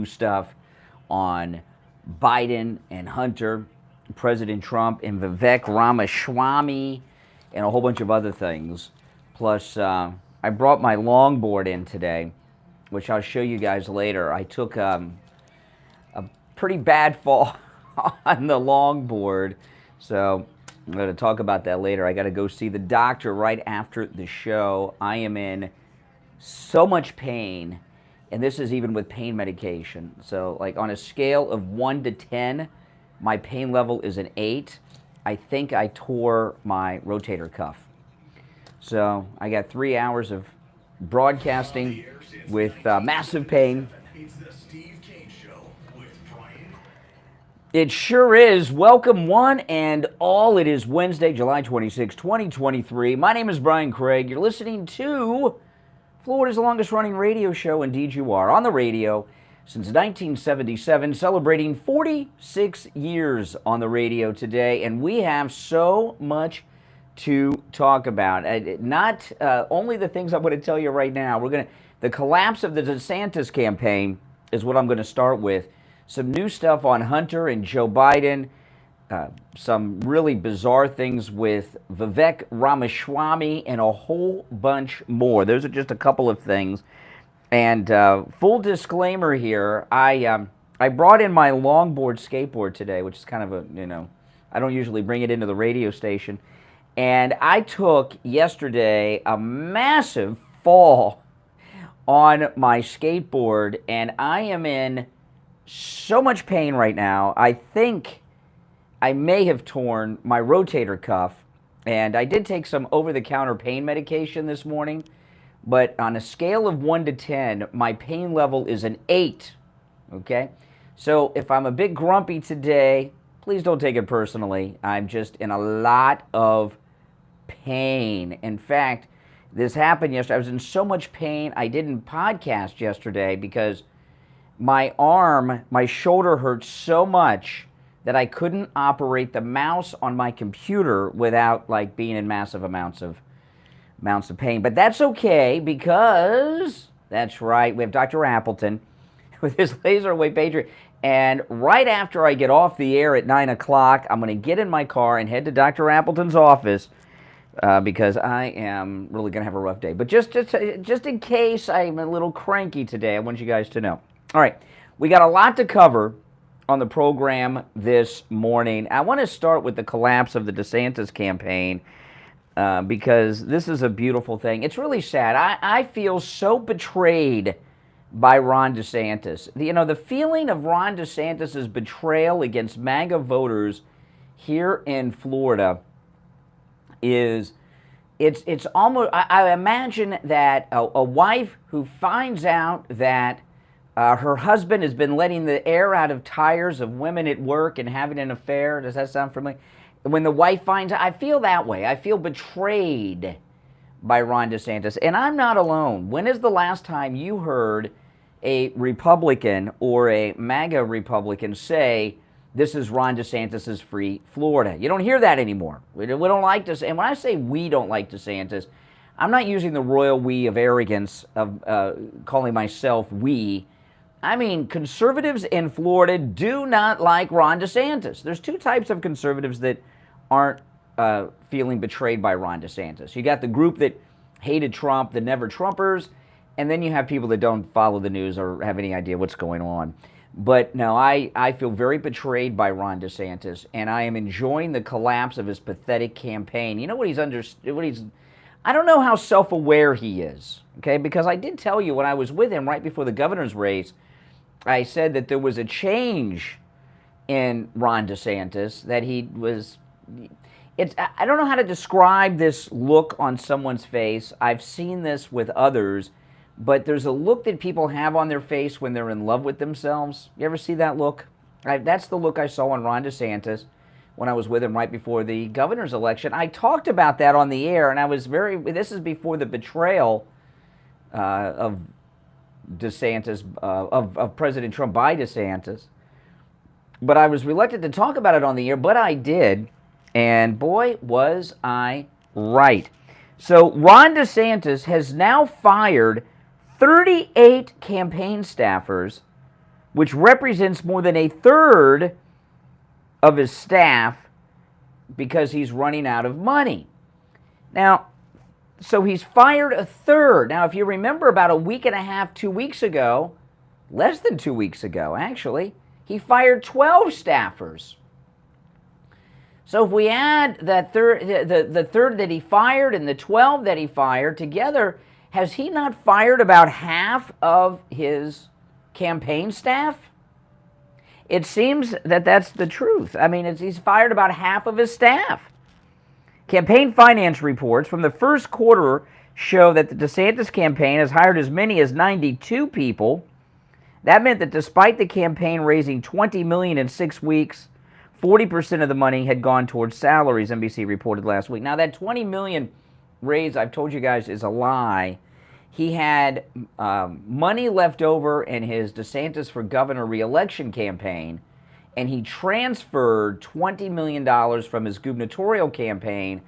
stuff on Biden and Hunter, President Trump, and Vivek Ramaswamy, and a whole bunch of other things. Plus, I brought my longboard in today, which I'll show you guys later. I took a pretty bad fall on the longboard, so I'm going to talk about that later. I got to go see the doctor right after the show. I am in so much pain, and this is even with pain medication. So, like, on a scale of 1 to 10, my pain level is an 8. I think I tore my rotator cuff. So I got 3 hours of broadcasting with massive pain. It sure is. Welcome one and all. It is Wednesday, July 26, 2023. My name is Brian Craig. You're listening to Florida's longest running radio show. Indeed you are. On the radio since 1977, celebrating 46 years on the radio today. And we have so much to talk about. Not only the things I'm going to tell you right now. The collapse of the DeSantis campaign is what I'm going to start with. Some new stuff on Hunter and Joe Biden. Some really bizarre things with Vivek Ramaswamy and a whole bunch more. Those are just a couple of things. And full disclaimer here, I brought in my longboard skateboard today, which is kind of I don't usually bring it into the radio station. And I took yesterday a massive fall on my skateboard, and I am in so much pain right now. I think I may have torn my rotator cuff, and I did take some over-the-counter pain medication this morning, but on a scale of 1 to 10, my pain level is an 8, okay? So if I'm a bit grumpy today, please don't take it personally. I'm just in a lot of pain. In fact, this happened yesterday. I was in so much pain, I didn't podcast yesterday because my shoulder hurt so much that I couldn't operate the mouse on my computer without being in massive amounts of pain. But that's okay because, that's right, we have Dr. Appleton with his laser away patriot. And right after I get off the air at 9 o'clock, I'm going to get in my car and head to Dr. Appleton's office because I am really going to have a rough day. But just in case I'm a little cranky today, I want you guys to know. All right, we got a lot to cover on the program this morning. I want to start with the collapse of the DeSantis campaign because this is a beautiful thing. It's really sad. I feel so betrayed by Ron DeSantis. The feeling of Ron DeSantis' betrayal against MAGA voters here in Florida is, it's almost, I imagine that a wife who finds out that her husband has been letting the air out of tires of women at work and having an affair. Does that sound familiar? When the wife finds out, I feel that way. I feel betrayed by Ron DeSantis. And I'm not alone. When is the last time you heard a Republican or a MAGA Republican say, this is Ron DeSantis' free Florida? You don't hear that anymore. We don't like this. And when I say we don't like DeSantis, I'm not using the royal we of arrogance of calling myself we. I mean, conservatives in Florida do not like Ron DeSantis. There's two types of conservatives that aren't feeling betrayed by Ron DeSantis. You got the group that hated Trump, the never Trumpers, and then you have people that don't follow the news or have any idea what's going on. But no, I feel very betrayed by Ron DeSantis, and I am enjoying the collapse of his pathetic campaign. You know what I don't know how self-aware he is, okay? Because I did tell you when I was with him right before the governor's race, I said that there was a change in Ron DeSantis, that I don't know how to describe this look on someone's face. I've seen this with others, but there's a look that people have on their face when they're in love with themselves. You ever see that look? That's the look I saw on Ron DeSantis when I was with him right before the governor's election. I talked about that on the air, and this is before the betrayal of DeSantis, of President Trump by DeSantis. But I was reluctant to talk about it on the air, but I did, and boy, was I right. So Ron DeSantis has now fired 38 campaign staffers which represents more than a third of his staff because he's running out of money. Now, so he's fired a third. Now, if you remember about a week and a half, 2 weeks ago, less than 2 weeks ago, actually, he fired 12 staffers. So if we add that third, the third that he fired and the 12 that he fired together, has he not fired about half of his campaign staff? It seems that that's the truth. I mean, he's fired about half of his staff. Campaign finance reports from the first quarter show that the DeSantis campaign has hired as many as 92 people. That meant that despite the campaign raising $20 million in 6 weeks, 40% of the money had gone towards salaries, NBC reported last week. Now, that $20 million raise, I've told you guys, is a lie. He had money left over in his DeSantis for governor reelection campaign, and he transferred $20 million from his gubernatorial campaign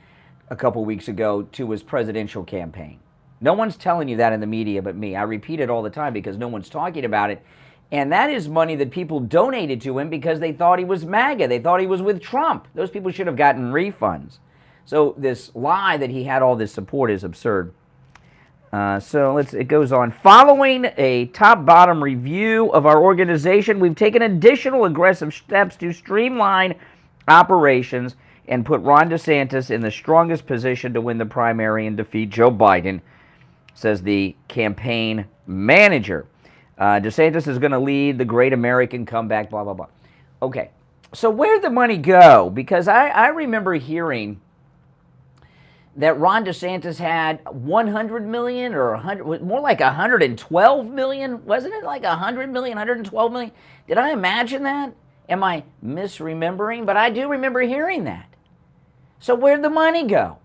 a couple weeks ago to his presidential campaign. No one's telling you that in the media but me. I repeat it all the time because no one's talking about it. And that is money that people donated to him because they thought he was MAGA. They thought he was with Trump. Those people should have gotten refunds. So this lie that he had all this support is absurd. It goes on. Following a top-bottom review of our organization, we've taken additional aggressive steps to streamline operations and put Ron DeSantis in the strongest position to win the primary and defeat Joe Biden, says the campaign manager. DeSantis is going to lead the great American comeback, blah, blah, blah. Okay, so where'd the money go? Because I remember hearing that Ron DeSantis had 100 million or 100, more like 112 million. Wasn't it like 100 million, 112 million? Did I imagine that? Am I misremembering? But I do remember hearing that. So where'd the money go?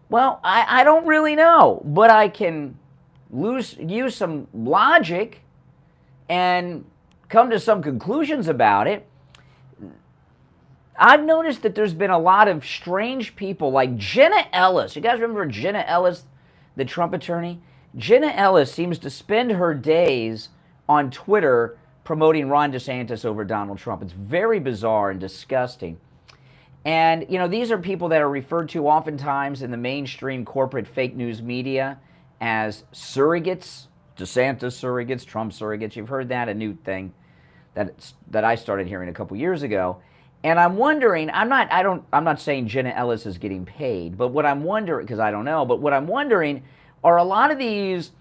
Well, I don't really know, but I can use some logic and come to some conclusions about it. I've noticed that there's been a lot of strange people like Jenna Ellis. You guys remember Jenna Ellis, the Trump attorney? Jenna Ellis seems to spend her days on Twitter promoting Ron DeSantis over Donald Trump. It's very bizarre and disgusting. And, you know, these are people that are referred to oftentimes in the mainstream corporate fake news media as surrogates. DeSantis surrogates, Trump surrogates. You've heard that, a new thing that I started hearing a couple years ago. And I'm wondering, I'm not saying Jenna Ellis is getting paid, but what I'm wondering, because I don't know, but what I'm wondering are a lot of these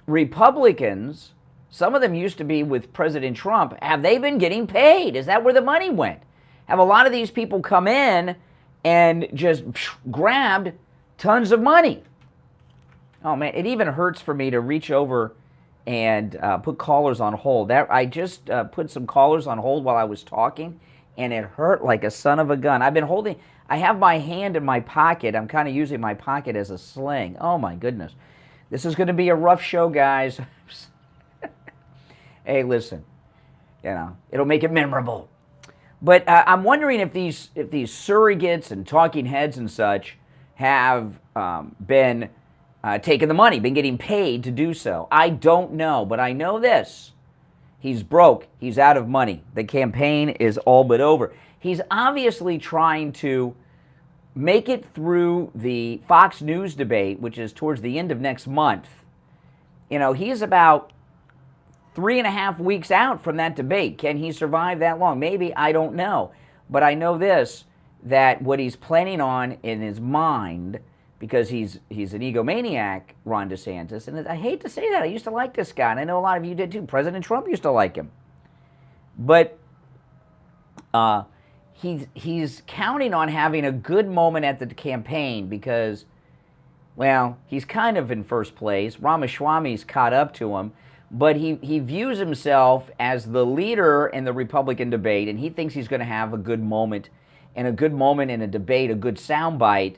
Republicans, some of them used to be with President Trump, have they been getting paid? Is that where the money went? Have a lot of these people come in and just grabbed tons of money? Oh man, it even hurts for me to reach over and put callers on hold. I just put some callers on hold while I was talking, and it hurt like a son of a gun. I have my hand in my pocket. I'm kind of using my pocket as a sling. Oh my goodness. This is going to be a rough show, guys. Hey, listen, you know, it'll make it memorable. But I'm wondering if these surrogates and talking heads and such have been taking the money, been getting paid to do so. I don't know, but I know this. He's broke. He's out of money. The campaign is all but over. He's obviously trying to make it through the Fox News debate, which is towards the end of next month. You know, he's about 3.5 weeks out from that debate. Can he survive that long? Maybe. I don't know. But I know this, that what he's planning on in his mind, because he's an egomaniac, Ron DeSantis, and I hate to say that. I used to like this guy, and I know a lot of you did too. President Trump used to like him. But he's counting on having a good moment at the campaign because, well, he's kind of in first place. Ramaswamy's caught up to him. But he views himself as the leader in the Republican debate, and he thinks he's going to have a good moment. And a good moment in a debate, a good soundbite,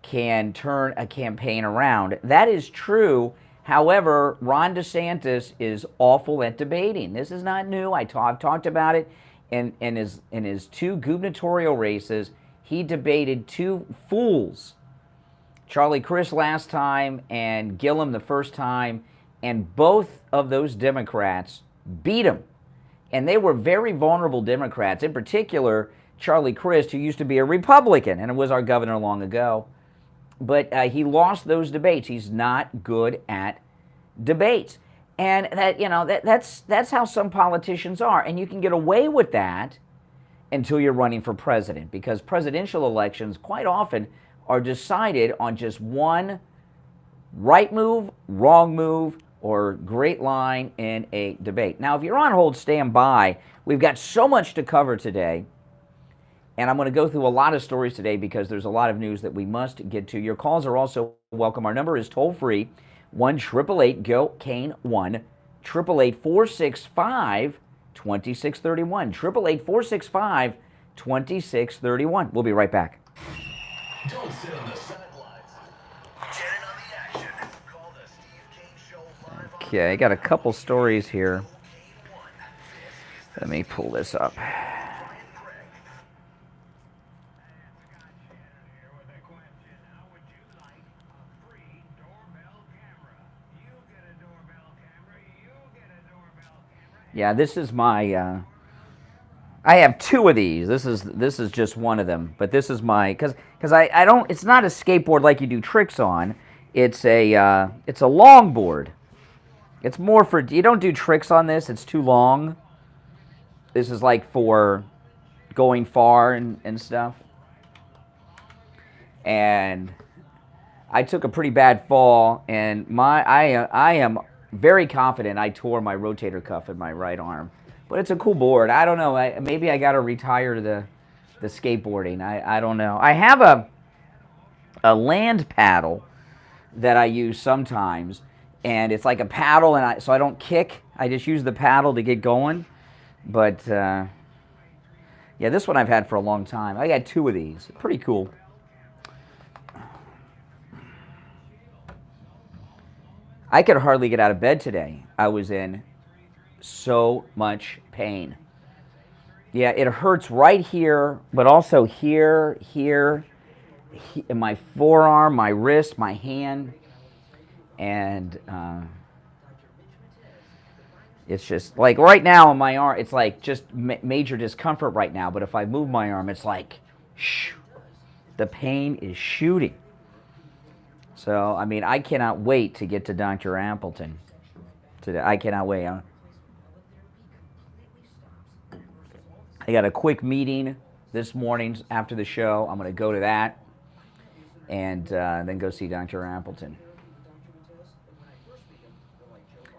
can turn a campaign around. That is true. However, Ron DeSantis is awful at debating. This is not new. I've talked about it. In his two gubernatorial races, he debated two fools, Charlie Crist last time and Gillum the first time, and both of those Democrats beat him. And they were very vulnerable Democrats, in particular Charlie Crist, who used to be a Republican and was our governor long ago. But he lost those debates. He's not good at debates. And that's how some politicians are. And you can get away with that until you're running for president, because presidential elections quite often are decided on just one right move, wrong move, or great line in a debate. Now, if you're on hold, stand by. We've got so much to cover today, and I'm going to go through a lot of stories today because there's a lot of news that we must get to. Your calls are also welcome. Our number is toll-free, 1-888-GO-CANE, 1-888-465-2631, 1-888-465-2631. We'll be right back. Don't sit on the sidelines. Get in on the action. Call the Steve Kane Show live. Okay, I got a couple stories here. Let me pull this up. Yeah, this is my, I have two of these. This is just one of them, but this is my, because I don't, it's not a skateboard like you do tricks on. It's a longboard. It's more for, you don't do tricks on this. It's too long. This is like for going far and stuff. And I took a pretty bad fall, and I am very confident I tore my rotator cuff in my right arm. But it's a cool board. I don't know. Maybe I got to retire to the skateboarding. I don't know. I have a land paddle that I use sometimes, and it's like a paddle, and so I don't kick. I just use the paddle to get going. But yeah, this one I've had for a long time. I got two of these. Pretty cool. I could hardly get out of bed today. I was in so much pain. Yeah, it hurts right here, but also here, in my forearm, my wrist, my hand. And it's just like right now in my arm, it's like just major discomfort right now. But if I move my arm, it's like, shh, the pain is shooting. So, I mean, I cannot wait to get to Dr. Appleton today. I cannot wait. I got a quick meeting this morning after the show. I'm going to go to that and then go see Dr. Appleton.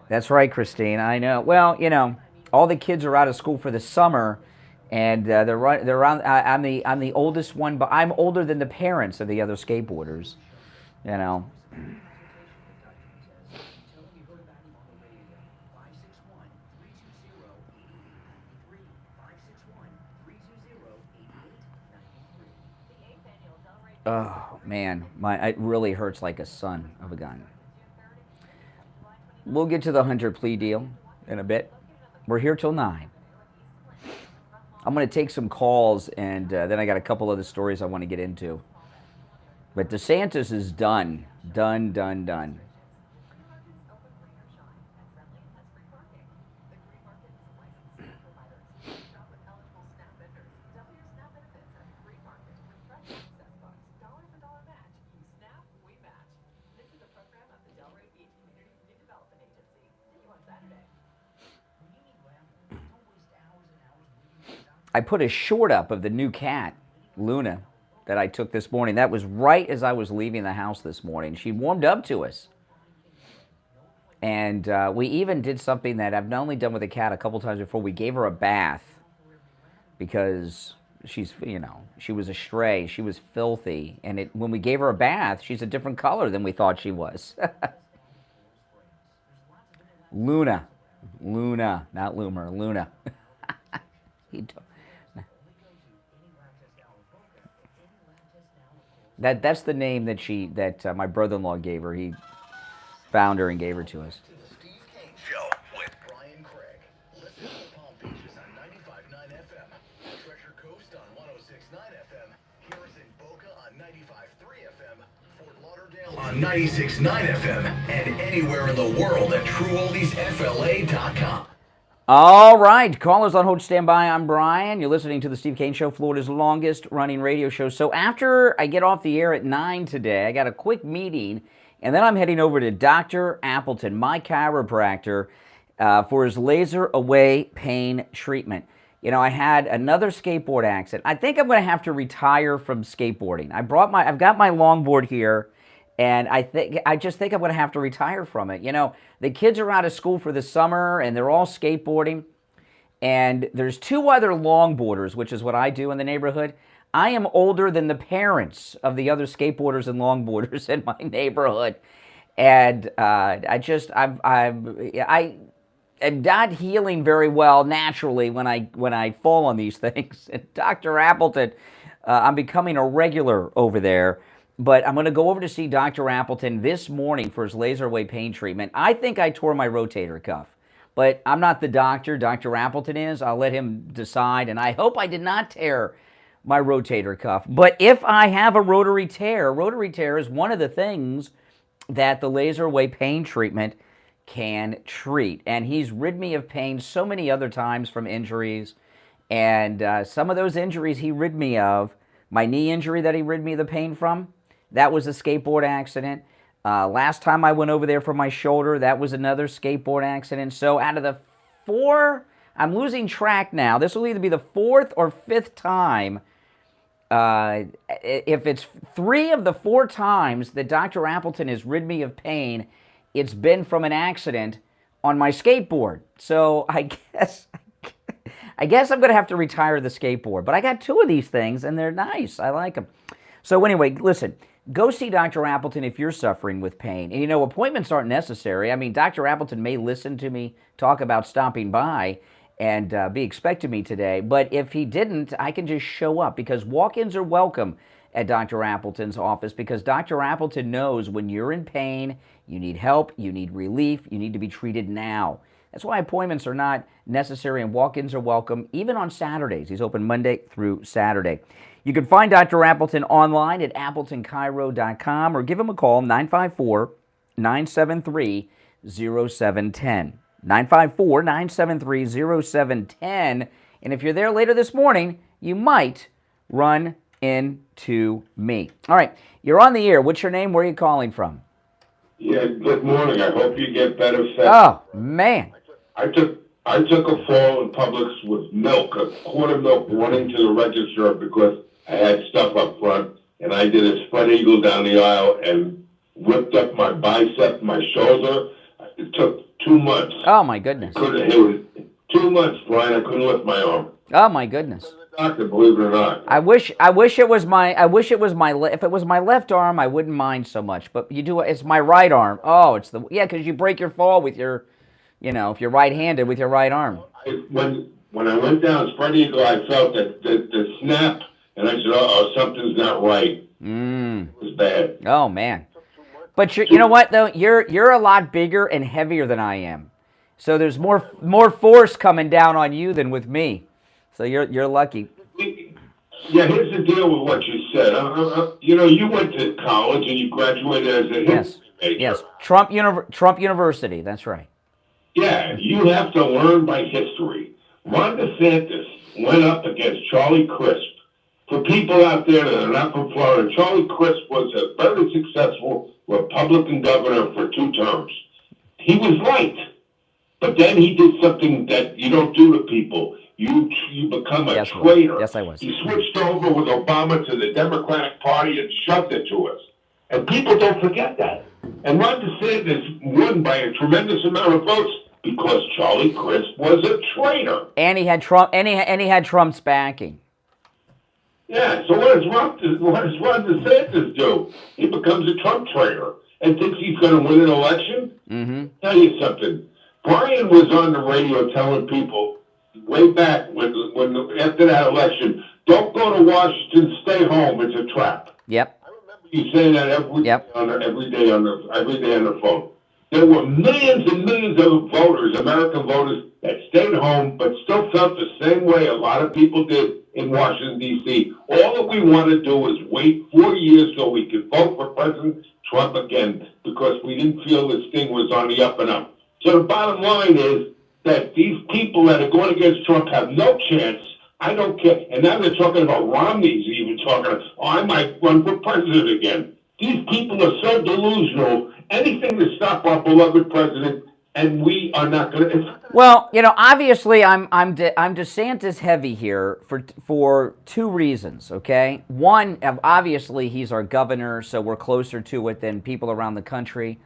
That's right, Christine. I know. Well, you know, all the kids are out of school for the summer, and they're around. I'm the oldest one, but I'm older than the parents of the other skateboarders. You know. Oh man, it really hurts like a son of a gun. We'll get to the Hunter plea deal in a bit. We're here till 9. I'm going to take some calls, and then I got a couple other stories I want to get into. But DeSantis is done. Done. I put a short up of the new cat, Luna, that I took this morning. That was right as I was leaving the house this morning. She warmed up to us. And we even did something that I've not only done with a cat a couple times before. We gave her a bath because she's, you know, she was a stray. She was filthy. And when we gave her a bath, she's a different color than we thought she was. Luna, not Loomer, Luna. That's the name that my brother-in-law gave her. He found her and gave her to us. To the Steve Kane Show with Brian Craig. Listen to Palm Beaches on 95.9 FM, Treasure Coast on 106.9 FM, Harrison Boca on 95.3 FM, Fort Lauderdale on 96.9 FM, and anywhere in the world at TrueOldiesFLA.com. All right, callers on hold, stand by. I'm Brian. You're listening to the Steve Kane Show, Florida's longest running radio show. So after I get off the air at 9 today, I got a quick meeting, and then I'm heading over to Dr. Appleton, my chiropractor, for his laser away pain treatment. You know, I had another skateboard accident. I think I'm going to have to retire from skateboarding. I've got my longboard here, and I just think I'm going to have to retire from it. You know, the kids are out of school for the summer, and they're all skateboarding. And there's two other longboarders, which is what I do in the neighborhood. I am older than the parents of the other skateboarders and longboarders in my neighborhood, and I am not healing very well naturally when I fall on these things. And Dr. Appleton, I'm becoming a regular over there. But I'm going to go over to see Dr. Appleton this morning for his laser away pain treatment. I think I tore my rotator cuff, but I'm not the doctor. Dr. Appleton is. I'll let him decide, and I hope I did not tear my rotator cuff. But if I have a rotary tear is one of the things that the laser away pain treatment can treat. And he's rid me of pain so many other times from injuries, and some of those injuries he rid me of, my knee injury that he rid me of the pain from, that was a skateboard accident. Last time I went over there for my shoulder, that was another skateboard accident. So out of the four, I'm losing track now. This will either be the fourth or fifth time. If it's 3 of the 4 times that Dr. Appleton has rid me of pain, it's been from an accident on my skateboard. So I guess I'm going to have to retire the skateboard. But I got 2 of these things, and they're nice. I like them. So anyway, listen. Go see Dr. Appleton if you're suffering with pain. And, you know, appointments aren't necessary. I mean, Dr. Appleton may listen to me talk about stopping by and be expecting me today. But if he didn't, I can just show up, because walk-ins are welcome at Dr. Appleton's office, because Dr. Appleton knows when you're in pain, you need help, you need relief, you need to be treated now. That's why appointments are not necessary and walk-ins are welcome, even on Saturdays. He's open Monday through Saturday. You can find Dr. Appleton online at AppletonChiro.com or give him a call, 954-973-0710. 954-973-0710. And if you're there later this morning, you might run into me. All right, you're on the air. What's your name? Where are you calling from? Yeah, good morning. I hope you get better fast. Oh, man. I took a fall in Publix with milk, a quart of milk, running to the register because I had stuff up front, and I did a spread eagle down the aisle and ripped up my bicep, my shoulder. It took 2 months. Oh, my goodness. It was 2 months, Brian. I couldn't lift my arm. Oh, my goodness. Doctor, believe it or not. I wish it was my if it was my left arm, I wouldn't mind so much. But it's my right arm. Oh, because you break your fall with your, if you're right-handed with your right arm. When I went down spread eagle, I felt that the snap, and I said, something's not right. It was bad. Oh, man. But you know what though? You're a lot bigger and heavier than I am, so there's more force coming down on you than with me. So you're lucky. Yeah, here's the deal with what you said. You went to college and you graduated as a history major. Yes, Trump University. That's right. Yeah, you have to learn by history. Ron DeSantis went up against Charlie Crisp. For people out there that are not from Florida, Charlie Crisp was a very successful Republican governor for 2 terms. He was right, but then he did something that you don't do to people. You become a traitor. Yes, I was. He switched over with Obama to the Democratic Party and shoved it to us. And people don't forget that. And Ron DeSantis won by a tremendous amount of votes because Charlie Crisp was a traitor. And he had Trump. And he had Trump's backing. Yeah. So what does Ron DeSantis do? He becomes a Trump traitor and thinks he's going to win an election. Mm-hmm. Tell you something. Brian was on the radio telling people way back when after that election, don't go to Washington, stay home. It's a trap. Yep. I remember you saying that every day on the phone. There were millions and millions of voters, American voters, that stayed home but still felt the same way a lot of people did in Washington, D.C. All that we want to do is wait 4 years so we can vote for President Trump again because we didn't feel this thing was on the up and up. So the bottom line is, that these people that are going against Trump have no chance. I don't care. And now they're talking about Romney's even talking, oh, I might run for president again. These people are so delusional. Anything to stop our beloved president, and we are not going to. Well, obviously, I'm DeSantis heavy here for two reasons. Okay, one, obviously he's our governor, so we're closer to it than people around the country.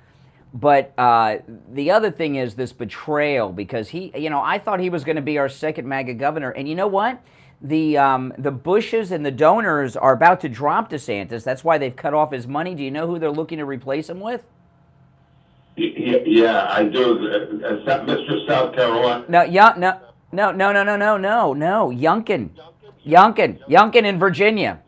But the other thing is this betrayal, because I thought he was going to be our second MAGA governor, and you know what? The Bushes and the donors are about to drop DeSantis. That's why they've cut off his money. Do you know who they're looking to replace him with? Yeah, I do. Is that Mr. South Carolina? No, Youngkin in Virginia.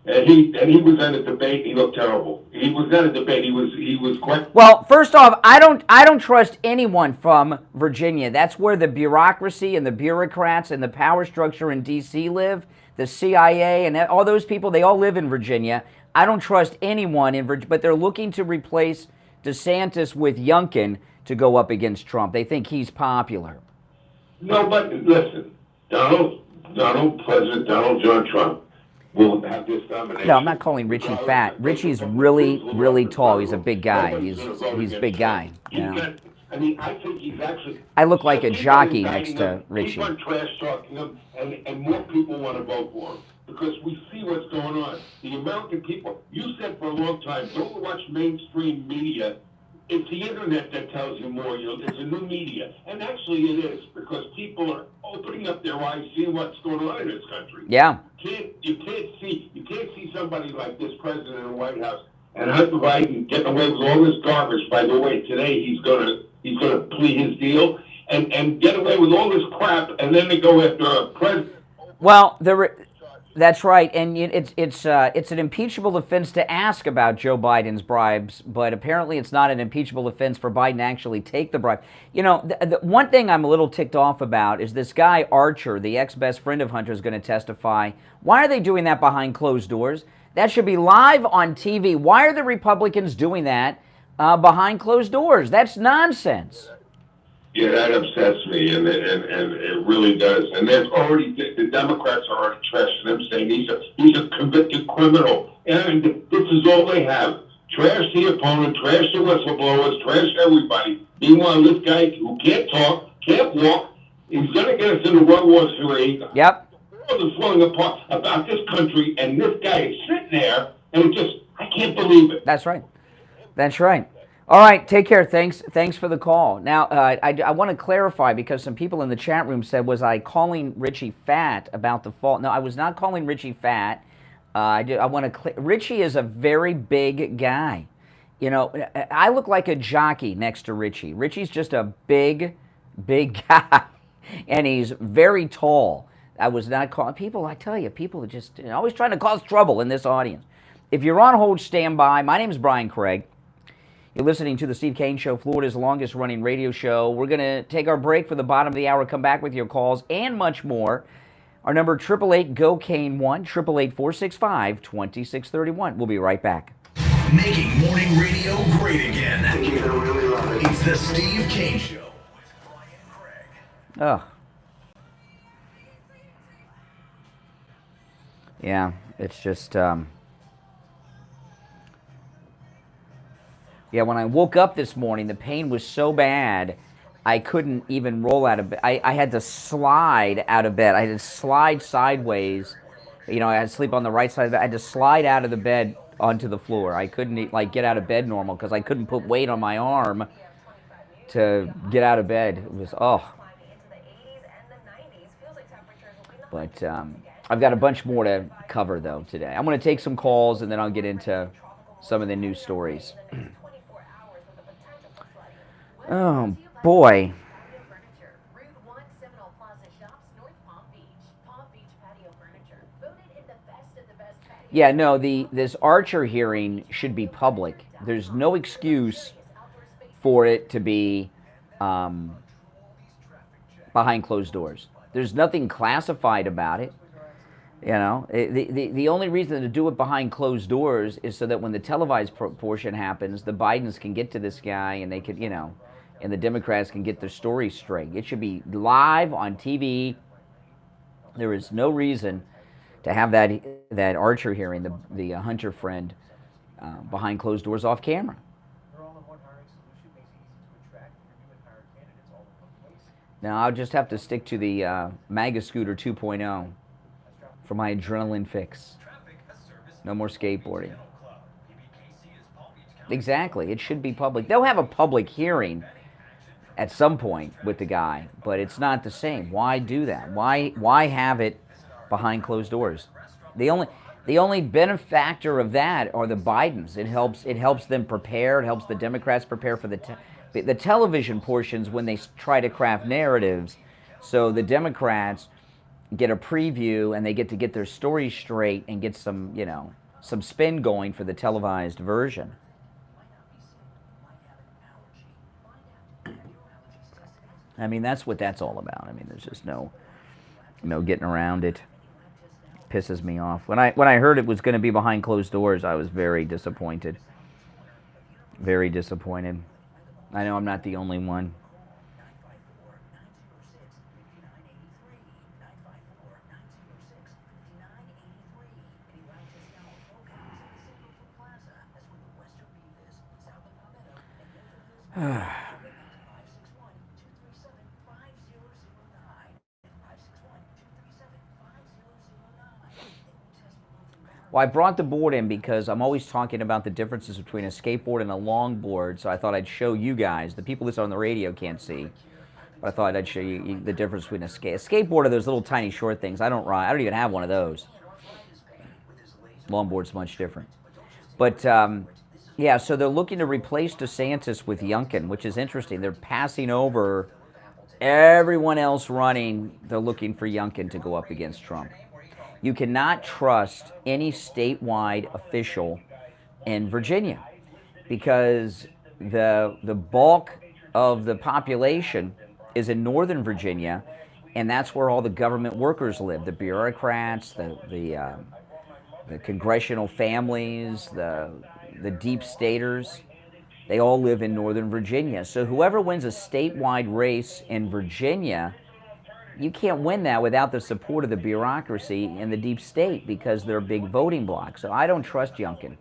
And he was in a debate. He looked terrible. He was in a debate. He was quite. Well, first off, I don't trust anyone from Virginia. That's where the bureaucracy and the bureaucrats and the power structure in D.C. live. The CIA and all those people, they all live in Virginia. I don't trust anyone in Virginia, but they're looking to replace DeSantis with Youngkin to go up against Trump. They think he's popular. No, but listen, President Donald John Trump will have this domination. No, I'm not calling Richie fat. Richie's really, really tall. He's a big guy. He's a big guy. I mean, I think he's actually. I look like a jockey next to Richie. Keep on trash talking him, and more people want to vote for him because we see what's going on. The American people. You said for a long time, don't watch mainstream media. It's the internet that tells you more. It's a new media, and actually it is because people are opening up their eyes, seeing what's going on in this country. Yeah. You can't see somebody like this president in the White House and Hunter Biden getting away with all this garbage. By the way, today he's gonna plea his deal and get away with all this crap, and then they go after a president. Well, that's right, and it's an impeachable offense to ask about Joe Biden's bribes, but apparently it's not an impeachable offense for Biden to actually take the bribe. The one thing I'm a little ticked off about is this guy Archer, the ex-best friend of Hunter, is going to testify. Why are they doing that behind closed doors? That should be live on TV. Why are the Republicans doing that behind closed doors? That's nonsense. Yeah, that upsets me, and it really does. And there's already the Democrats are already trashing him, saying he's a convicted criminal, and this is all they have: trash the opponent, trash the whistleblowers, trash everybody. Meanwhile, this guy who can't talk, can't walk, he's going to get us into World War III. Yep. The world is falling apart about this country, and this guy is sitting there, and I can't believe it. That's right. That's right. All right, take care. Thanks for the call. Now, I want to clarify because some people in the chat room said, was I calling Richie fat about the fault? No, I was not calling Richie fat. I want to Richie is a very big guy. I look like a jockey next to Richie. Richie's just a big guy, and he's very tall. I was not calling people. I tell you, people are just always trying to cause trouble in this audience. If you're on hold, stand by. My name is Brian Craig. You're listening to the Steve Kane Show, Florida's longest-running radio show. We're going to take our break for the bottom of the hour, come back with your calls, and much more. Our number, 888-GO-KANE-1, 888-465-2631. We'll be right back. Making morning radio great again. It's the Steve Kane Show with Brian Craig. Oh. Yeah, it's just... Yeah, when I woke up this morning, the pain was so bad, I couldn't even roll out of bed. I had to slide out of bed. I had to slide sideways. I had to sleep on the right side of the bed. I had to slide out of the bed onto the floor. I couldn't get out of bed normal because I couldn't put weight on my arm to get out of bed. It was, But I've got a bunch more to cover, though, today. I'm going to take some calls, and then I'll get into some of the news stories. Oh, boy. Yeah, no, this Archer hearing should be public. There's no excuse for it to be behind closed doors. There's nothing classified about it. The only reason to do it behind closed doors is so that when the televised portion happens, the Bidens can get to this guy and they could, and the Democrats can get their story straight. It should be live on TV. There is no reason to have that Archer hearing, the Hunter friend, behind closed doors off camera. Now I'll just have to stick to the MAGA Scooter 2.0 for my adrenaline fix. No more skateboarding. Exactly. It should be public. They'll have a public hearing at some point with the guy, but it's not the same. Why do that? Why have it behind closed doors? The only benefactor of that are the Bidens. It helps them prepare. It helps the Democrats prepare for the television portions when they try to craft narratives. So the Democrats get a preview and they get to get their story straight and get some spin going for the televised version. I mean, that's what that's all about. I mean, there's just no getting around it. Pisses me off. When I heard it was going to be behind closed doors, I was very disappointed. Very disappointed. I know I'm not the only one. Well, I brought the board in because I'm always talking about the differences between a skateboard and a longboard, so I thought I'd show you guys. The people listening on the radio can't see, but I thought I'd show you the difference between a skateboard are those little tiny short things. I don't ride. I don't even have one of those. Longboard's much different. But, yeah, so they're looking to replace DeSantis with Youngkin, which is interesting. They're passing over everyone else running. They're looking for Youngkin to go up against Trump. You cannot trust any statewide official in Virginia because the bulk of the population is in Northern Virginia, and that's where all the government workers live, the bureaucrats, the congressional families, the deep staters. They all live in Northern Virginia. So whoever wins a statewide race in Virginia, you can't win that without the support of the bureaucracy and the deep state because they're a big voting bloc. So I don't trust Youngkin,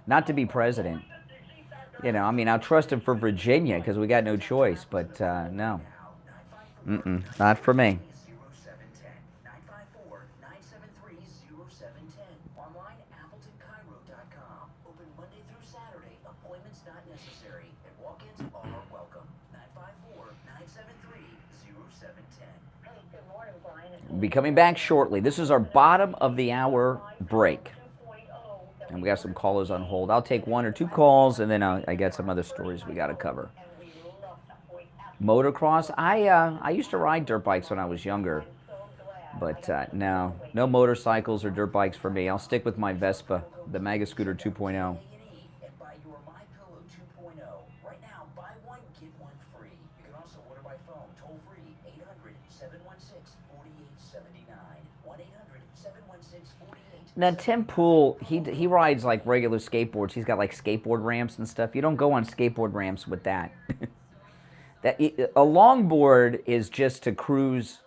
not to be president. I mean, I'll trust him for Virginia because we got no choice, but no. Not for me. We'll be coming back shortly. This is our bottom of the hour break. And we got some callers on hold. I'll take one or two calls, and then I got some other stories we got to cover. Motocross? I used to ride dirt bikes when I was younger. But no motorcycles or dirt bikes for me. I'll stick with my Vespa, the MAGA Scooter 2.0. Now, Tim Pool, he rides like regular skateboards. He's got like skateboard ramps and stuff. You don't go on skateboard ramps with that. A longboard is just to cruise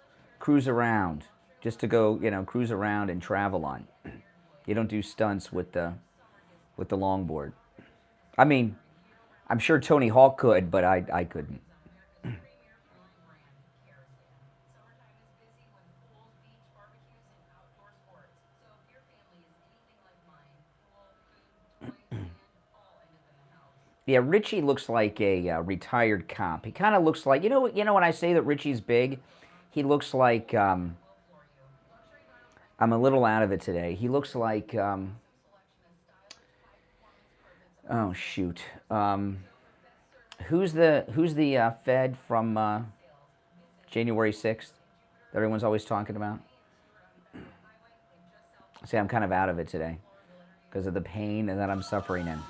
around, just to go, cruise around and travel on. You don't do stunts with the longboard. I mean, I'm sure Tony Hawk could, but I couldn't. Yeah, Richie looks like a retired cop. He kind of looks like, when I say that Richie's big, he looks like, I'm a little out of it today. He looks like, oh shoot, who's the Fed from January 6th that everyone's always talking about? See, I'm kind of out of it today because of the pain that I'm suffering in.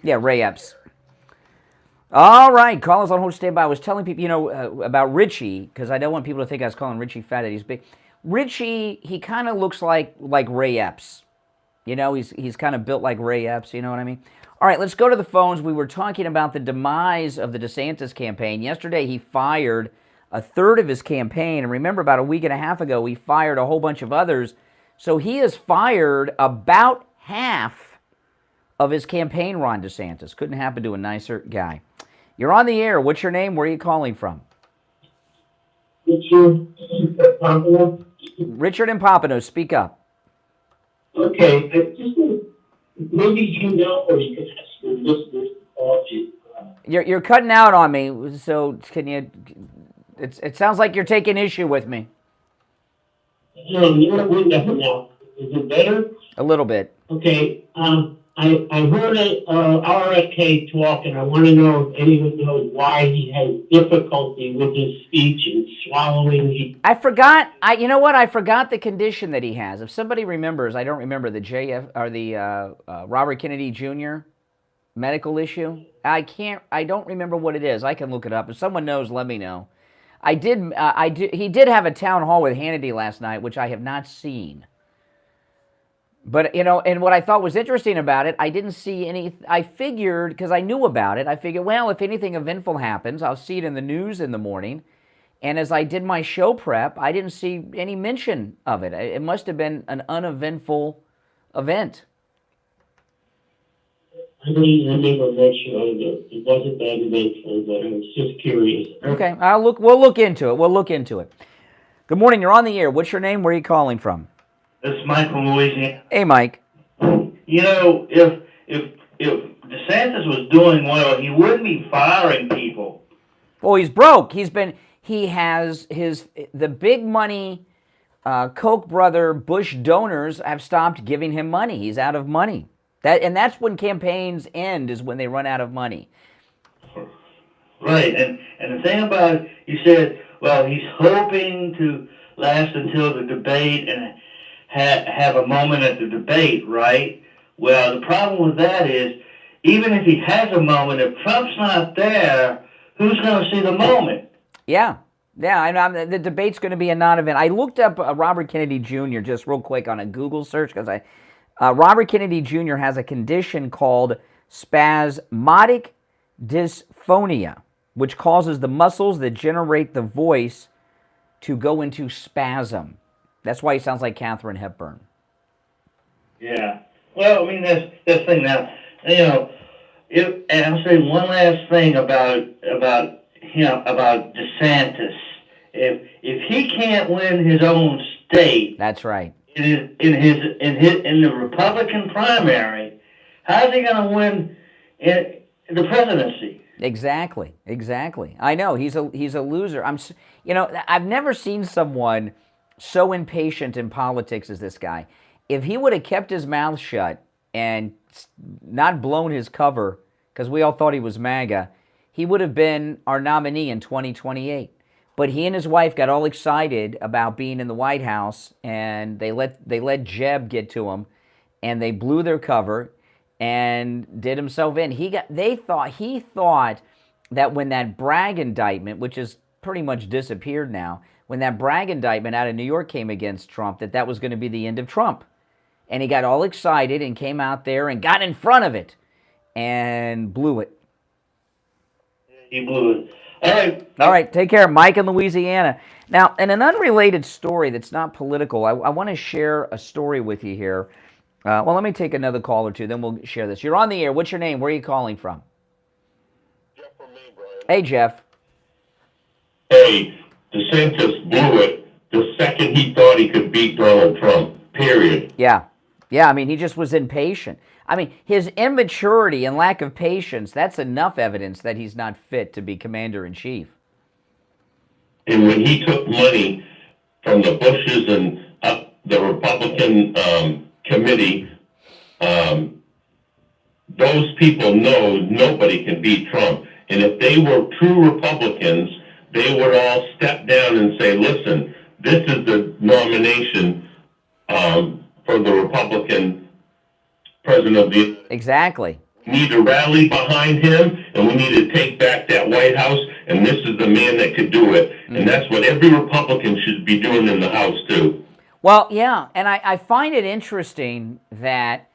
Yeah, Ray Epps. All right, callers on hold, stand by. I was telling people, about Richie, because I don't want people to think I was calling Richie fat, that he's big. Richie, he kind of looks like Ray Epps. You know, he's kind of built like Ray Epps, you know what I mean? All right, let's go to the phones. We were talking about the demise of the DeSantis campaign. Yesterday, he fired a third of his campaign. And remember, about a week and a half ago, he fired a whole bunch of others. So he has fired about half of his campaign, Ron DeSantis. Couldn't happen to a nicer guy. You're on the air. What's your name? Where are you calling from? Richard Pompano. Richard in Pompano. Speak up. Okay, maybe you know, or you can ask your listeners to call you. You're cutting out on me. So can you? It sounds like you're taking issue with me. You're at window now. Is it better? A little bit. Okay. I heard RFK talk, and I want to know if anyone knows why he has difficulty with his speech and swallowing. I forgot. You know what? I forgot the condition that he has. If somebody remembers, I don't remember the Robert Kennedy Jr. medical issue. I don't remember what it is. I can look it up. If someone knows, let me know. He did have a town hall with Hannity last night, which I have not seen. But, you know, and what I thought was interesting about it, I didn't see any, I figured, because I knew about it, I figured, well, if anything eventful happens, I'll see it in the news in the morning. And as I did my show prep, I didn't see any mention of it. It must have been an uneventful event. I never mentioned it wasn't that eventful, but I was just curious. Okay, we'll look into it. Good morning, you're on the air. What's your name? Where are you calling from? This is Mike from Louisiana. Hey, Mike. You know, if DeSantis was doing well, he wouldn't be firing people. Well, he's broke. He has the big money Koch brother Bush donors have stopped giving him money. He's out of money. That's when campaigns end, is when they run out of money. Right, and the thing about it, you said, well, he's hoping to last until the debate and have a moment at the debate, right? Well, the problem with that is, even if he has a moment, if Trump's not there, who's going to see the moment? Yeah, the debate's going to be a non-event. I looked up Robert Kennedy Jr. just real quick on a Google search, because Robert Kennedy Jr. has a condition called spasmodic dysphonia, which causes the muscles that generate the voice to go into spasm. That's why he sounds like Katharine Hepburn. Yeah. Well, I mean, that's the thing now. You know, and I'll say one last thing about DeSantis. If he can't win his own state, that's right. In the Republican primary, how's he going to win in the presidency? Exactly. I know he's a loser. I've never seen someone so impatient in politics as this guy. If he would have kept his mouth shut and not blown his cover, because we all thought he was MAGA, he would have been our nominee in 2028. But he and his wife got all excited about being in the White House, and they let Jeb get to him, and they blew their cover and did himself in. He thought that when that Bragg indictment, which has pretty much disappeared now, when that Bragg indictment out of New York came against Trump, that was going to be the end of Trump. And he got all excited and came out there and got in front of it and blew it. He blew it. All right, take care. Mike in Louisiana. Now, in an unrelated story that's not political, I want to share a story with you here. Well, let me take another call or two, then we'll share this. You're on the air. What's your name? Where are you calling from? Jeff from Maine, Brian. Hey, Jeff. Hey, DeSantis blew it the second he thought he could beat Donald Trump, period. Yeah, I mean, he just was impatient. I mean, his immaturity and lack of patience, that's enough evidence that he's not fit to be commander-in-chief. And when he took money from the Bushes and the Republican committee, those people know nobody can beat Trump. And if they were true Republicans, they would all step down and say, listen, this is the nomination for the Republican president of the... Exactly. We need to rally behind him, and we need to take back that White House, and this is the man that could do it. And that's what every Republican should be doing in the House, too. Well, yeah, and I find it interesting that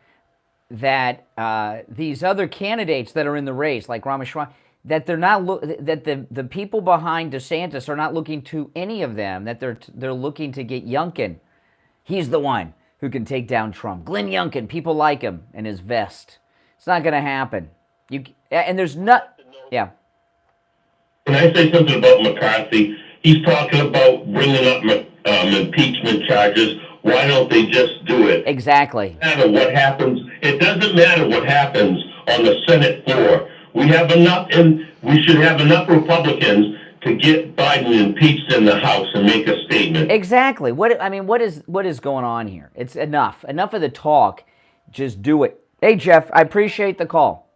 these other candidates that are in the race, like Ramaswamy, that they're not that the people behind DeSantis are not looking to any of them. That they're looking to get Youngkin. He's the one who can take down Trump. Glenn Youngkin, people like him and his vest. It's not going to happen. And there's not. Yeah. Can I say something about McCarthy? He's talking about bringing up impeachment charges. Why don't they just do it? Exactly. It doesn't matter what happens. It doesn't matter what happens on the Senate floor. We have enough, and we should have enough Republicans to get Biden impeached in the House and make a statement. Exactly. What is going on here? It's enough. Enough of the talk. Just do it. Hey, Jeff, I appreciate the call.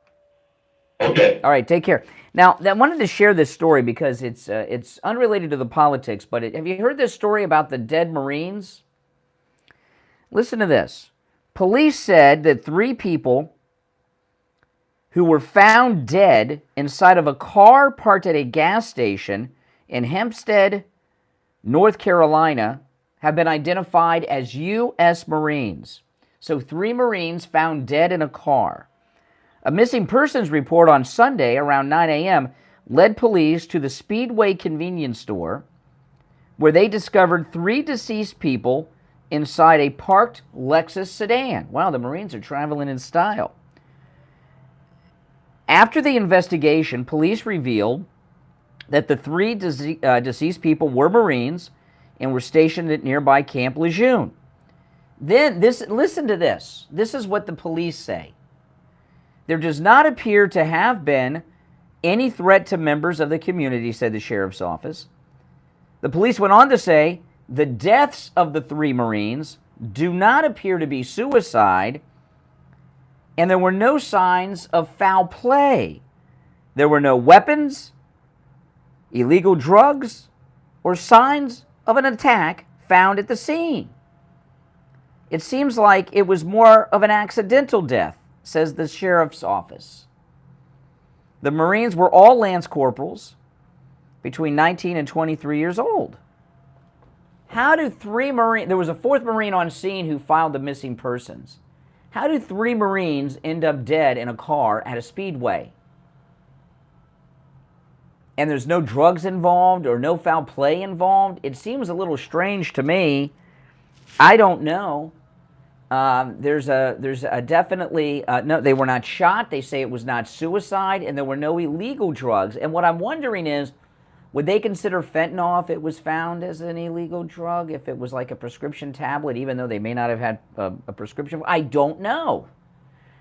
Okay. All right, take care. Now, I wanted to share this story because it's unrelated to the politics, but have you heard this story about the dead Marines? Listen to this. Police said that 3 people who were found dead inside of a car parked at a gas station in Hempstead, North Carolina, have been identified as U.S. Marines. So 3 Marines found dead in a car. A missing persons report on Sunday around 9 a.m. led police to the Speedway convenience store where they discovered 3 deceased people inside a parked Lexus sedan. Wow, the Marines are traveling in style. After the investigation, police revealed that the 3 deceased people were Marines and were stationed at nearby Camp Lejeune. Then, listen to this. This is what the police say. There does not appear to have been any threat to members of the community, said the sheriff's office. The police went on to say the deaths of the 3 Marines do not appear to be suicide, and there were no signs of foul play. There were no weapons, illegal drugs, or signs of an attack found at the scene. It seems like it was more of an accidental death, says the sheriff's office. The Marines were all lance corporals between 19 and 23 years old. How do 3 Marines, there was a 4th Marine on scene who filed the missing persons. How do 3 Marines end up dead in a car at a speedway? And there's no drugs involved or no foul play involved? It seems a little strange to me. I don't know. There's a definitely, no, they were not shot. They say it was not suicide, and there were no illegal drugs. And what I'm wondering is, would they consider fentanyl if it was found as an illegal drug, if it was like a prescription tablet, even though they may not have had a prescription? I don't know.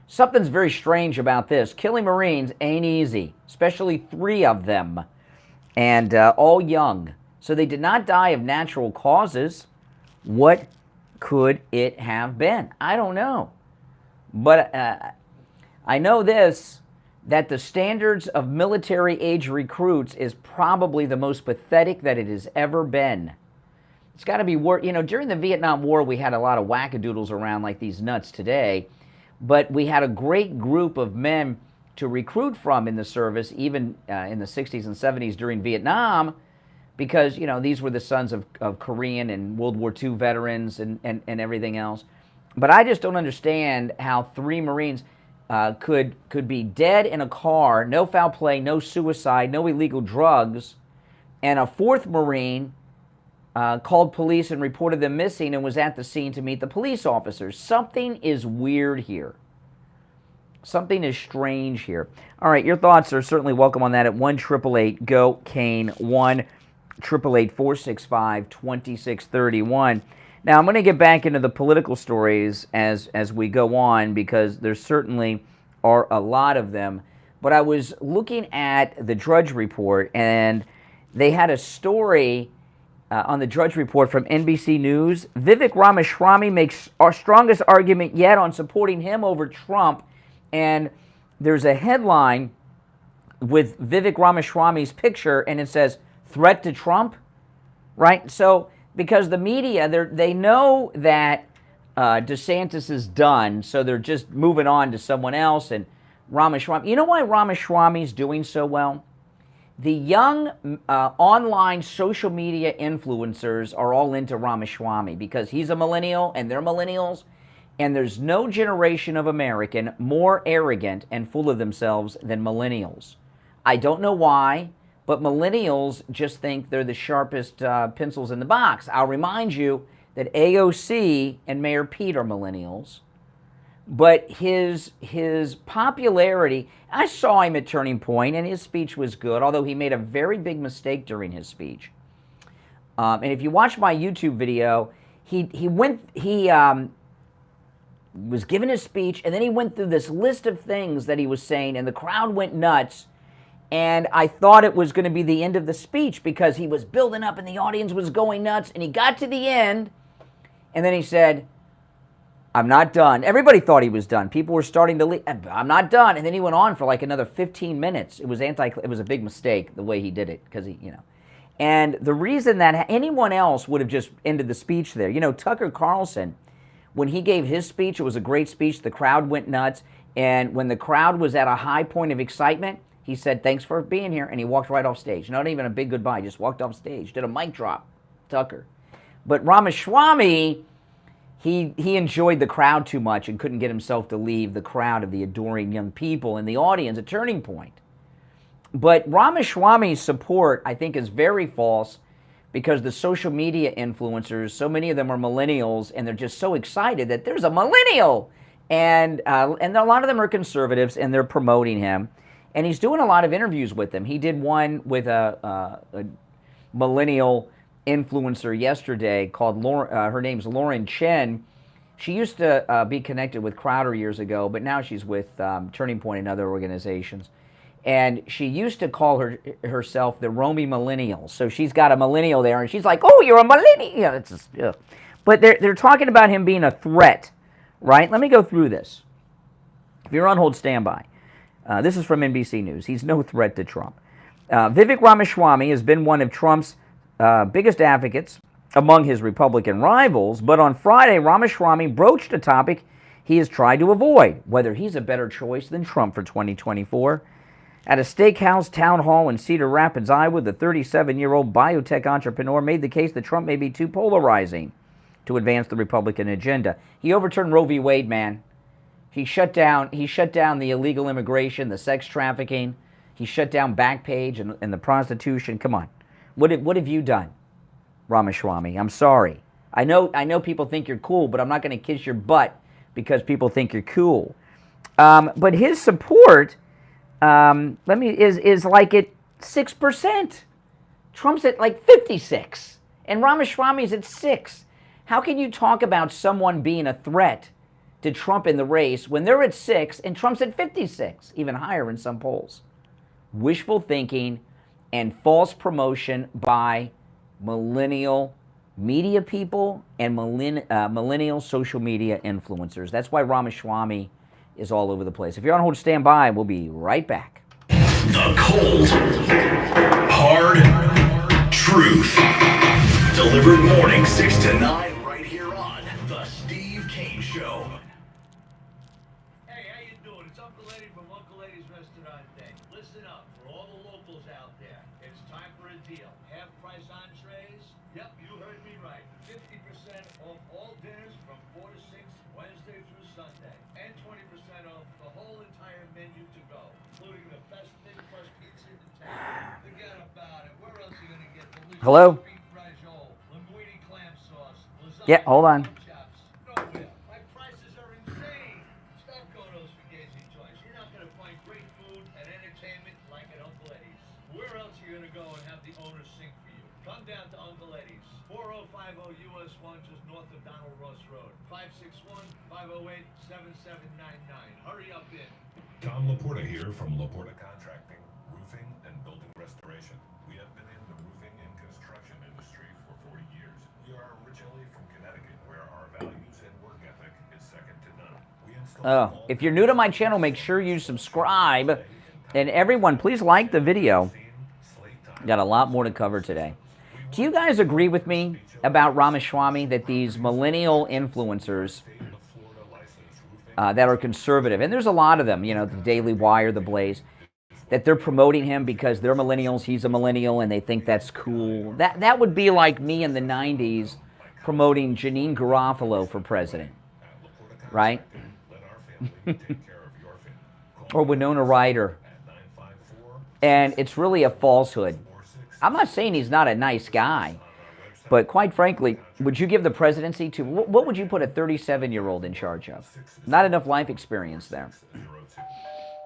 Something's very strange about this. Killing Marines ain't easy, especially 3 of them, and all young. So they did not die of natural causes. What could it have been? I don't know. But I know this, that the standards of military age recruits is probably the most pathetic that it has ever been. It's got to be worse. You know, during the Vietnam War, we had a lot of wackadoodles around like these nuts today, but we had a great group of men to recruit from in the service, even in the 60s and 70s during Vietnam, because, you know, these were the sons of Korean and World War II veterans and everything else. But I just don't understand how 3 Marines could be dead in a car, no foul play, no suicide, no illegal drugs, and a 4th Marine called police and reported them missing and was at the scene to meet the police officers. Something is weird here. Something is strange here. All right, your thoughts are certainly welcome on that at 1-888-GO-CANE, 1-888-465-2631. Now, I'm going to get back into the political stories as we go on, because there certainly are a lot of them. But I was looking at the Drudge Report, and they had a story on the Drudge Report from NBC News. Vivek Ramaswamy makes our strongest argument yet on supporting him over Trump. And there's a headline with Vivek Ramaswamy's picture, and it says, "Threat to Trump," right? So, because the media, they know that DeSantis is done, so they're just moving on to someone else. And Ramaswamy, you know why Ramaswamy's doing so well? The young online social media influencers are all into Ramaswamy because he's a millennial and they're millennials, and there's no generation of American more arrogant and full of themselves than millennials. I don't know why, but millennials just think they're the sharpest pencils in the box. I'll remind you that AOC and Mayor Pete are millennials. But his popularity, I saw him at Turning Point, and his speech was good, although he made a very big mistake during his speech. And if you watch my YouTube video, he was giving his speech, and then he went through this list of things that he was saying, and the crowd went nuts. And I thought it was going to be the end of the speech because he was building up and the audience was going nuts, and he got to the end, and then he said, "I'm not done." Everybody thought he was done. People were starting to leave. "I'm not done." And then he went on for like another 15 minutes. It was a big mistake the way he did it because And the reason that anyone else would have just ended the speech there. Tucker Carlson, when he gave his speech, it was a great speech. The crowd went nuts. And when the crowd was at a high point of excitement, he said, "Thanks for being here." And he walked right off stage. Not even a big goodbye, just walked off stage. Did a mic drop, Tucker. But Ramaswamy, he enjoyed the crowd too much and couldn't get himself to leave the crowd of the adoring young people in the audience at Turning Point. But Ramaswamy's support, I think, is very false because the social media influencers, so many of them are millennials, and they're just so excited that there's a millennial. And a lot of them are conservatives, and they're promoting him. And he's doing a lot of interviews with them. He did one with a millennial influencer yesterday called her name's Lauren Chen. She used to be connected with Crowder years ago, but now she's with Turning Point and other organizations. And she used to call herself the Romy Millennial. So she's got a millennial there, and she's like, "Oh, you're a millennial." It's just, yeah. But they're talking about him being a threat, right? Let me go through this. If you're on hold, stand by. This is from NBC News. He's no threat to Trump. Vivek Ramaswamy has been one of Trump's biggest advocates among his Republican rivals, but on Friday, Ramaswamy broached a topic he has tried to avoid, whether he's a better choice than Trump for 2024. At a steakhouse town hall in Cedar Rapids, Iowa, the 37-year-old biotech entrepreneur made the case that Trump may be too polarizing to advance the Republican agenda. He overturned Roe v. Wade, man. He shut down the illegal immigration, the sex trafficking. He shut down Backpage and the prostitution. Come on. What have you done, Ramaswamy? I'm sorry. I know people think you're cool, but I'm not going to kiss your butt because people think you're cool. But his support is like at 6%. Trump's at like 56, and Ramaswamy's at 6. How can you talk about someone being a threat to Trump in the race when they're at 6 and Trump's at 56, even higher in some polls? Wishful thinking and false promotion by millennial media people and millennial social media influencers. That's why Ramaswamy is all over the place. If you're on hold, stand by. We'll be right back. The cold, hard truth. Delivered morning 6 to 9 right here on The Steve Kane Show. Hey, how you doing? It's Uncle Eddie from Uncle Eddie's Restaurant Day. Listen up, for all the locals out there, it's time for a deal. Half price entrees? Yep, you heard me right. 50% off all dinners from 4 to 6, Wednesday through Sunday. And 20% off the whole entire menu to go, including the best thin crust pizza in town. Forget about it. Where else are you going to get delicious Hello? beef ravioli, linguine clam sauce, lasagna, Yeah, hold on. pork chops? Nowhere. My prices are insane. Stop going to those fugazi joints. You're not going to find great food and entertainment like at Uncle Eddie's. Where else are you going to go and have the owner sing for you? Come down to Uncle Eddie's, 4050 US 1, just north of Donald Ross Road. 561-508-7799. Hurry up in. Tom Laporta here from Laporta Contracting, Roofing and Building Restoration. We have been in the roofing and construction industry for 40 years. We are originally from Connecticut, where our values and work ethic is second to none. We install If you're new to my channel, make sure you subscribe. And everyone, please like the video. Got a lot more to cover today. Do you guys agree with me about Ramaswamy that these millennial influencers that are conservative, and there's a lot of them, the Daily Wire, the Blaze, that they're promoting him because they're millennials, he's a millennial, and they think that's cool. That would be like me in the 90s promoting Janine Garofalo for president, right? Let our family take care of your family. Or Winona Ryder. And it's really a falsehood. I'm not saying he's not a nice guy, but quite frankly, would you give the presidency to, what would you put a 37-year-old in charge of? Not enough life experience there.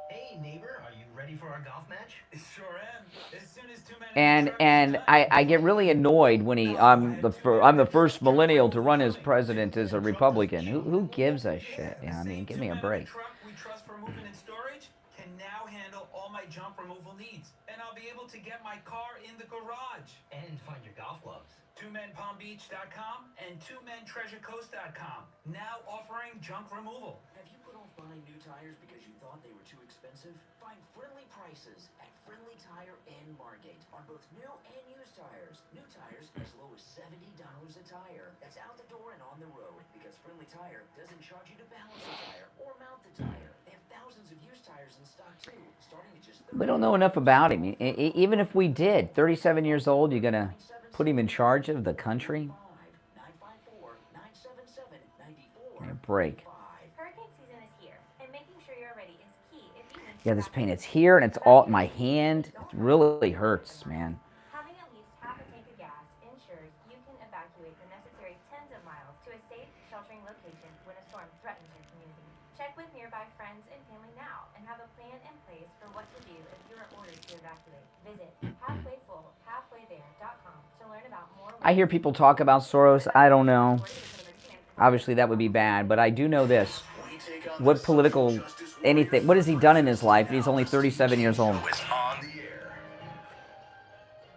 Hey, neighbor, are you ready for our golf match? Sure am. As soon as two men And I get really annoyed when I'm the first millennial to run as president as a Republican. Who gives a shit? Yeah, I mean, give me a break. truck we trust for moving and storage can now handle all my junk removal needs, and I'll be able to get my car in the garage. And find your golf clubs. TwomenPalmBeach.com and TwomenTreasureCoast.com now offering junk removal. Have you put off buying new tires because you thought they were too expensive? Find friendly prices at Friendly Tire and Margate on both new and used tires. New tires as low as $70 a tire. That's out the door and on the road because Friendly Tire doesn't charge you to balance the tire or mount the tire. They have thousands of used tires in stock too, starting at just We don't know enough about him. Even if we did, 37 years old, you're going to put him in charge of the country? Give me a break. Hurricane season is here, and making sure you're ready is key if you need Yeah, this pain, it's here and it's all in my hand. It really hurts, man. Having at least half a tank of gas ensures you can evacuate the necessary tens of miles to a safe, sheltering location when a storm threatens your community. Check with nearby friends and family now and have a plan in place for what to do if you are ordered to evacuate. Visit halfwayfull.halfwaythere.com to learn about more. I hear people talk about Soros. I don't know. Obviously, that would be bad, but I do know this. What political anything, what has he done in his life? He's only 37 years old.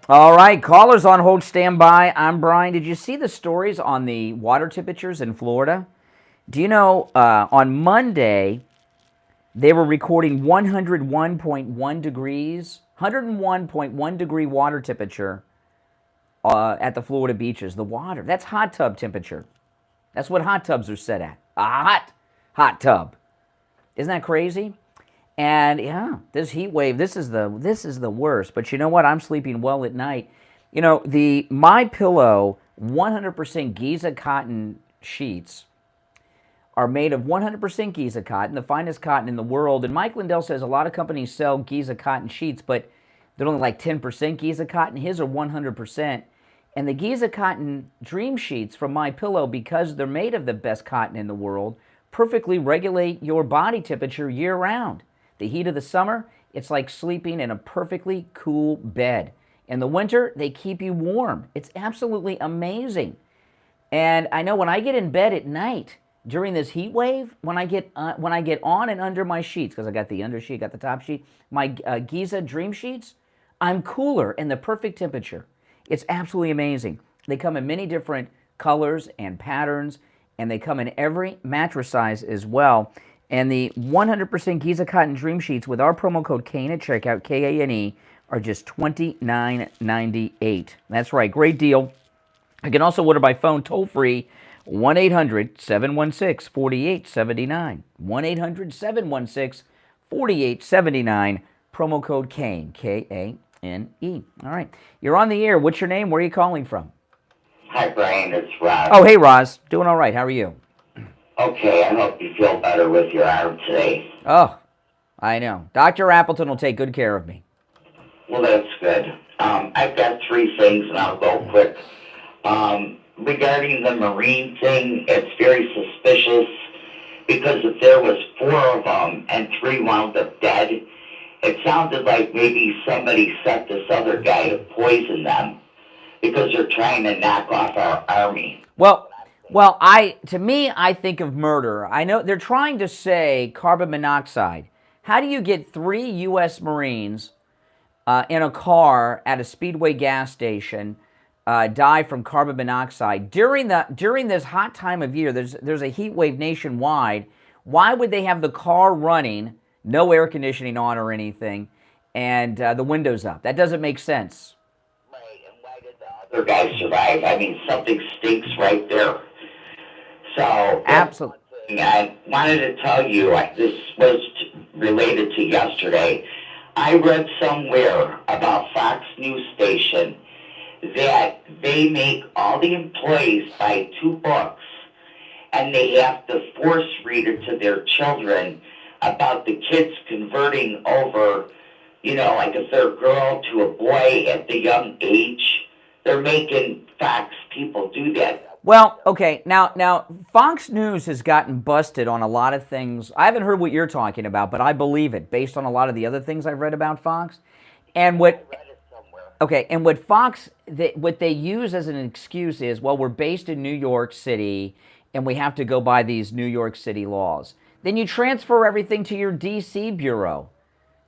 All right, callers on hold, stand by. I'm Brian. Did you see the stories on the water temperatures in Florida? Do you know, on Monday, they were recording 101.1 degrees, 101.1 degree water temperature at the Florida beaches. The water, that's hot tub temperature. That's what hot tubs are set at. A hot tub. Isn't that crazy? And yeah, this heat wave, this is the worst. But you know what? I'm sleeping well at night. You know, the My Pillow 100% Giza cotton sheets are made of 100% Giza cotton, the finest cotton in the world. And Mike Lindell says a lot of companies sell Giza cotton sheets, but they're only like 10% Giza cotton. His are 100%. And the Giza cotton dream sheets from My Pillow, because they're made of the best cotton in the world, perfectly regulate your body temperature year-round. The heat of the summer, it's like sleeping in a perfectly cool bed. In the winter, they keep you warm. It's absolutely amazing. And I know when I get in bed at night during this heat wave, when I get on and under my sheets, because I got the undersheet, got the top sheet, my Giza dream sheets, I'm cooler in the perfect temperature. It's absolutely amazing. They come in many different colors and patterns, and they come in every mattress size as well. And the 100% Giza Cotton Dream Sheets with our promo code KANE at checkout, K-A-N-E, are just $29.98. That's right, great deal. You can also order by phone toll-free, 1-800-716-4879. 1-800-716-4879. Promo code KANE, K-A-N-E. All right, you're on the air. What's your name? Where are you calling from? Hi, Brian. It's Roz. Oh, hey, Roz. Doing all right. How are you? Okay, I hope you feel better with your arm today. Oh, I know. Dr. Appleton will take good care of me. Well, that's good. I've got three things, and I'll go quick. Regarding the Marine thing, it's very suspicious because if there was 4 of them and 3 wound up dead, it sounded like maybe somebody set this other guy to poison them because they're trying to knock off our army. Well, to me, I think of murder. I know they're trying to say carbon monoxide. How do you get 3 U.S. Marines in a car at a Speedway gas station die from carbon monoxide during this hot time of year? There's a heat wave nationwide. Why would they have the car running, no air conditioning on or anything, and the windows up? That doesn't make sense. Right, and why did the other guy survive? I mean, something stinks right there. So, absolutely. I wanted to tell you, this was related to yesterday. I read somewhere about Fox News Station that they make all the employees buy 2 books, and they have to force read it to their children about the kids converting over, like if they're a girl to a boy at the young age. They're making Fox people do that. Well, okay, now Fox News has gotten busted on a lot of things. I haven't heard what you're talking about, but I believe it based on a lot of the other things I've read about Fox. And what Fox, what they use as an excuse is, well, we're based in New York City and we have to go by these New York City laws. Then you transfer everything to your D.C. bureau.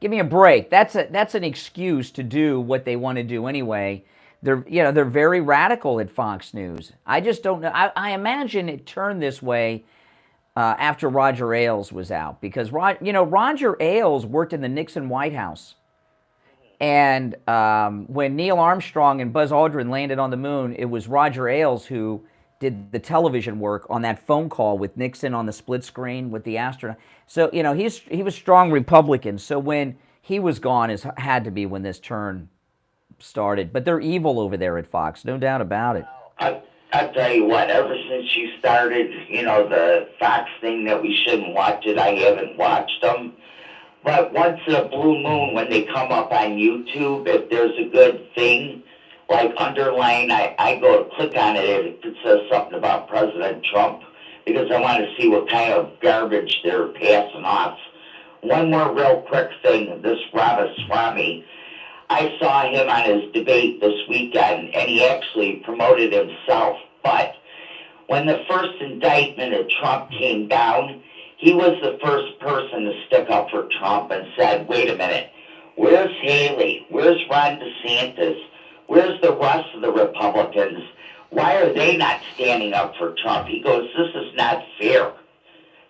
Give me a break. That's an excuse to do what they want to do anyway. They're very radical at Fox News. I just don't know. I imagine it turned this way after Roger Ailes was out, because Roger Ailes worked in the Nixon White House, and when Neil Armstrong and Buzz Aldrin landed on the moon, it was Roger Ailes who did the television work on that phone call with Nixon on the split screen with the astronaut. So he was strong Republican. So when he was gone, had to be when this turn started. But they're evil over there at Fox, no doubt about it. I'll tell you what, ever since you started, the Fox thing that we shouldn't watch it, I haven't watched them. But once in a blue moon, when they come up on YouTube, if there's a good thing, like underline, I go to click on it if it says something about President Trump, because I want to see what kind of garbage they're passing off. One more real quick thing, this Ramaswamy, I saw him on his debate this weekend, and he actually promoted himself. But when the first indictment of Trump came down, he was the first person to stick up for Trump and said, wait a minute, where's Haley? Where's Ron DeSantis? Where's the rest of the Republicans? Why are they not standing up for Trump? He goes, this is not fair.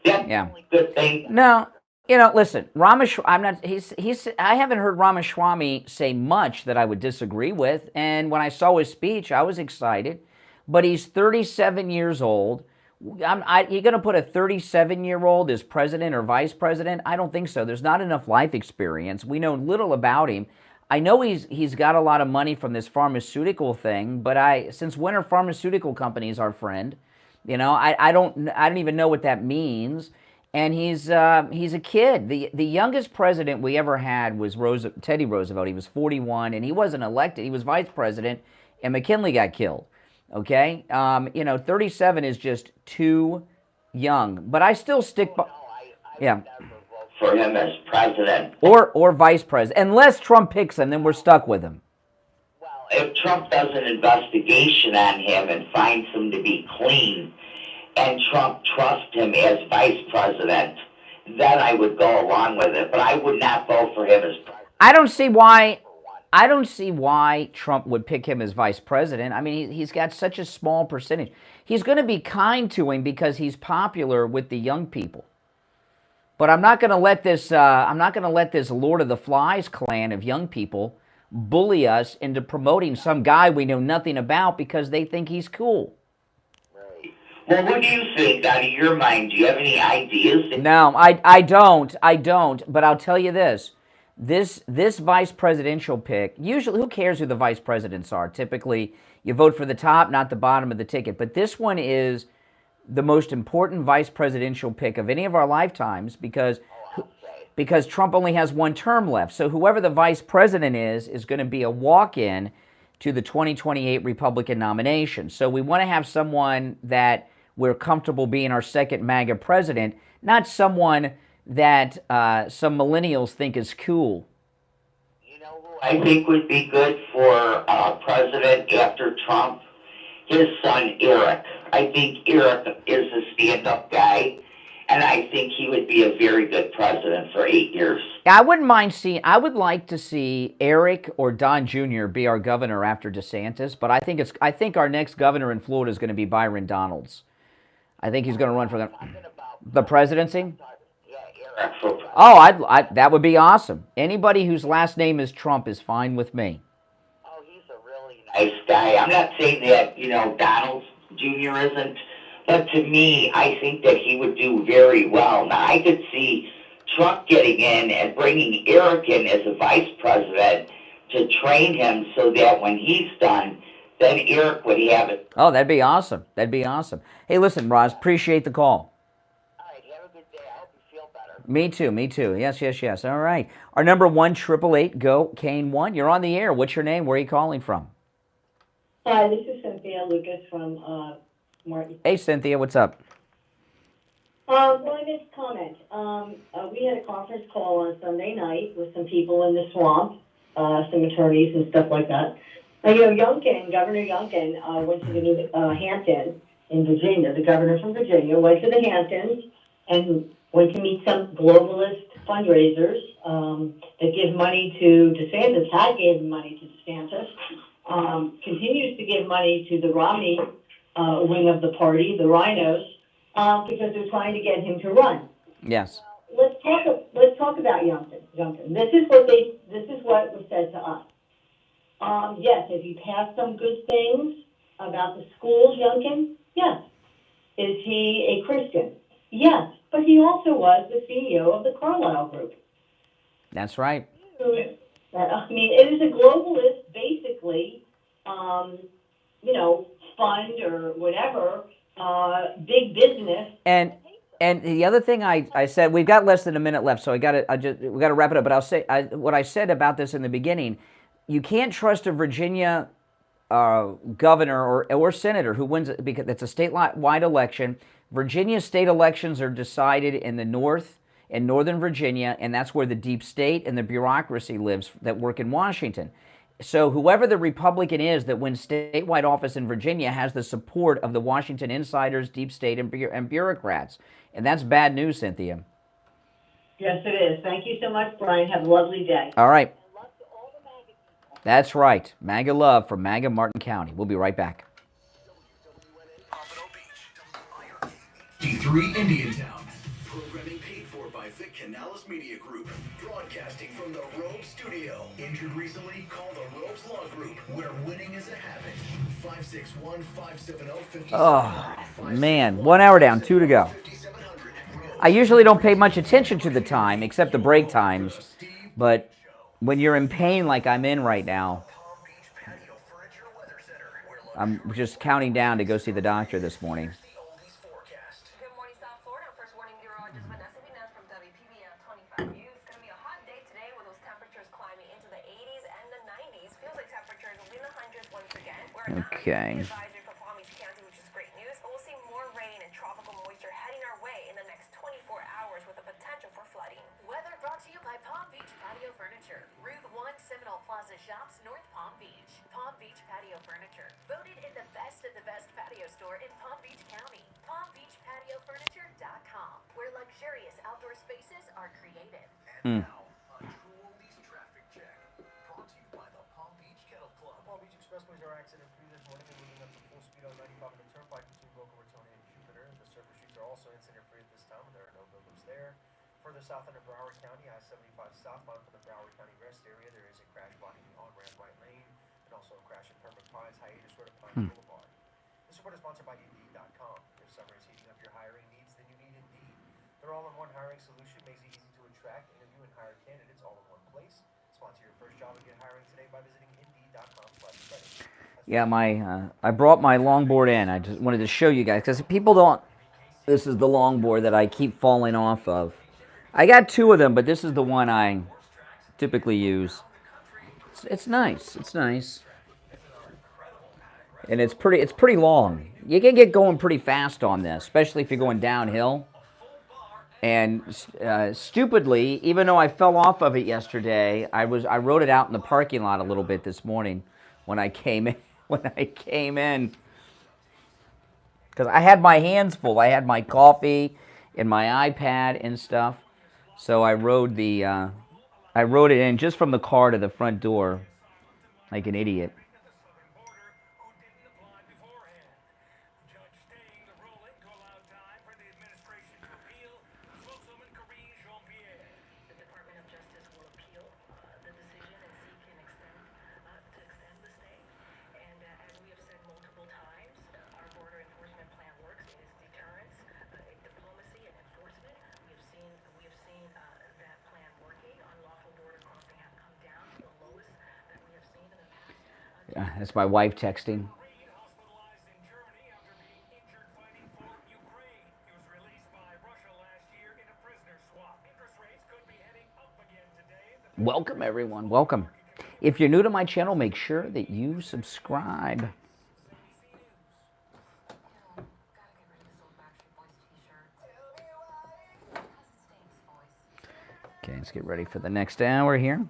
That's the only good thing. No. Listen, I haven't heard Ramaswamy say much that I would disagree with, and when I saw his speech, I was excited, but he's 37 years old. You're going to put a 37-year-old as president or vice president? I don't think so. There's not enough life experience. We know little about him. I know he's got a lot of money from this pharmaceutical thing, but since when are pharmaceutical companies our friend? I don't even know what that means. And he's a kid. The youngest president we ever had was Teddy Roosevelt. He was 41, and he wasn't elected. He was vice president, and McKinley got killed. Okay, 37 is just too young. But I still stick by. Yeah. For him as president. Or vice president, unless Trump picks him, then we're stuck with him. Well, if Trump does an investigation on him and finds him to be clean, and Trump trusts him as vice president, then I would go along with it. But I would not vote for him as president. I don't see why Trump would pick him as vice president. I mean, he's got such a small percentage. He's going to be kind to him because he's popular with the young people. But I'm not going to let this. Lord of the Flies clan of young people bully us into promoting some guy we know nothing about because they think he's cool. Well, what do you think, out of your mind? Do you have any ideas? No, I don't. But I'll tell you this. This vice presidential pick, usually, who cares who the vice presidents are? Typically, you vote for the top, not the bottom of the ticket. But this one is the most important vice presidential pick of any of our lifetimes because Trump only has one term left. So whoever the vice president is going to be a walk-in to the 2028 Republican nomination. So we want to have someone that we're comfortable being our second MAGA president, not someone that some millennials think is cool. You know who I think would be good for president after Trump? His son, Eric. I think Eric is a stand-up guy, and I think he would be a very good president for 8 years. I wouldn't mind seeing. I would like to see Eric or Don Jr. be our governor after DeSantis, but I think our next governor in Florida is going to be Byron Donalds. I think he's going to run for the presidency. Yeah, Eric. Oh, that would be awesome. Anybody whose last name is Trump is fine with me. Oh, he's a really nice guy. I'm not saying that, Donald Jr. isn't, but to me, I think that he would do very well. Now, I could see truck getting in and bringing Eric in as a vice president to train him so that when he's done, then Eric would have it. Oh, that'd be awesome. That'd be awesome. Hey, listen, Roz, appreciate the call. All right, have a good day. I hope you feel better. Me too, me too. Yes, yes, yes. All right. Our number 1-888-GO-KANE-1. You're on the air. What's your name? Where are you calling from? Hi, this is Cynthia Lucas from Martin. Hey, Cynthia, what's up? Well, I made a comment. We had a conference call on Sunday night with some people in the swamp, some attorneys and stuff like that. And, Youngkin, Governor Youngkin, went to the New Hamptons in Virginia. The governor from Virginia went to the Hamptons and went to meet some globalist fundraisers that give money to DeSantis, had given money to DeSantis, continues to give money to the Romney wing of the party, the Rhinos, because they're trying to get him to run. Yes. Let's talk about Youngkin. This is what was said to us. Yes, has he passed some good things about the schools, Youngkin? Yes. Is he a Christian? Yes. But he also was the CEO of the Carlyle Group. That's right. I mean, it is a globalist, basically, fund or whatever, big business. And the other thing I said, we've got less than a minute left, so we got to wrap it up. But I'll say what I said about this in the beginning. You can't trust a Virginia governor or senator who wins it because it's a statewide election. Virginia state elections are decided in the north and northern Virginia, and that's where the deep state and the bureaucracy lives that work in Washington. So whoever the Republican is that wins statewide office in Virginia has the support of the Washington insiders, deep state, and bureaucrats. And that's bad news, Cynthia. Yes, it is. Thank you so much, Brian. Have a lovely day. All right. That's right. MAGA love from MAGA Martin County. We'll be right back. D3 Indiantown. Programming paid for by Vic Canales Media Group. Broadcasting from the Robe Studio. Injured recently? Call the Robes Law Group, where winning is a habit. 561-570-5700. Oh, man. 1 hour down, 2 to go. I usually don't pay much attention to the time, except the break times. But when you're in pain like I'm in right now, I'm just counting down to go see the doctor this morning. Good morning, South Florida. First warning meteorologist Vanessa Vinez from WPBM 25 News. It's going to be a hot day today with those temperatures climbing into the 80s and the 90s. Feels like temperatures will be in the hundreds once again. We're not advisory for Palm Beach County, which is great news, but we'll see more rain and tropical moisture heading our way in the next 24 hours with the potential for flooding. Weather brought to you by Palm Beach Patio Furniture. Route 1 Seminole Plaza Shops, North Palm Beach. Palm Beach Patio Furniture. Voted in the best of the best patio store in Palm Beach County. PalmBeachPatioFurniture.com, where luxurious outdoor spaces are created. And now, a True Oldies traffic check. Brought to you by the Palm Beach Kennel Club. Palm Beach expressways are accident-free this morning and moving up to full speed on 95 on the Turnpike between Boca Raton and Jupiter. The surface streets are also incident-free at this time, and there are no buildings there. Further south into Broward County, I-75 southbound from the Broward County rest area, there is a crash blocking the on-ramp right lane, and also a crash in Pembroke Pines, Hiatus Road and Pines Boulevard. This report is sponsored by Indeed.com. If summer is heating up your hiring needs, then you need Indeed. Their all-in-one hiring solution makes it easy to attract, interview, and hire candidates all in one place. Sponsor your first job and get hiring today by visiting Indeed.com/credit. Yeah, I brought my longboard in. I just wanted to show you guys because people don't. This is the longboard that I keep falling off of. I got 2 of them, but this is the one I typically use. It's nice. It's nice, and it's pretty long. You can get going pretty fast on this, especially if you're going downhill. And stupidly, even though I fell off of it yesterday, I rode it out in the parking lot a little bit this morning when I came in. Because I had my hands full. I had my coffee and my iPad and stuff. So I rode it in just from the car to the front door like an idiot. That's my wife texting. Hospitalized in Germany after being injured fighting for Ukraine. He was released by Russia last year in a prisoner swap. Interest rates could be heading up again today. Welcome, everyone. Welcome. If you're new to my channel, make sure that you subscribe. Okay, let's get ready for the next hour here.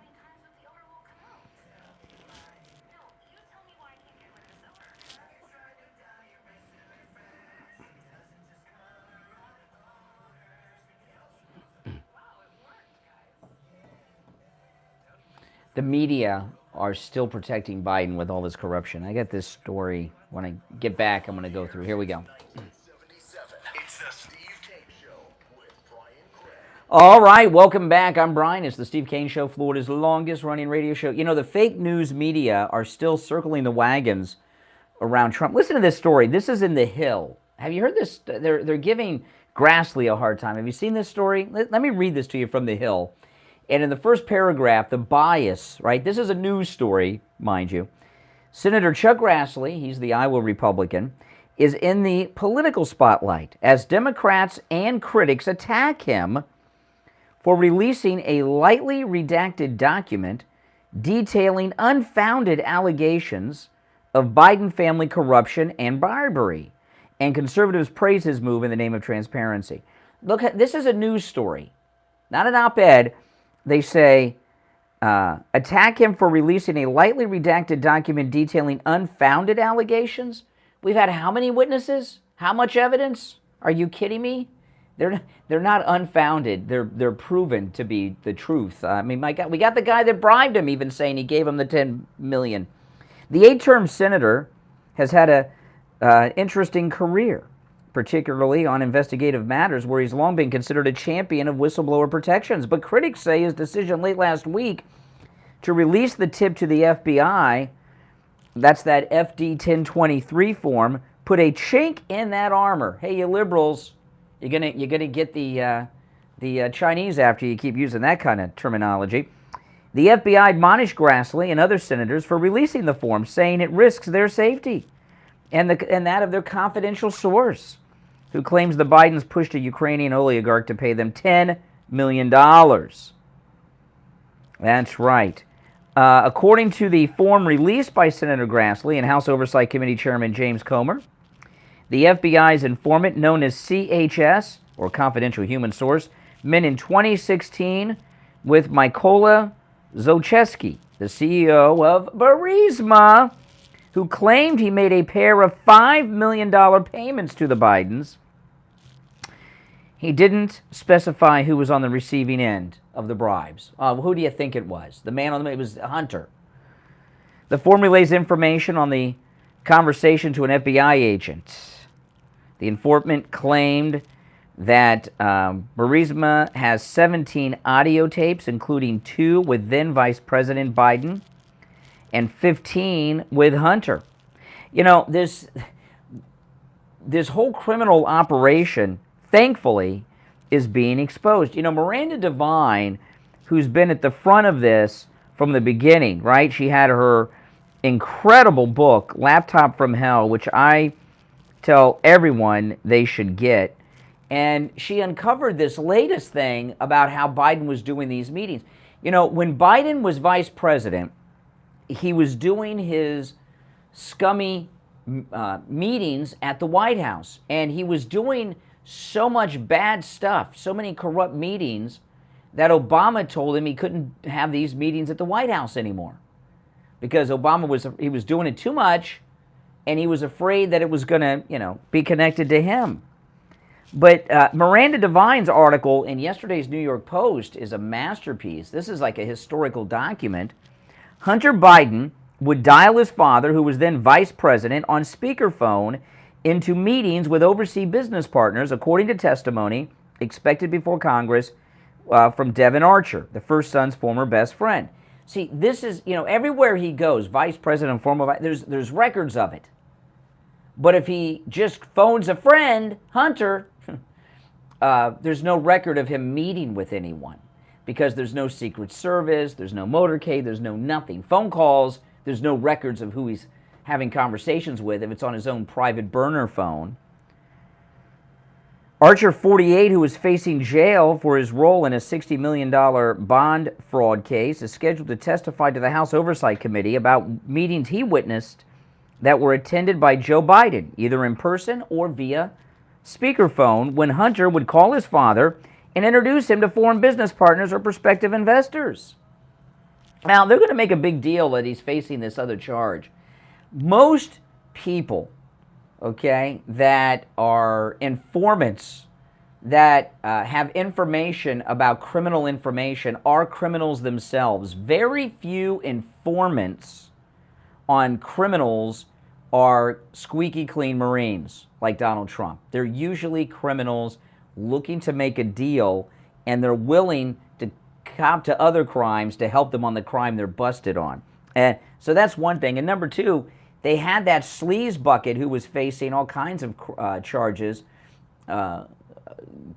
The media are still protecting Biden with all this corruption. I got this story. When I get back, I'm going to go through. Here we go. It's the Steve Kane Show with Brian Craig. All right, welcome back. I'm Brian. It's the Steve Kane Show, Florida's longest running radio show. You know, the fake news media are still circling the wagons around Trump. Listen to this story. This is in The Hill. Have you heard this? They're giving Grassley a hard time. Have you seen this story? Let me read this to you from The Hill. And in the first paragraph, the bias, right? This is a news story, mind you. Senator Chuck Grassley, he's the Iowa Republican, is in the political spotlight as Democrats and critics attack him for releasing a lightly redacted document detailing unfounded allegations of Biden family corruption and bribery. And conservatives praise his move in the name of transparency. Look, this is a news story, not an op-ed. They say, attack him for releasing a lightly redacted document detailing unfounded allegations. We've had how many witnesses? How much evidence? Are you kidding me? They're not unfounded. They're proven to be the truth. I mean, my God, we got the guy that bribed him even saying he gave him the $10 million. The 8-term senator has had an interesting career, particularly on investigative matters where he's long been considered a champion of whistleblower protections. But critics say his decision late last week to release the tip to the FBI, that's that FD 1023 form, put a chink in that armor. Hey, you liberals, you're gonna get the Chinese after you keep using that kind of terminology. The FBI admonished Grassley and other senators for releasing the form, saying it risks their safety and that of their confidential source, who claims the Bidens pushed a Ukrainian oligarch to pay them $10 million. That's right. According to the form released by Senator Grassley and House Oversight Committee Chairman James Comer, the FBI's informant, known as CHS, or Confidential Human Source, met in 2016 with Mykola Zlochevsky, the CEO of Burisma, who claimed he made a pair of $5 million payments to the Bidens. He didn't specify who was on the receiving end of the bribes. Who do you think it was? The man on the... It was Hunter. The form relays information on the conversation to an FBI agent. The informant claimed that Burisma has 17 audio tapes, including 2 with then Vice President Biden and 15 with Hunter. You know, this whole criminal operation, thankfully, is being exposed. You know, Miranda Devine, who's been at the front of this from the beginning, right? She had her incredible book, Laptop from Hell, which I tell everyone they should get. And she uncovered this latest thing about how Biden was doing these meetings. You know, when Biden was vice president, he was doing his scummy meetings at the White House. And he was doing so much bad stuff, so many corrupt meetings, that Obama told him he couldn't have these meetings at the White House anymore. Because Obama was doing it too much, and he was afraid that it was going to, you know, be connected to him. But Miranda Devine's article in yesterday's New York Post is a masterpiece. This is like a historical document. Hunter Biden would dial his father, who was then vice president, on speakerphone into meetings with overseas business partners, according to testimony expected before Congress from Devin Archer, the first son's former best friend. See, this is, you know, everywhere he goes, vice president, former, there's records of it. But if he just phones a friend, Hunter, there's no record of him meeting with anyone, because there's no Secret Service, there's no motorcade, there's no nothing. Phone calls, There's no records of who he's having conversations with if it's on his own private burner phone. Archer, 48, who is facing jail for his role in a $60 million bond fraud case, is scheduled to testify to the House Oversight Committee about meetings he witnessed that were attended by Joe Biden, either in person or via speakerphone, when Hunter would call his father and introduce him to foreign business partners or prospective investors. Now, they're going to make a big deal that he's facing this other charge. Most people, okay, that are informants, that have information about criminal information, are criminals themselves. Very few informants on criminals are squeaky clean Marines like Donald Trump. They're usually criminals looking to make a deal, and they're willing to cop to other crimes to help them on the crime they're busted on. And so that's one thing. And number two, they had that sleaze bucket who was facing all kinds of charges,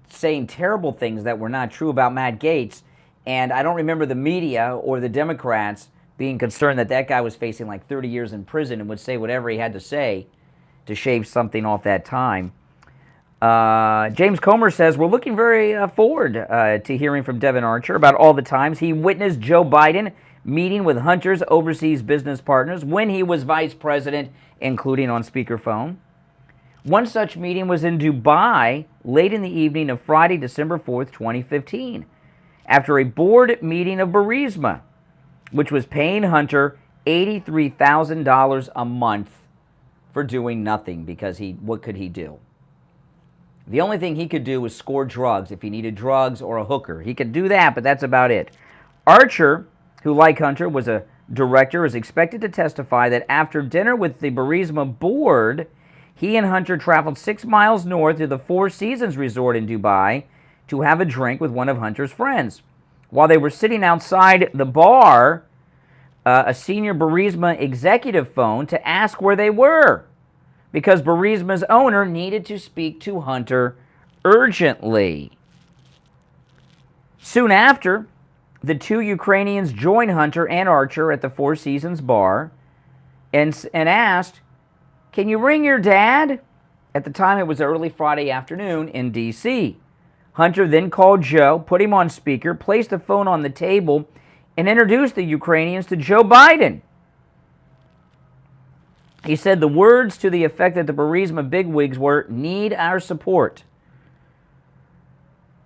saying terrible things that were not true about Matt Gaetz. And I don't remember the media or the Democrats being concerned that that guy was facing like 30 years in prison and would say whatever he had to say to shave something off that time. James Comer says, we're looking very forward to hearing from Devin Archer about all the times he witnessed Joe Biden meeting with Hunter's overseas business partners when he was vice president, including on speakerphone. One such meeting was in Dubai late in the evening of Friday, December 4th, 2015, after a board meeting of Burisma, which was paying Hunter $83,000 a month for doing nothing, because what could he do? The only thing he could do was score drugs if he needed drugs or a hooker. He could do that, but that's about it. Archer, who like Hunter was a director, is expected to testify that after dinner with the Burisma board, he and Hunter traveled 6 miles north to the Four Seasons Resort in Dubai to have a drink with one of Hunter's friends. While they were sitting outside the bar, a senior Burisma executive phoned to ask where they were, because Burisma's owner needed to speak to Hunter urgently. Soon after, the two Ukrainians joined Hunter and Archer at the Four Seasons bar and asked, can you ring your dad? At the time, it was early Friday afternoon in D.C. Hunter then called Joe, put him on speaker, placed the phone on the table, and introduced the Ukrainians to Joe Biden. He said the words to the effect that the Burisma bigwigs were, need our support.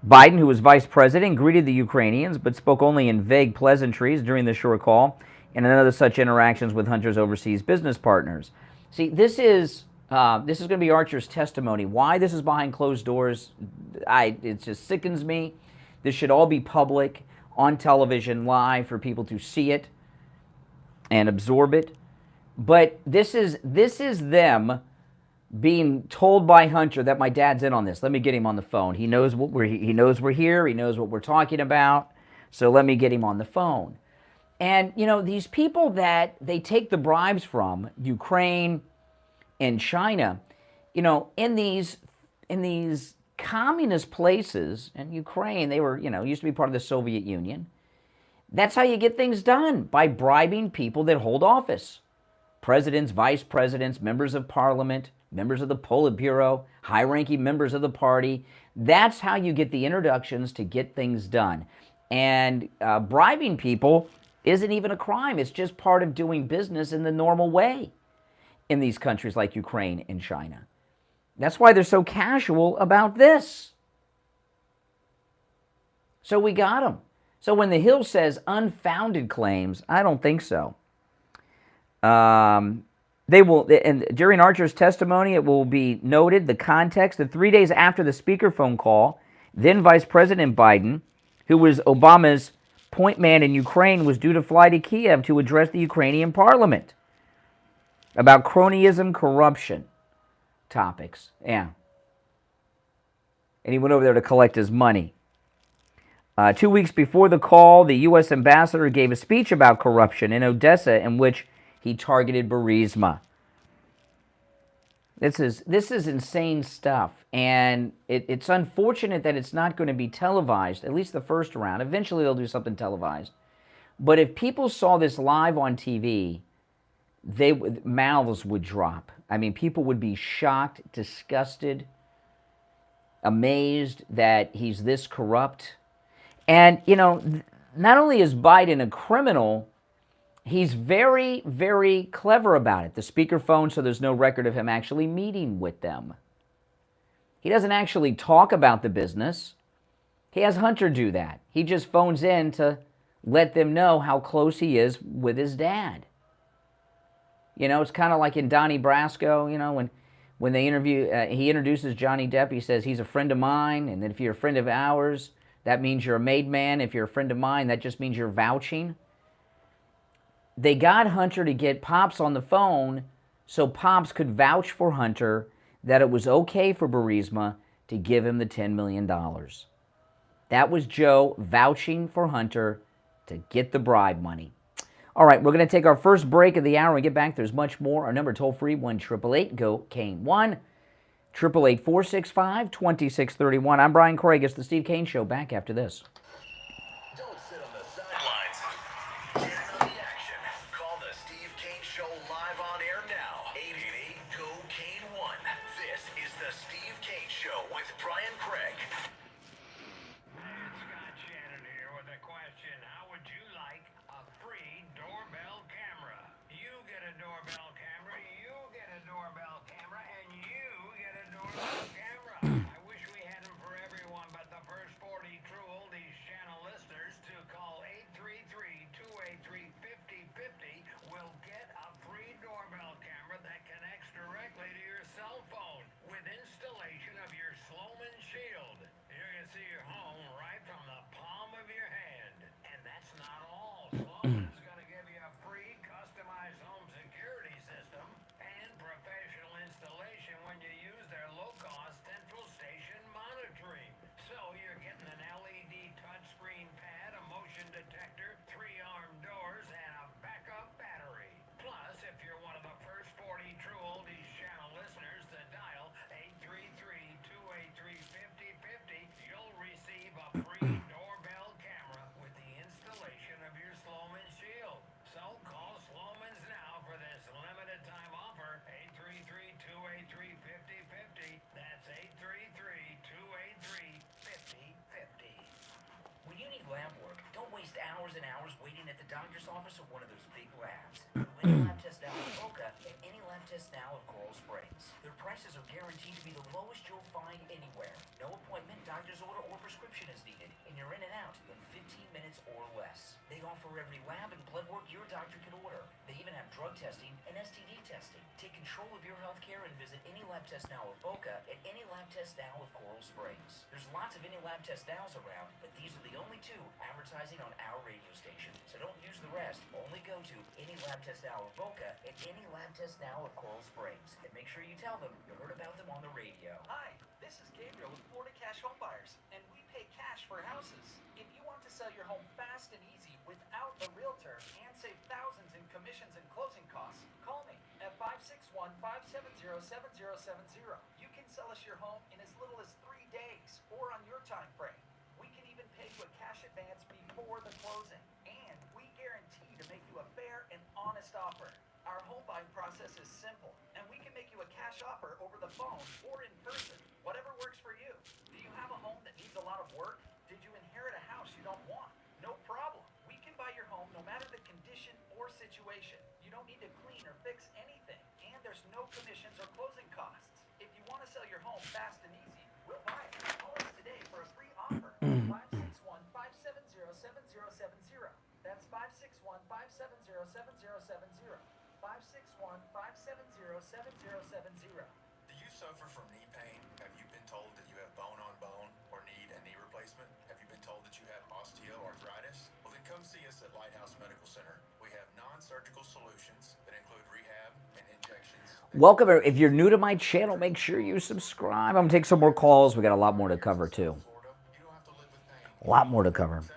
Biden, who was vice president, greeted the Ukrainians, but spoke only in vague pleasantries during the short call and in other such interactions with Hunter's overseas business partners. See, this is going to be Archer's testimony. Why this is behind closed doors, it just sickens me. This should all be public, on television, live, for people to see it and absorb it. But this is them being told by Hunter that my dad's in on this. Let me get him on the phone. He knows we're here. He knows what we're talking about. So let me get him on the phone. And, you know, these people that they take the bribes from, Ukraine and China, you know, in these communist places, and Ukraine, they were, you know, used to be part of the Soviet Union. That's how you get things done, by bribing people that hold office. Presidents, vice presidents, members of parliament, members of the Politburo, high-ranking members of the party. That's how you get the introductions to get things done. And bribing people isn't even a crime. It's just part of doing business in the normal way in these countries like Ukraine and China. That's why they're so casual about this. So we got them. So when the Hill says unfounded claims, I don't think so. They will, and during Archer's testimony, it will be noted the context that 3 days after the speakerphone call, then Vice President Biden, who was Obama's point man in Ukraine, was due to fly to Kiev to address the Ukrainian parliament about cronyism, corruption topics. Yeah. And he went over there to collect his money. 2 weeks before the call, the U.S. ambassador gave a speech about corruption in Odessa in which he targeted Burisma. This is insane stuff, and it's unfortunate that it's not going to be televised, at least the first round. Eventually they'll do something televised. But if people saw this live on TV, mouths would drop. I mean, people would be shocked, disgusted, amazed that he's this corrupt. And, not only is Biden a criminal, he's very, very clever about it. The speakerphone, so there's no record of him actually meeting with them. He doesn't actually talk about the business. He has Hunter do that. He just phones in to let them know how close he is with his dad. It's kind of like in Donnie Brasco, when they he introduces Johnny Depp, he says, he's a friend of mine, and then if you're a friend of ours, that means you're a made man. If you're a friend of mine, that just means you're vouching. They got Hunter to get Pops on the phone so Pops could vouch for Hunter that it was okay for Burisma to give him the $10 million. That was Joe vouching for Hunter to get the bribe money. All right, we're going to take our first break of the hour and get back. There's much more. Our number toll-free, 1-888-GO-KANE-1, 888-465-2631. I'm Brian Craig. It's the Steve Kane Show. Back after this. Don't sit on the sidelines. Get in on the action. Call the Steve Kane Show live on air now. 888-GO-KANE-1. This is the Steve Kane Show with Brian Craig. Scott Shannon here with a question. How would you like a free doorbell camera? You get a doorbell camera, you get a doorbell camera, and you get a doorbell camera. I wish we had them for everyone, but the first 40 true oldies channel listeners to call 833-283-5050 will get a free doorbell camera that connects directly to your cell phone with installation of your Sloman Shield. You can see your home right from the palm of your hand. And that's not all. Sloman's going to give you a free customized home security system and professional installation when you use their low-cost central station monitoring. So you're getting an LED touchscreen pad, a motion detector, 3-arm doors, and a backup battery. Plus, if you're one of the first 40 true oldies channel listeners to dial 833-283-5050, you'll receive a free doorbell camera with the installation of your Sloman Shield. So call Sloman's now for this limited time offer, 833-283-5050. That's 833-283-5050. When you need lab work, don't waste hours and hours waiting at the doctor's office or one of those big labs. Do any lab test now of Boca and any lab test now of Coral Springs. Their prices are guaranteed to be the lowest you'll find anywhere. No appointment, doctor's order, or prescription is needed, and you're in and out in 15 minutes or less. They offer every lab and blood work your doctor can order. They even have drug testing and STD testing. Take control of your health care and visit any lab test now of Boca and any lab test now of Coral Springs. There's lots of any lab test nows around, but these are the only two advertising on our radio station. So don't use the rest. Only go to any lab test now of Boca and any lab test now of Coral Springs. And make sure you tell them you heard about them on the radio. Hi, this is Gabriel with Florida Cash Home Buyers, and we pay cash for houses. If you want to sell your home fast and easy without a realtor and save thousands in commissions and closing costs, call me at 561-570-7070. You can sell us your home in as little as 3 days or on your time frame. We can even pay you a cash advance before the closing, and we guarantee to make you a fair and honest offer. Our home buying process is simple, and we can make you a cash offer over the phone or in person, whatever works for you. Do you have a home that needs a lot of work? Did you inherit a house you don't want? No problem. We can buy your home no matter the condition or situation. You don't need to clean or fix anything, and there's no commissions or closing costs. If you want to sell your home fast and easy, we'll buy it. Call us today for a free offer. 561-570-7070. That's 561-570-7070. 561-570-7070. Do you suffer from knee pain? Have you been told that you have bone on bone or need a knee replacement? Have you been told that you have osteoarthritis? Well, then come see us at Lighthouse Medical Center. We have non-surgical solutions that include rehab and injections. Welcome. If you're new to my channel, make sure you subscribe. I'm going to take some more calls. We got a lot more to cover, too. A lot more to cover. 754-222-6642.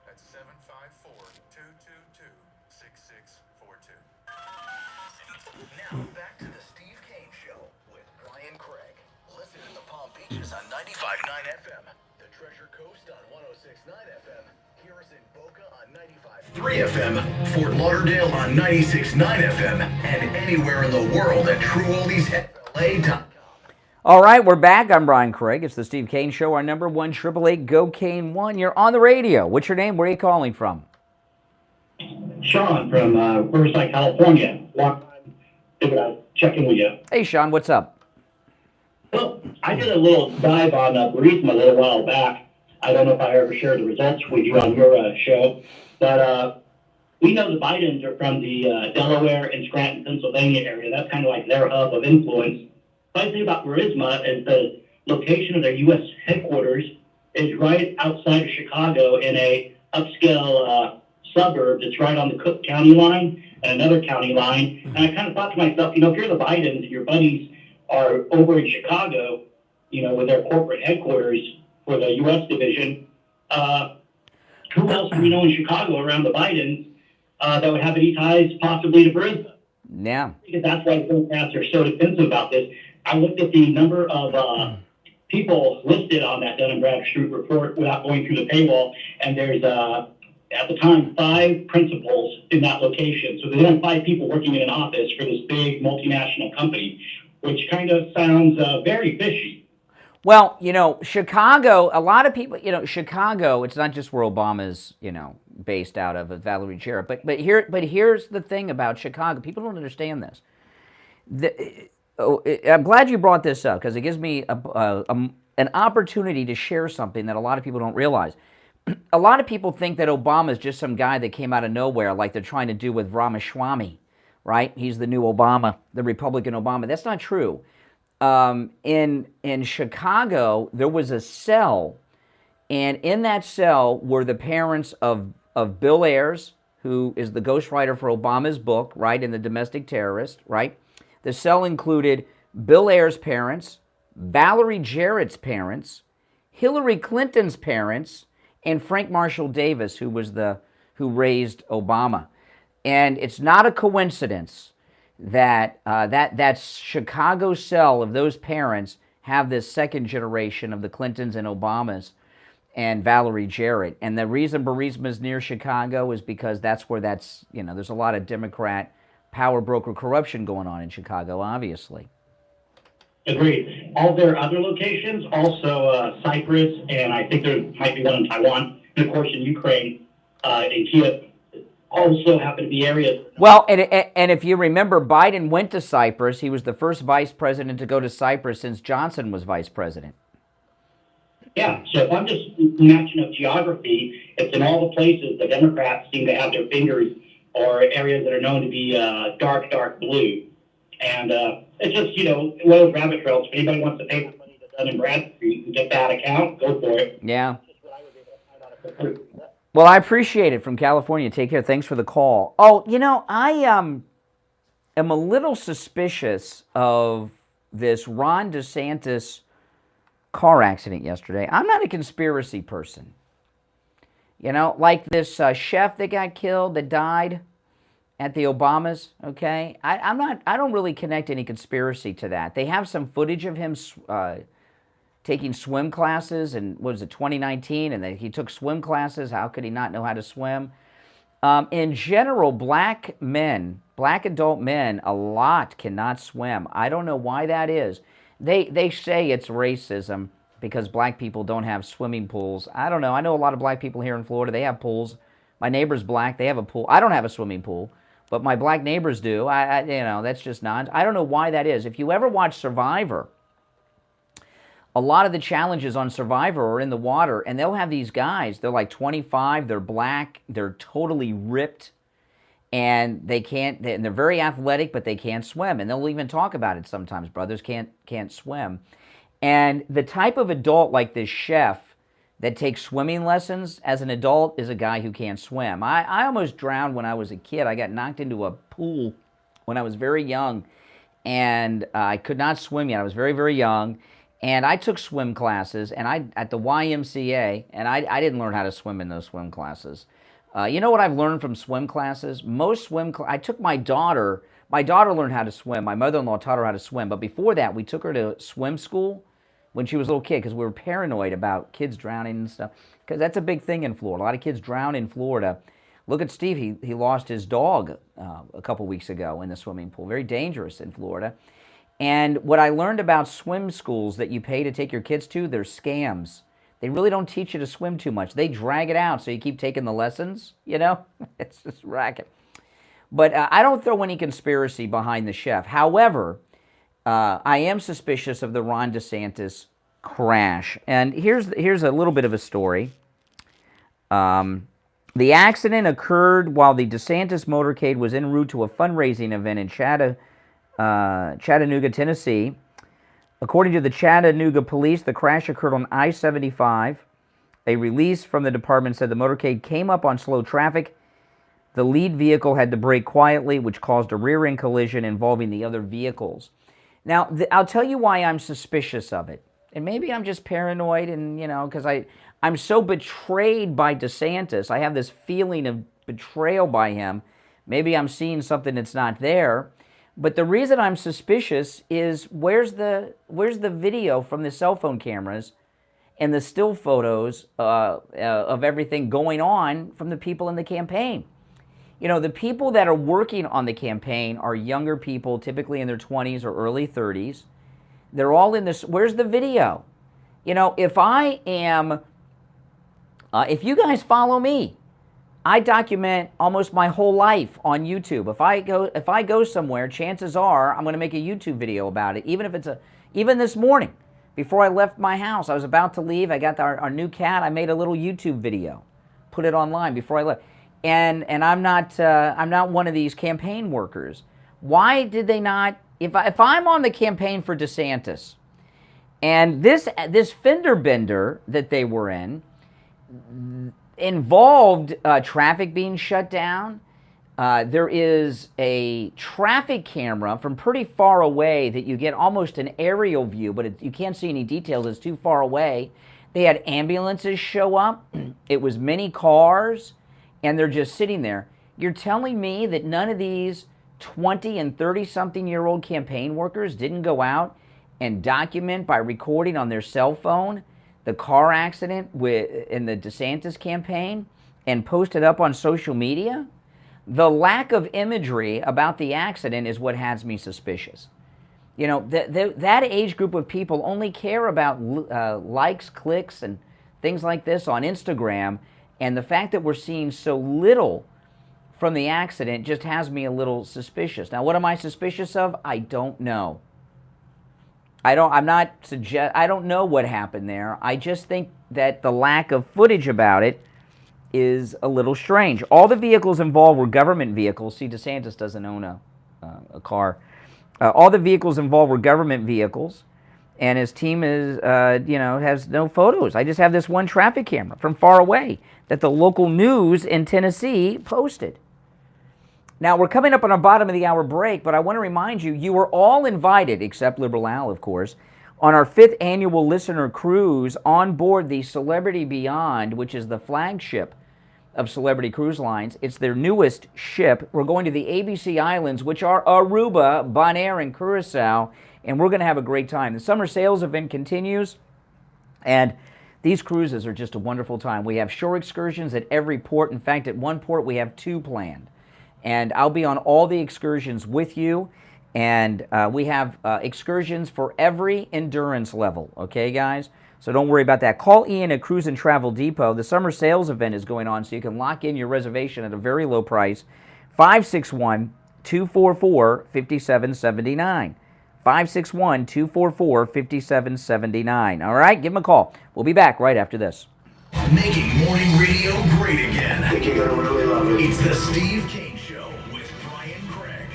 That's 754-222-6642. Now back to the Steve Kane Show with Brian Craig. Listen in the Palm Beaches on 95.9 FM, the Treasure Coast on 106.9 FM. Hear us in Boca on 3 FM, Fort Lauderdale on 96.9 FM, and anywhere in the world at TrueOldiesFLA.com. All right, we're back. I'm Brian Craig. It's the Steve Kane Show. Our number 1-888-GO-KANE-1. You're on the radio. What's your name? Where are you calling from? Sean from Riverside, California. Long time. Figured I'd check in with you. Hey, Sean, what's up? Well, I did a little dive on Burisma a little while back. I don't know if I ever shared the results with you on your show, but we know the Bidens are from the Delaware and Scranton, Pennsylvania area. That's kind of like their hub of influence. The funny thing about Burisma is the location of their U.S. headquarters is right outside of Chicago in a upscale suburb that's right on the Cook County line and another county line. And I kind of thought to myself, if you're the Bidens and your buddies are over in Chicago, with their corporate headquarters for the U.S. division, who else do we know in Chicago around the Bidens that would have any ties possibly to Burisma? Yeah. Because that's why the Democrats are so defensive about this. I looked at the number of people listed on that Dun & Bradstreet report without going through the paywall, and there's, at the time, 5 principals in that location. So there's only 5 people working in an office for this big multinational company, which kind of sounds very fishy. Well, Chicago, a lot of people, Chicago, it's not just where Obama's, based out of Valerie Jarrett. But here's the thing about Chicago. People don't understand this. I'm glad you brought this up because it gives me an opportunity to share something that a lot of people don't realize. A lot of people think that Obama is just some guy that came out of nowhere like they're trying to do with Ramaswamy, right? He's the new Obama, the Republican Obama. That's not true. In Chicago, there was a cell, and in that cell were the parents of Bill Ayers, who is the ghostwriter for Obama's book, right, in The Domestic Terrorist, right? The cell included Bill Ayers' parents, Valerie Jarrett's parents, Hillary Clinton's parents, and Frank Marshall Davis, who raised Obama. And it's not a coincidence that that Chicago cell of those parents have this second generation of the Clintons and Obamas and Valerie Jarrett. And the reason Burisma is near Chicago is because that's where there's a lot of Democrat power broker corruption going on in Chicago, obviously. Agreed. All their other locations, also Cyprus, and I think there might be one in Taiwan, and of course in Ukraine, in Kiev, also happen to be areas. Well, and if you remember, Biden went to Cyprus. He was the first vice president to go to Cyprus since Johnson was vice president. Yeah, so if I'm just matching up geography, it's in all the places the Democrats seem to have their fingers, or areas that are known to be dark blue. And it's just, one of those rabbit trails. If anybody wants to pay for money to Dun & Bradstreet and get that account, go for it. Yeah. Well, I appreciate it from California. Take care. Thanks for the call. Oh, I am a little suspicious of this Ron DeSantis car accident yesterday. I'm not a conspiracy person. Like this chef that got killed, that died at the Obamas, okay? I don't really connect any conspiracy to that. They have some footage of him taking swim classes, and what was it, 2019, and he took swim classes. How could he not know how to swim? In general, black adult men, a lot cannot swim. I don't know why that is. They say it's racism because black people don't have swimming pools. I don't know. I know a lot of black people here in Florida. They have pools. My neighbor's black. They have a pool. I don't have a swimming pool, but my black neighbors do. That's just not. I don't know why that is. If you ever watch Survivor, a lot of the challenges on Survivor are in the water, and they'll have these guys. They're like 25. They're black. They're totally ripped, and they're very athletic, but they can't swim. And they'll even talk about it sometimes. Brothers can't swim. And the type of adult like this chef that takes swimming lessons as an adult is a guy who can't swim. I almost drowned when I was a kid. I got knocked into a pool when I was very young, and I could not swim yet. I was very, very young, and I took swim classes at the YMCA, and I didn't learn how to swim in those swim classes. You know what I've learned from swim classes? I took my daughter. My daughter learned how to swim. My mother-in-law taught her how to swim. But before that, we took her to swim school when she was a little kid because we were paranoid about kids drowning and stuff. Because that's a big thing in Florida. A lot of kids drown in Florida. Look at Steve. He lost his dog a couple weeks ago in the swimming pool. Very dangerous in Florida. And what I learned about swim schools that you pay to take your kids to, they're scams. They really don't teach you to swim too much. They drag it out so you keep taking the lessons, you know? It's just racket. But I don't throw any conspiracy behind the chef. However, I am suspicious of the Ron DeSantis crash. And here's a little bit of a story. The accident occurred while the DeSantis motorcade was en route to a fundraising event in Chattanooga, Tennessee. According to the Chattanooga police, the crash occurred on I-75. A release from the department said the motorcade came up on slow traffic. The lead vehicle had to brake quietly, which caused a rear-end collision involving the other vehicles. Now, I'll tell you why I'm suspicious of it. And maybe I'm just paranoid and, you know, because I'm so betrayed by DeSantis. I have this feeling of betrayal by him. Maybe I'm seeing something that's not there. But the reason I'm suspicious is where's the video from the cell phone cameras and the still photos of everything going on from the people in the campaign? You know, the people that are working on the campaign are younger people, typically in their 20s or early 30s. They're all in this. Where's the video? You know, if I am, if you guys follow me, I document almost my whole life on YouTube. If I go somewhere, chances are I'm going to make a YouTube video about it. Even if it's even this morning, before I left my house, I was about to leave. I got our new cat. I made a little YouTube video, put it online before I left. And I'm not one of these campaign workers. Why did they not? If I'm on the campaign for DeSantis, and this fender bender that they were in involved traffic being shut down. There is a traffic camera from pretty far away that you get almost an aerial view, but you can't see any details. It's too far away. They had ambulances show up. It was many cars, and they're just sitting there. You're telling me that none of these 20 and 30-something-year-old campaign workers didn't go out and document by recording on their cell phone the car accident in the DeSantis campaign and post it up on social media? The lack of imagery about the accident is what has me suspicious. You know, that age group of people only care about likes, clicks, and things like this on Instagram, and the fact that we're seeing so little from the accident just has me a little suspicious. Now, what am I suspicious of? I don't know. I don't know what happened there. I just think that the lack of footage about it is a little strange. All the vehicles involved were government vehicles. See, DeSantis doesn't own a car. All the vehicles involved were government vehicles, and his team is, has no photos. I just have this one traffic camera from far away that the local news in Tennessee posted. Now, we're coming up on our bottom of the hour break, but I want to remind you, you are all invited, except Liberal Al, of course, on our 5th annual listener cruise on board the Celebrity Beyond, which is the flagship of Celebrity Cruise Lines. It's their newest ship. We're going to the ABC Islands, which are Aruba, Bonaire, and Curacao, and we're going to have a great time. The summer sales event continues, and these cruises are just a wonderful time. We have shore excursions at every port. In fact, at one port, we have 2 planned. And I'll be on all the excursions with you. And we have excursions for every endurance level. Okay, guys? So don't worry about that. Call Ian at Cruise and Travel Depot. The summer sales event is going on, so you can lock in your reservation at a very low price. 561-244-5779. 561-244-5779. All right? Give them a call. We'll be back right after this. Making morning radio great again. I think you're going to really love it. It's the Steve Kane Show with Brian Craig.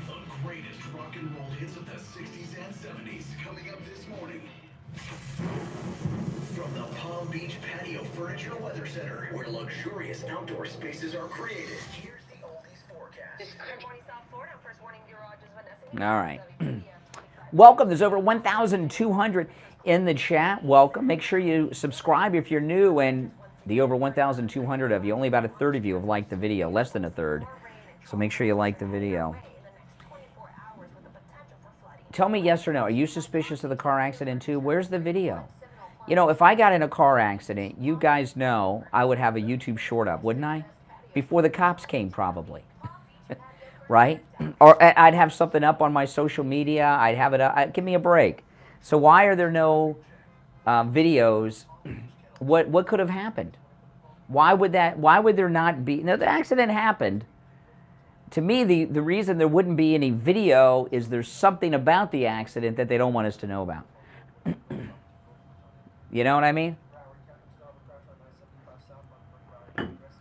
The greatest rock and roll hits of the 60s and 70s coming up this morning. From the Palm Beach Patio Furniture Weather Center, where luxurious outdoor spaces are created. Here's the oldies forecast. All right. Welcome. There's over 1,200 in the chat. Welcome. Make sure you subscribe if you're new. And the over 1,200 of you, only about a third of you have liked the video, less than a third. So make sure you like the video. Tell me yes or no. Are you suspicious of the car accident too? Where's the video? You know, if I got in a car accident, you guys know I would have a YouTube short up, wouldn't I? Before the cops came, probably. Right? Or I'd have something up on my social media. I'd have it up. Give me a break. So why are there no videos? What could have happened? Why would there not be? Now, the accident happened. To me, the reason there wouldn't be any video is there's something about the accident that they don't want us to know about. You know what I mean?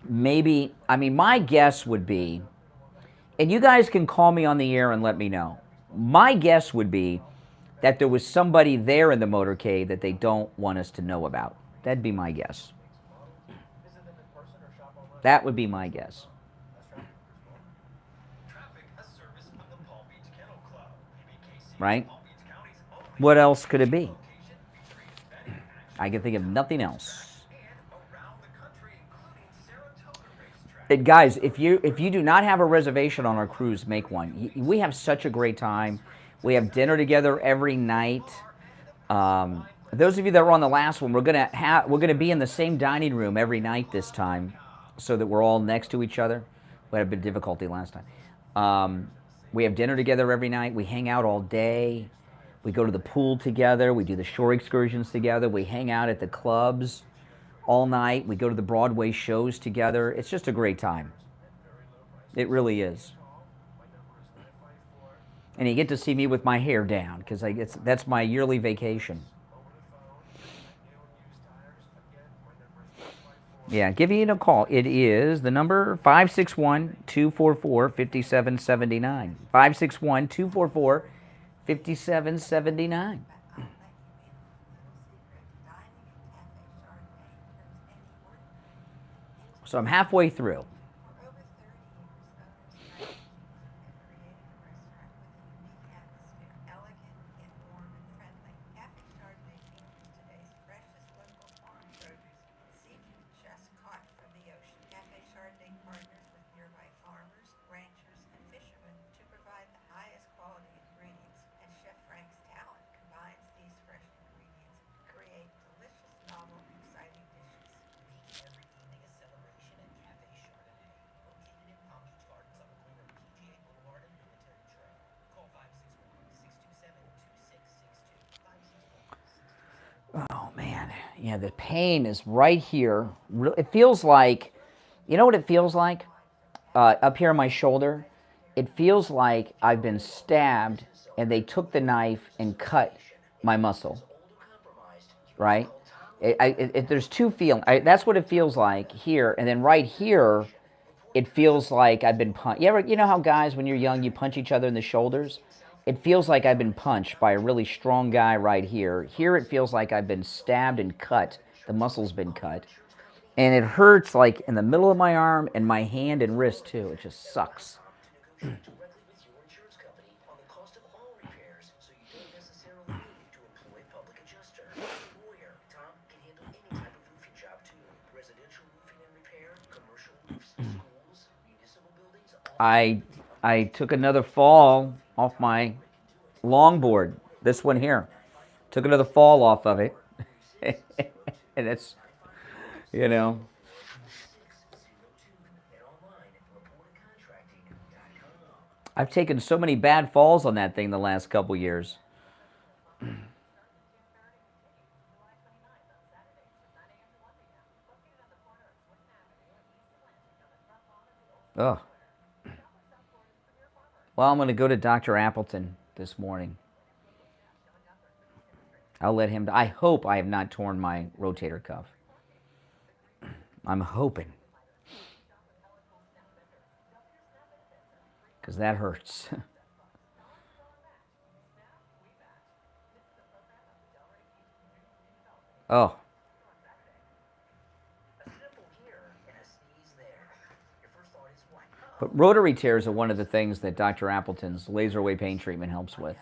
Maybe, I mean, my guess would be, and you guys can call me on the air and let me know. My guess would be that there was somebody there in the motorcade that they don't want us to know about. That'd be my guess. That would be my guess. Right? What else could it be? I can think of nothing else. And guys, if you do not have a reservation on our cruise, make one. We have such a great time. We have dinner together every night. Those of you that were on the last one, we're gonna be in the same dining room every night this time, so that we're all next to each other. We had a bit of difficulty last time. We have dinner together every night. We hang out all day. We go to the pool together. We do the shore excursions together. We hang out at the clubs all night. We go to the Broadway shows together. It's just a great time. It really is. And you get to see me with my hair down, because that's my yearly vacation. Yeah, give me a call. It is the number 561-244-5779. 561-244-5779. So I'm halfway through. Oh, man. Yeah, the pain is right here. It feels like, you know what it feels like? Up here on my shoulder, it feels like I've been stabbed and they took the knife and cut my muscle. Right? There's two feelings. That's what it feels like here. And then right here, it feels like I've been punched. You know how guys, when you're young, you punch each other in the shoulders? It feels like I've been punched by a really strong guy right here. Here it feels like I've been stabbed and cut. The muscle's been cut. And it hurts like in the middle of my arm and my hand and wrist too. It just sucks. I took another fall off my longboard. This one here. Took another fall off of it. And it's, you know. I've taken so many bad falls on that thing the last couple years. Ugh. Well, I'm going to go to Dr. Appleton this morning. I'll let him. I hope I have not torn my rotator cuff. I'm hoping. Because that hurts. Oh. But rotary tears are one of the things that Dr. Appleton's laser wave pain treatment helps with.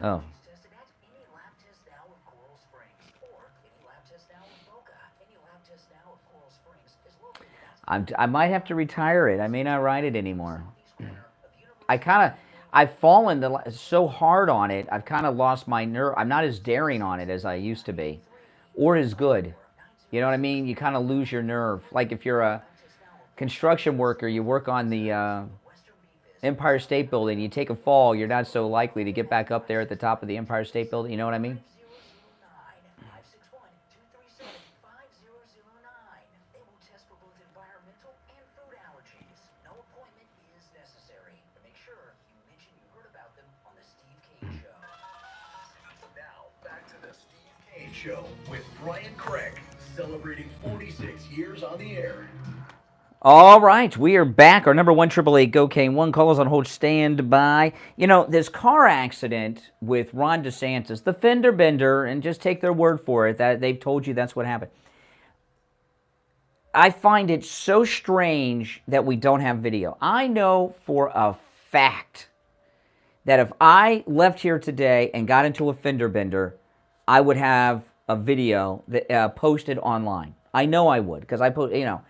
Oh. I might have to retire it. I may not ride it anymore. I've fallen so hard on it, I've kind of lost my nerve. I'm not as daring on it as I used to be, or as good. You know what I mean? You kind of lose your nerve. Like if you're a construction worker, you work on the Empire State Building, you take a fall, you're not so likely to get back up there at the top of the Empire State Building. You know what I mean? Show with Brian Craig, celebrating 46 years on the air. All right, we are back. Our number 1-888-GO-KANE-1. Call us on hold. Stand by. You know, this car accident with Ron DeSantis, the fender bender, and just take their word for it, that they've told you that's what happened. I find it so strange that we don't have video. I know for a fact that if I left here today and got into a fender bender, I would have a video that posted online. I know I would, because I put, you know,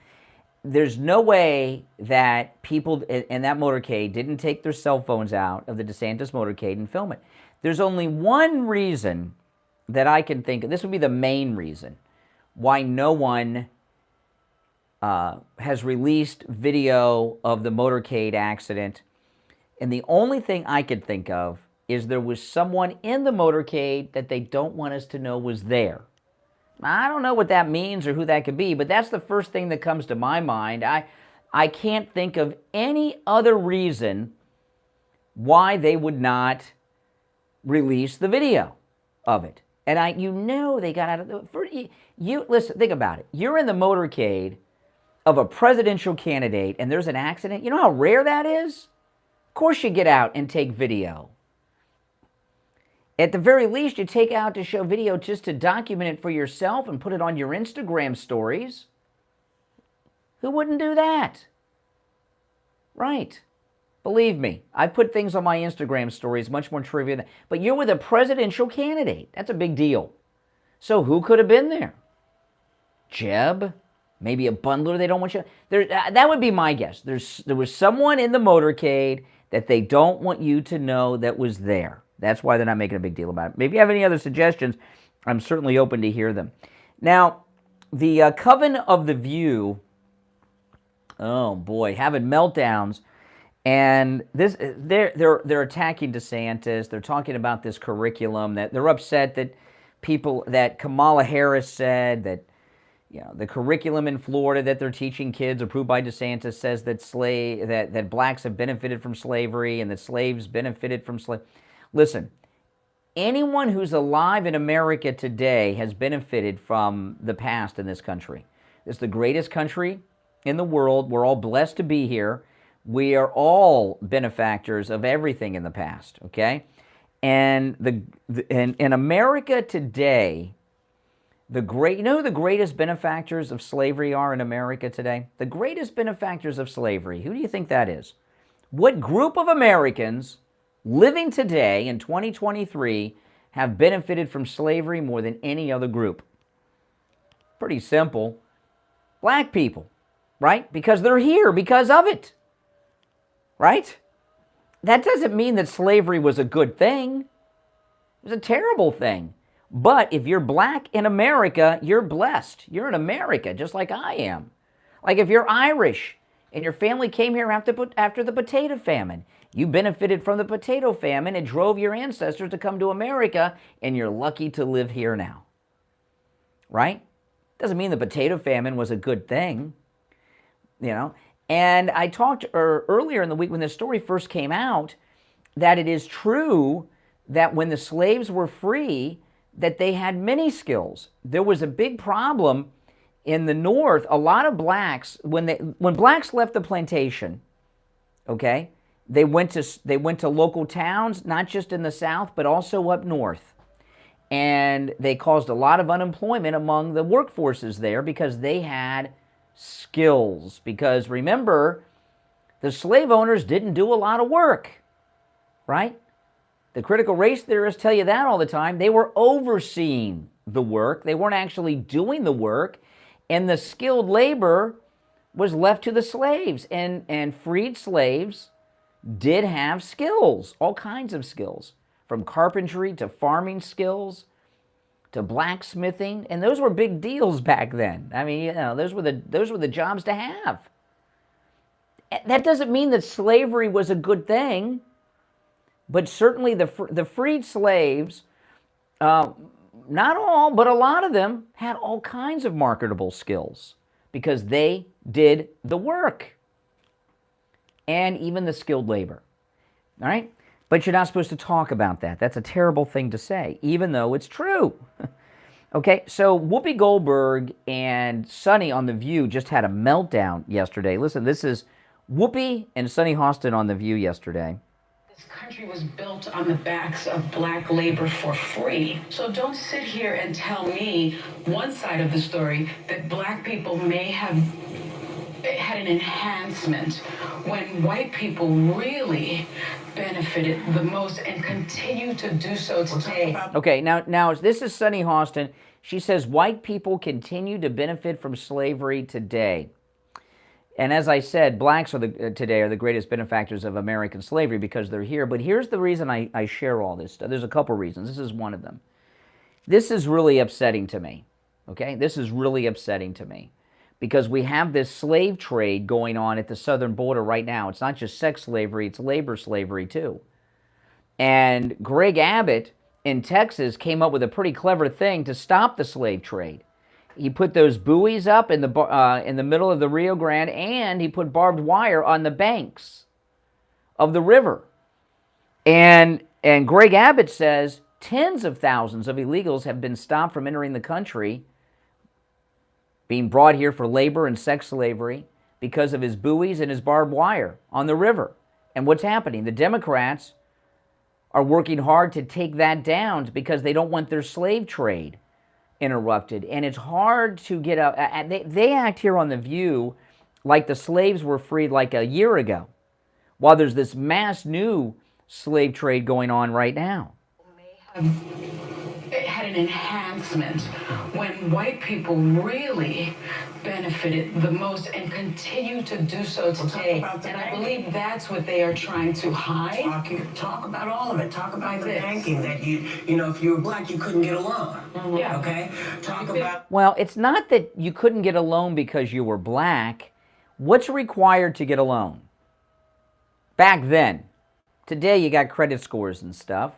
there's no way that people in that motorcade didn't take their cell phones out of the DeSantis motorcade and film it. There's only one reason that I can think of. This would be the main reason why no one has released video of the motorcade accident. And the only thing I could think of is there was someone in the motorcade that they don't want us to know was there. I don't know what that means or who that could be, but that's the first thing that comes to my mind. I can't think of any other reason why they would not release the video of it. And you know they got out of the... Listen, think about it. You're in the motorcade of a presidential candidate and there's an accident. You know how rare that is? Of course you get out and take video. At the very least, you take out to show video just to document it for yourself and put it on your Instagram stories. Who wouldn't do that? Right. Believe me, I put things on my Instagram stories much more trivial than... But you're with a presidential candidate. That's a big deal. So who could have been there? Jeb? Maybe a bundler they don't want you... that would be my guess. There was someone in the motorcade that they don't want you to know that was there. That's why they're not making a big deal about it. If you have any other suggestions, I'm certainly open to hear them. Now, the Coven of the View, oh boy, having meltdowns, and this they're attacking DeSantis. They're talking about this curriculum, that they're upset that Kamala Harris said that, you know, the curriculum in Florida that they're teaching kids, approved by DeSantis, says that that blacks have benefited from slavery and that slaves benefited from slavery. Listen, anyone who's alive in America today has benefited from the past in this country. It's the greatest country in the world. We're all blessed to be here. We are all benefactors of everything in the past, okay? And in America today, you know who the greatest benefactors of slavery are in America today? The greatest benefactors of slavery. Who do you think that is? What group of Americans living today in 2023 have benefited from slavery more than any other group? Pretty simple. Black people, right? Because they're here because of it, right? That doesn't mean that slavery was a good thing. It was a terrible thing. But if you're black in America, you're blessed. You're in America just like I am. Like if you're Irish and your family came here after the potato famine, you benefited from the potato famine and drove your ancestors to come to America, and you're lucky to live here now. Right? Doesn't mean the potato famine was a good thing, you know. And I talked earlier in the week when this story first came out that it is true that when the slaves were free, that they had many skills. There was a big problem in the North. A lot of blacks, when blacks left the plantation, okay, they went to local towns, not just in the South, but also up north. And they caused a lot of unemployment among the workforces there because they had skills. Because remember, the slave owners didn't do a lot of work, right? The critical race theorists tell you that all the time. They were overseeing the work. They weren't actually doing the work. And the skilled labor was left to the slaves. And freed slaves did have skills, all kinds of skills, from carpentry to farming skills to blacksmithing, and those were big deals back then. I mean, you know, those were the jobs to have. That doesn't mean that slavery was a good thing, but certainly the freed slaves, not all, but a lot of them had all kinds of marketable skills because they did the work, and even the skilled labor. All right? But you're not supposed to talk about that. That's a terrible thing to say, even though it's true. Okay, so Whoopi Goldberg and Sonny on The View just had a meltdown yesterday. Listen, this is Whoopi and Sonny Hostin on The View yesterday. This country was built on the backs of black labor for free. So don't sit here and tell me one side of the story that black people may have had an enhancement when white people really benefited the most and continue to do so today. Okay, now this is Sonny Hostin. She says white people continue to benefit from slavery today. And as I said, blacks today are the greatest benefactors of American slavery because they're here. But here's the reason I share all this stuff. There's a couple reasons. This is one of them. This is really upsetting to me. Okay, this is really upsetting to me. Because we have this slave trade going on at the southern border right now. It's not just sex slavery, it's labor slavery too. And Greg Abbott in Texas came up with a pretty clever thing to stop the slave trade. He put those buoys up in the middle of the Rio Grande, and he put barbed wire on the banks of the river. And Greg Abbott says tens of thousands of illegals have been stopped from entering the country, being brought here for labor and sex slavery because of his buoys and his barbed wire on the river. And what's happening? The Democrats are working hard to take that down because they don't want their slave trade interrupted. And it's hard to get out. They act here on The View like the slaves were freed like a year ago, while there's this mass new slave trade going on right now. It had an enhancement when white people really benefited the most and continue to do so today. And I believe that's what they are trying to hide. Talk about all of it. Talk about the banking that you know, if you were black, you couldn't get a loan. Yeah. Okay? Talk about... Well, it's not that you couldn't get a loan because you were black. What's required to get a loan? Back then. Today you got credit scores and stuff.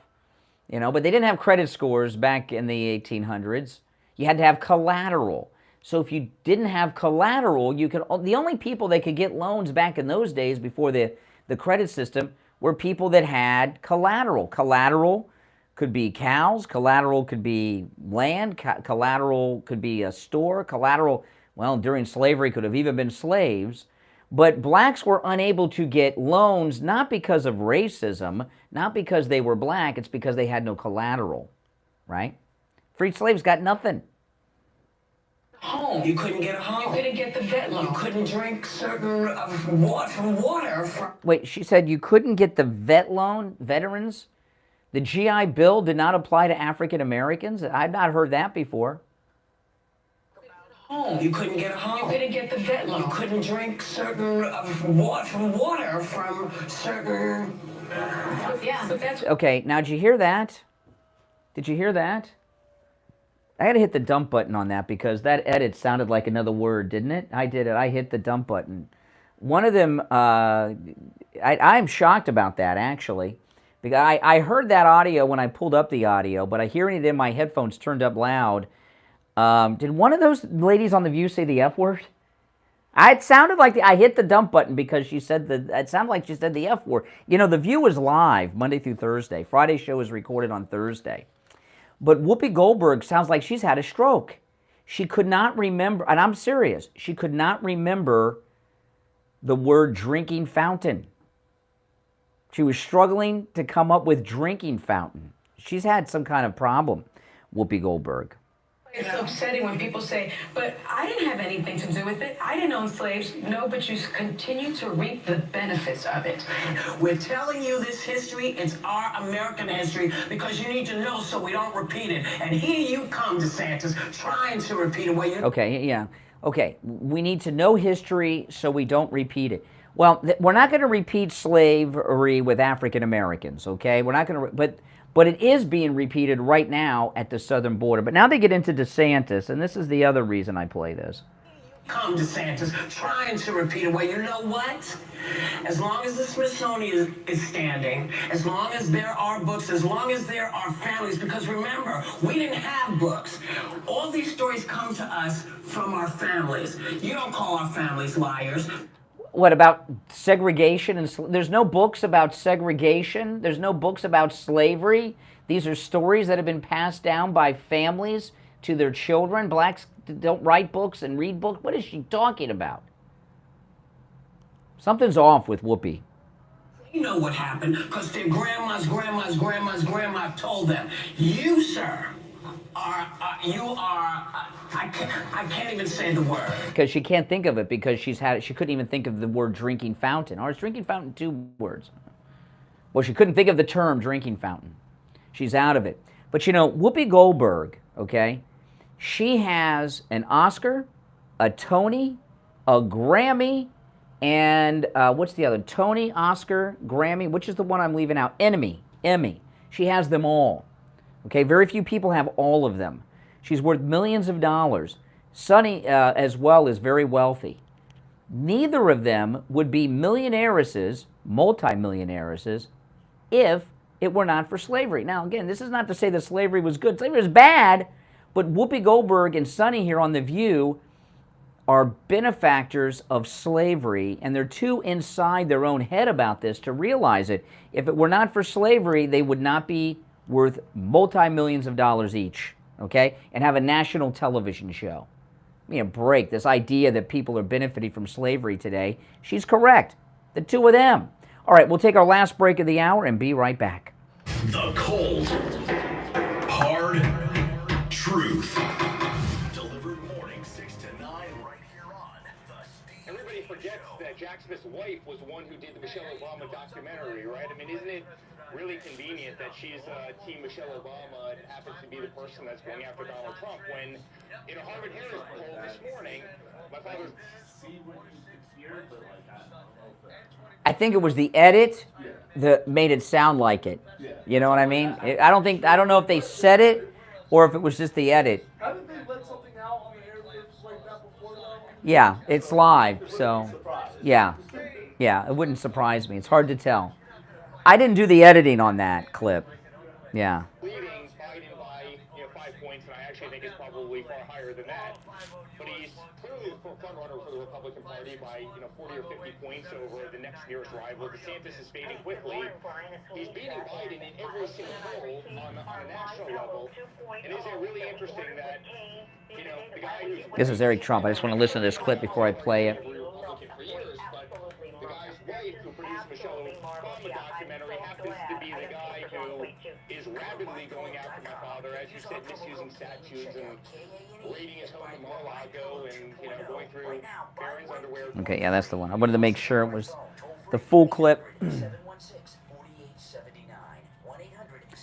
You know, but they didn't have credit scores back in the 1800s. You had to have collateral. So if you didn't have collateral, the only people that could get loans back in those days before the credit system were people that had collateral. Collateral could be cows, collateral could be land, collateral could be a store, collateral, well, during slavery could have even been slaves. But blacks were unable to get loans, not because of racism, not because they were black, it's because they had no collateral, right? Freed slaves got nothing. Home. You couldn't get a home. You couldn't get the vet loan. You couldn't drink certain water from... Wait, she said you couldn't get the vet loan, veterans? The GI Bill did not apply to African Americans? I've not heard that before. Home. You couldn't get a home. You couldn't get the vet loan. You couldn't drink certain water from certain... Yeah, but that's... Okay, now did you hear that? Did you hear that? I had to hit the dump button on that because that edit sounded like another word, didn't it? I did it. I hit the dump button. One of them, I'm shocked about that, actually. Because I heard that audio when I pulled up the audio, but I hear it in my headphones turned up loud. Did one of those ladies on The View say the F word? It sounded like I hit the dump button because she said it sounded like she said the F word. You know, The View is live Monday through Thursday. Friday's show is recorded on Thursday. But Whoopi Goldberg sounds like she's had a stroke. She could not remember, and I'm serious, she could not remember the word drinking fountain. She was struggling to come up with drinking fountain. She's had some kind of problem, Whoopi Goldberg. It's upsetting when people say, but I didn't have anything to do with it. I didn't own slaves. No, but you continue to reap the benefits of it. We're telling you this history. It's our American history because you need to know so we don't repeat it. And here you come, DeSantis, trying to repeat it. Okay, yeah. Okay, we need to know history so we don't repeat it. Well, we're not going to repeat slavery with African Americans, okay? We're not going to, but it is being repeated right now at the southern border. But now they get into DeSantis, and this is the other reason I play this. Come, DeSantis, trying to repeat it. Well, you know what? As long as the Smithsonian is standing, as long as there are books, as long as there are families, because remember, we didn't have books. All these stories come to us from our families. You don't call our families liars. What about segregation? And there's no books about segregation. There's no books about slavery. These are stories that have been passed down by families to their children. Blacks don't write books and read books. What is she talking about? Something's off with Whoopi. You know what happened, because their grandma's grandma told them, you, sir, I can't even say the word. Because she can't think of it, because she couldn't even think of the word drinking fountain. Or is drinking fountain 2 words? Well, she couldn't think of the term drinking fountain. She's out of it. But you know, Whoopi Goldberg, okay, she has an Oscar, a Tony, a Grammy, and what's the other? Tony, Oscar, Grammy, which is the one I'm leaving out? Emmy. She has them all. Okay, very few people have all of them. She's worth millions of dollars. Sonny, as well, is very wealthy. Neither of them would be millionairesses, multimillionairesses, if it were not for slavery. Now, again, this is not to say that slavery was good. Slavery was bad, but Whoopi Goldberg and Sonny here on The View are benefactors of slavery, and they're too inside their own head about this to realize it. If it were not for slavery, they would not be worth multi-millions of dollars each, okay, and have a national television show. Give me a break. This idea that people are benefiting from slavery today, she's correct. The two of them. All right, we'll take our last break of the hour and be right back. The cold, hard truth. Delivered morning 6 to 9 right here on The Steve Everybody forgets that Jack Smith's wife was the one who did the Michelle Obama documentary, right? I mean, isn't it really convenient that she's Team Michelle Obama and happens to be the person that's going after Donald Trump when, in a Harvard-Harris poll this morning, my father's... I think it was the edit that made it sound like it. You know what I mean? I don't know if they said it or if it was just the edit. Haven't they let something out on the air like that before, though? Yeah, it's live, so yeah, it wouldn't surprise me. It's hard to tell. I didn't do the editing on that clip. Yeah. Leading Biden by 5 points, and I actually think it's probably far higher than that. But he's clearly the front runner for the Republican Party by 40 or 50 points over the next nearest rival. DeSantis is fading quickly. He's beating Biden in every single poll on a national level. And is it really interesting that the guy who's This is Eric Trump. I just want to listen to this clip before I play it. Republican for years, but the guy's wife who produced Michelle Obama documentary happens to be the guy who is rapidly going after my father, as you said, misusing statutes and raiding his home in Mar-a-Lago and going through Karen's underwear. Okay, yeah, that's the one. I wanted to make sure it was the full clip.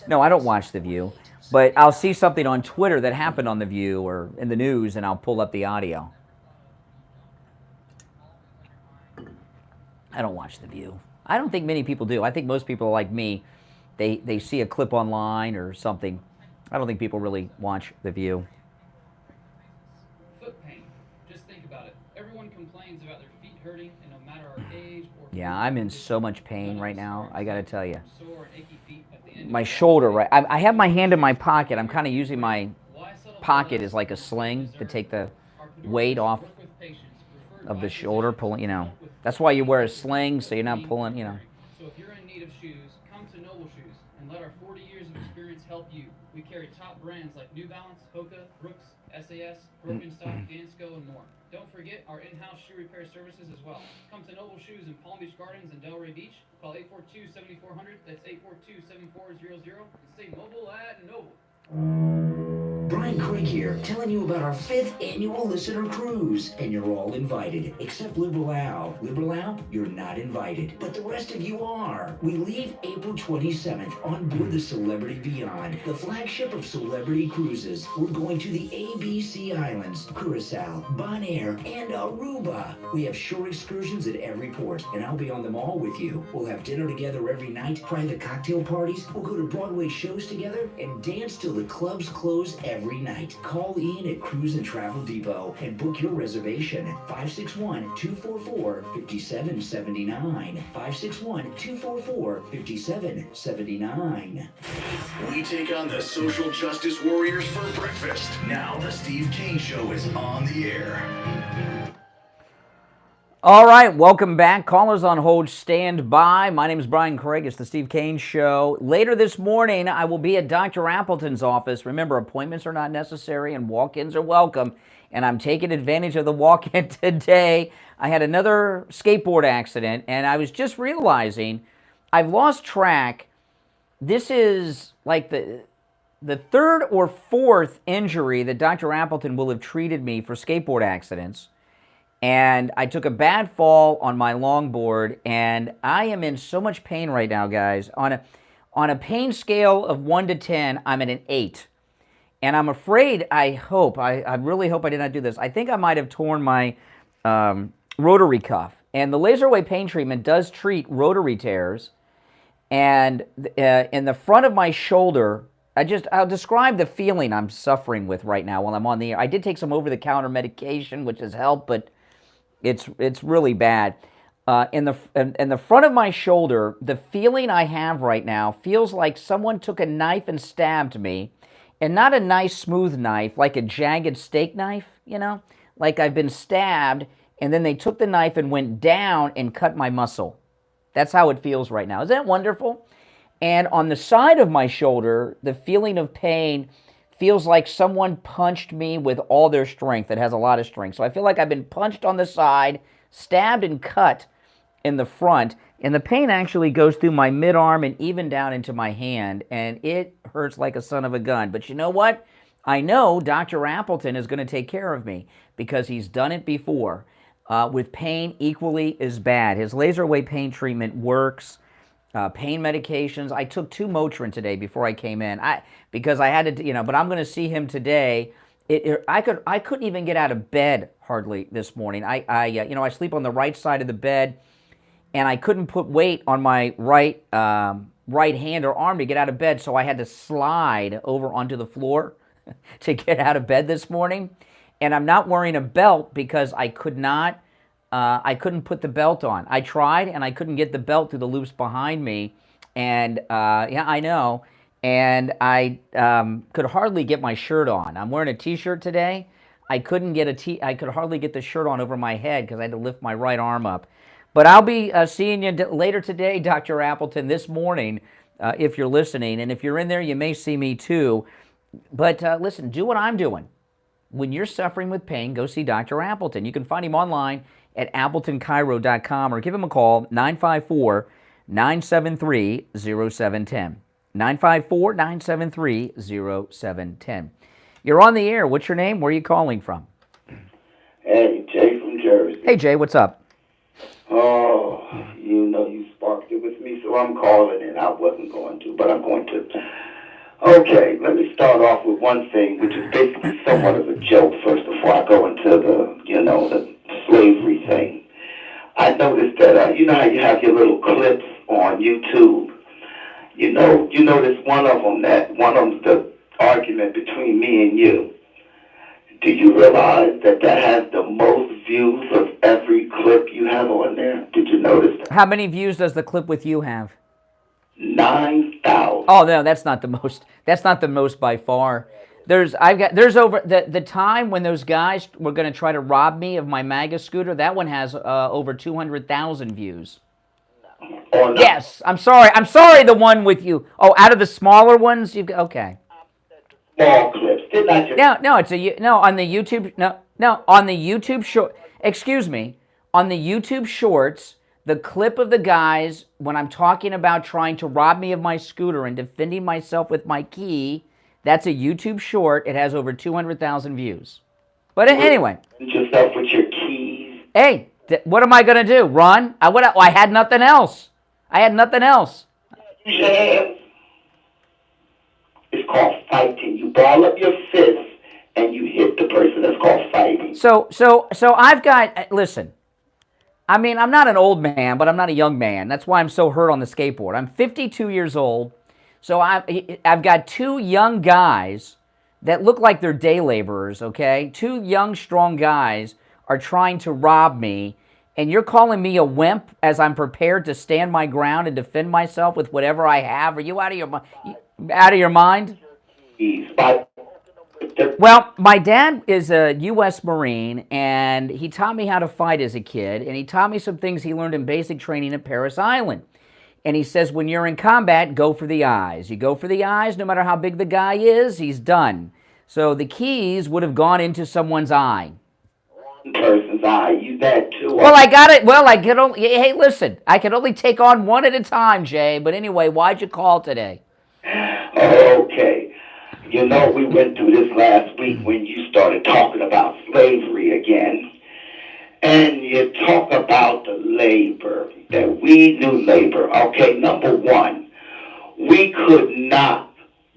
No, I don't watch The View, but I'll see something on Twitter that happened on The View or in the news, and I'll pull up the audio. I don't watch The View. I don't think many people do. I think most people are like me. They see a clip online or something. I don't think people really watch The View. Foot pain. Just think about it. Everyone complains about their feet hurting, and no matter our age or... Yeah, I'm in so much pain right now. I got to tell you. My shoulder, right? I have my hand in my pocket. I'm kind of using my pocket as like a sling to take the weight off of the shoulder, pulling, That's why you wear a sling, so you're not pulling, So if you're in need of shoes, come to Noble Shoes and let our 40 years of experience help you. We carry top brands like New Balance, Hoka, Brooks, SAS, Birkenstock, Dansko, and more. Don't forget our in-house shoe repair services as well. Come to Noble Shoes in Palm Beach Gardens and Delray Beach. Call 842-7400. That's 842-7400. And stay mobile at Noble. Brian Craig here, telling you about our 5th annual listener cruise. And you're all invited, except Liberal Al. Liberal Al, you're not invited. But the rest of you are. We leave April 27th on board the Celebrity Beyond, the flagship of Celebrity Cruises. We're going to the ABC Islands, Curacao, Bonaire, and Aruba. We have shore excursions at every port, and I'll be on them all with you. We'll have dinner together every night, private cocktail parties, we'll go to Broadway shows together, and dance till the clubs close every night. Call Ian at Cruise and Travel Depot and book your reservation at 561-244-5779. 561-244-5779. We take on the social justice warriors for breakfast. Now the Steve Kane Show is on the air. All right, welcome back. Callers on hold, stand by. My name is Brian Craig. It's the Steve Kane Show. Later this morning, I will be at Dr. Appleton's office. Remember, appointments are not necessary and walk-ins are welcome. And I'm taking advantage of the walk-in today. I had another skateboard accident, and I was just realizing I've lost track. This is like the third or fourth injury that Dr. Appleton will have treated me for skateboard accidents. And I took a bad fall on my longboard, and I am in so much pain right now, guys. On a pain scale of 1 to 10, I'm at an 8. And I'm afraid, I really hope I did not do this. I think I might have torn my rotary cuff. And the laser away pain treatment does treat rotary tears. And in the front of my shoulder, I'll describe the feeling I'm suffering with right now while I'm on the air. I did take some over-the-counter medication, which has helped, but it's really bad. In the front of my shoulder, the feeling I have right now feels like someone took a knife and stabbed me, and not a nice smooth knife, like a jagged steak knife, you know? Like I've been stabbed, and then they took the knife and went down and cut my muscle. That's how it feels right now. Isn't that wonderful? And on the side of my shoulder, the feeling of pain feels like someone punched me with all their strength. It has a lot of strength. So I feel like I've been punched on the side, stabbed and cut in the front, and the pain actually goes through my mid-arm and even down into my hand, and it hurts like a son of a gun. But you know what? I know Dr. Appleton is going to take care of me because he's done it before with pain equally as bad. His laser away pain treatment works. Pain medications. I took 2 Motrin today before I came in. Because I had to, but I'm going to see him today. I couldn't even get out of bed hardly this morning. I sleep on the right side of the bed, and I couldn't put weight on my right hand or arm to get out of bed, so I had to slide over onto the floor to get out of bed this morning. And I'm not wearing a belt because I couldn't put the belt on. I tried, and I couldn't get the belt through the loops behind me. And, yeah, I know. And I could hardly get my shirt on. I'm wearing a T-shirt today. I could hardly get the shirt on over my head because I had to lift my right arm up. But I'll be seeing you later today, Dr. Appleton, this morning, if you're listening. And if you're in there, you may see me too. But listen, do what I'm doing. When you're suffering with pain, go see Dr. Appleton. You can find him online at AppletonChiro.com or give him a call, 954-973-0710. 954-973-0710. You're on the air. What's your name? Where are you calling from? Hey, Jay from Jersey. Hey, Jay, what's up? Oh, you sparked it with me, so I'm calling in. I wasn't going to, but I'm going to. Okay, let me start off with one thing, which is basically somewhat of a joke first before I go into the slavery thing. I noticed that, you know how you have your little clips on YouTube? You notice one of them's the argument between me and you. Do you realize that has the most views of every clip you have on there? Did you notice that? How many views does the clip with you have? 9,000. Oh, no, that's not the most. That's not the most by far. There's over the time when those guys were going to try to rob me of my MAGA scooter. That one has over 200,000 views. Oh, no. Yes, I'm sorry. The one with you. Oh, out of the smaller ones, you've got okay. Small clips. Didn't I just... No, on the YouTube. No, on the YouTube short. Excuse me, on the YouTube Shorts. The clip of the guys, when I'm talking about trying to rob me of my scooter and defending myself with my key, That's a YouTube short. It has over 200,000 views. But anyway. Yourself with your keys. Hey, what am I going to do? Run? I had nothing else. I had nothing else. It's called fighting. You ball up your fist and you hit the person. That's called fighting. So I've got, listen, I mean, I'm not an old man, but I'm not a young man. That's why I'm so hurt on the skateboard. I'm 52 years old. So I've got two young guys that look like they're day laborers, okay? Two young, strong guys are trying to rob me, and you're calling me a wimp as I'm prepared to stand my ground and defend myself with whatever I have? Are you out of your mind? Well, my dad is a U.S. Marine, and he taught me how to fight as a kid, and he taught me some things he learned in basic training at Parris Island. And he says, when you're in combat, go for the eyes. You go for the eyes, no matter how big the guy is, he's done. So the keys would have gone into someone's eye. One person's eye. You that too. Well, I got it. Well, I could only, hey, listen, I can only take on one at a time, Jay. But anyway, why'd you call today? Okay. You know, we went through this last week when you started talking about slavery again. And you talk about the labor, that we knew labor. Okay, number one, we could not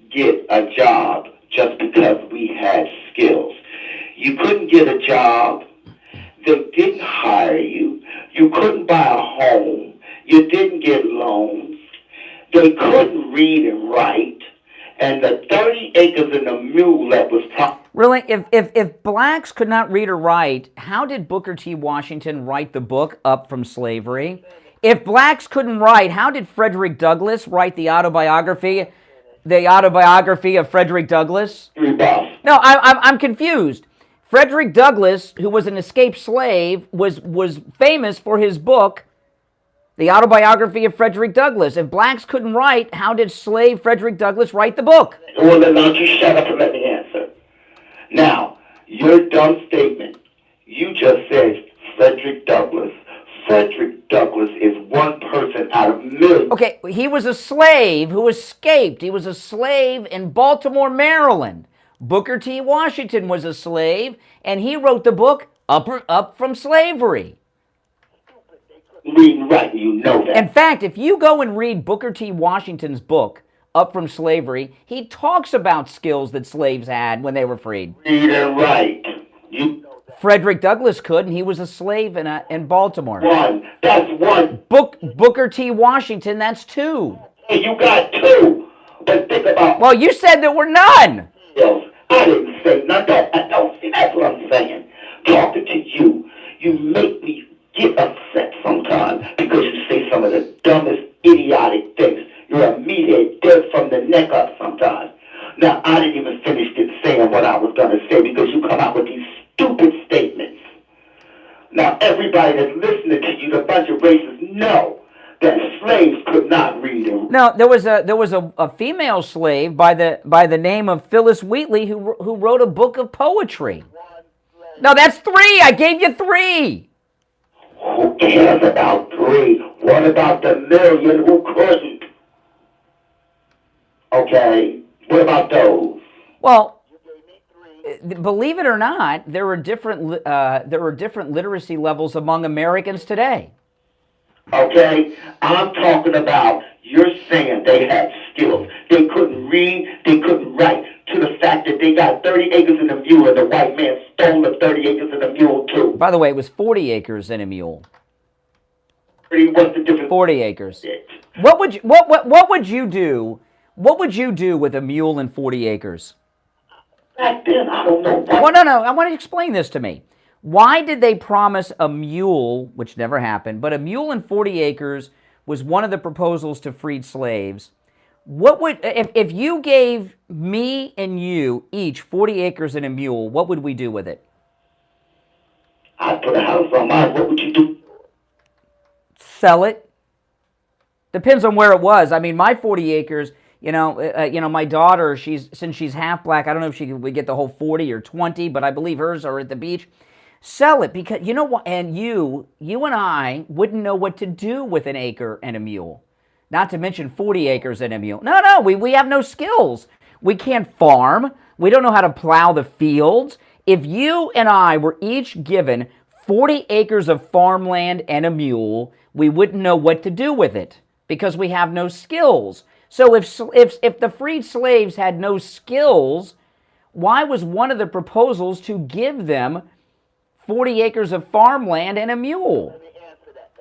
get a job just because we had skills. You couldn't get a job. They didn't hire you. You couldn't buy a home. You didn't get loans. They couldn't read and write. And the 30 acres and a mule that was Really? If blacks could not read or write, how did Booker T. Washington write the book Up From Slavery? If blacks couldn't write, how did Frederick Douglass write the autobiography of Frederick Douglass? No, I'm confused. Frederick Douglass, who was an escaped slave, was famous for his book, The Autobiography of Frederick Douglass. If blacks couldn't write, how did slave Frederick Douglass write the book? Well, then don't you shut up and let me answer. Now, your dumb statement, you just said Frederick Douglass. Frederick Douglass is one person out of millions. Okay, he was a slave who escaped. He was a slave in Baltimore, Maryland. Booker T. Washington was a slave, and he wrote the book Up From Slavery. Read and write, you know that. In fact, if you go and read Booker T. Washington's book, Up From Slavery, he talks about skills that slaves had when they were freed. Read and write. Frederick Douglass could, and he was a slave in Baltimore. One. That's one. Booker T. Washington, that's two. Hey, you got two. But think about... Well, you said there were none. I didn't say none. Don't see, that's what I'm saying. Talking to you, you make me get upset sometimes because you say some of the dumbest, idiotic things. You're a meathead, dead from the neck up sometimes. Now, I didn't even finish saying what I was going to say because you come out with these stupid statements. Now, everybody that's listening to you, the bunch of racists, know that slaves could not read and write. No, there was a female slave by the name of Phyllis Wheatley who wrote a book of poetry. No, that's three. I gave you three. Who cares about three? What about the million who couldn't? Okay, what about those? Well, believe it or not, there are different literacy levels among Americans today. Okay, I'm talking about, you're saying they had skills. They couldn't read, they couldn't write, to the fact that they got 30 acres and a mule and the white man stole the 30 acres and a mule too. By the way, it was 40 acres and a mule. What's the difference? 40 acres. What would you do? What would you do with a mule and 40 acres? Back then, I don't know. Well, no. I want to explain this to me. Why did they promise a mule, which never happened, but a mule and 40 acres was one of the proposals to freed slaves? What would, if you gave me and you each 40 acres and a mule, what would we do with it? I'd put a house on mine. What would you do? Sell it. Depends on where it was. I mean, my 40 acres, my daughter, since she's half black, I don't know if she would get the whole 40 or 20, but I believe hers are at the beach. Sell it, because you know what? And you and I wouldn't know what to do with an acre and a mule. Not to mention 40 acres and a mule. No, we have no skills. We can't farm. We don't know how to plow the fields. If you and I were each given 40 acres of farmland and a mule, we wouldn't know what to do with it because we have no skills. So if the freed slaves had no skills, why was one of the proposals to give them 40 acres of farmland and a mule?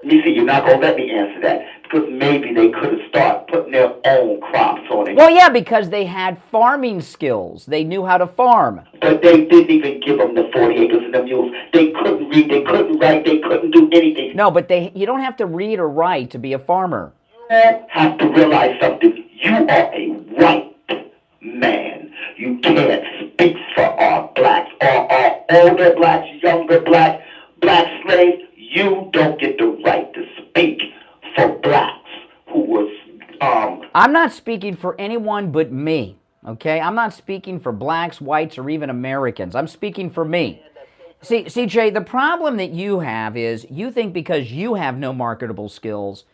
You see, you're not going to let me answer that because maybe they could have started putting their own crops on it. Well, yeah, because they had farming skills. They knew how to farm. But they didn't even give them the 40 acres and the mules. They couldn't read, they couldn't write, they couldn't do anything. No, but you don't have to read or write to be a farmer. You have to realize something. You are a white man. You can't speak for our blacks, or our older blacks, younger blacks, black slaves. You don't get the right to speak for blacks who was, I'm not speaking for anyone but me, okay? I'm not speaking for blacks, whites, or even Americans. I'm speaking for me. See, CJ, the problem that you have is you think because you have no marketable skills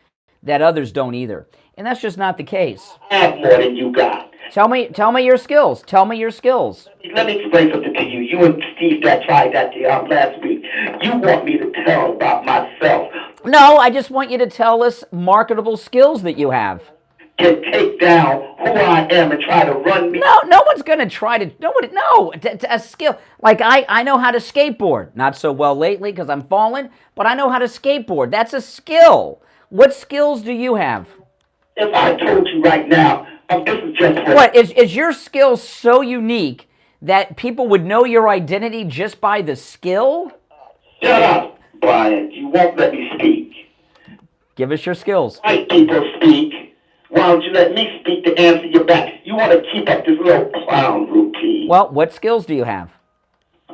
that others don't either. And that's just not the case. I have more than you got. Tell me your skills. Tell me your skills. Let me explain something to you. You and Steve that tried that last week. You want me to tell about myself. No, I just want you to tell us marketable skills that you have. Can take down who I am and try to run me. No one's going to try to, a skill. Like I know how to skateboard. Not so well lately because I'm falling, but I know how to skateboard. That's a skill. What skills do you have? If I told you right now, this is just what is your skill so unique that people would know your identity just by the skill? Shut up, Brian. You won't let me speak. Give us your skills. White people speak. Why don't you let me speak to answer your back? You want to keep up this little clown routine. Well, what skills do you have?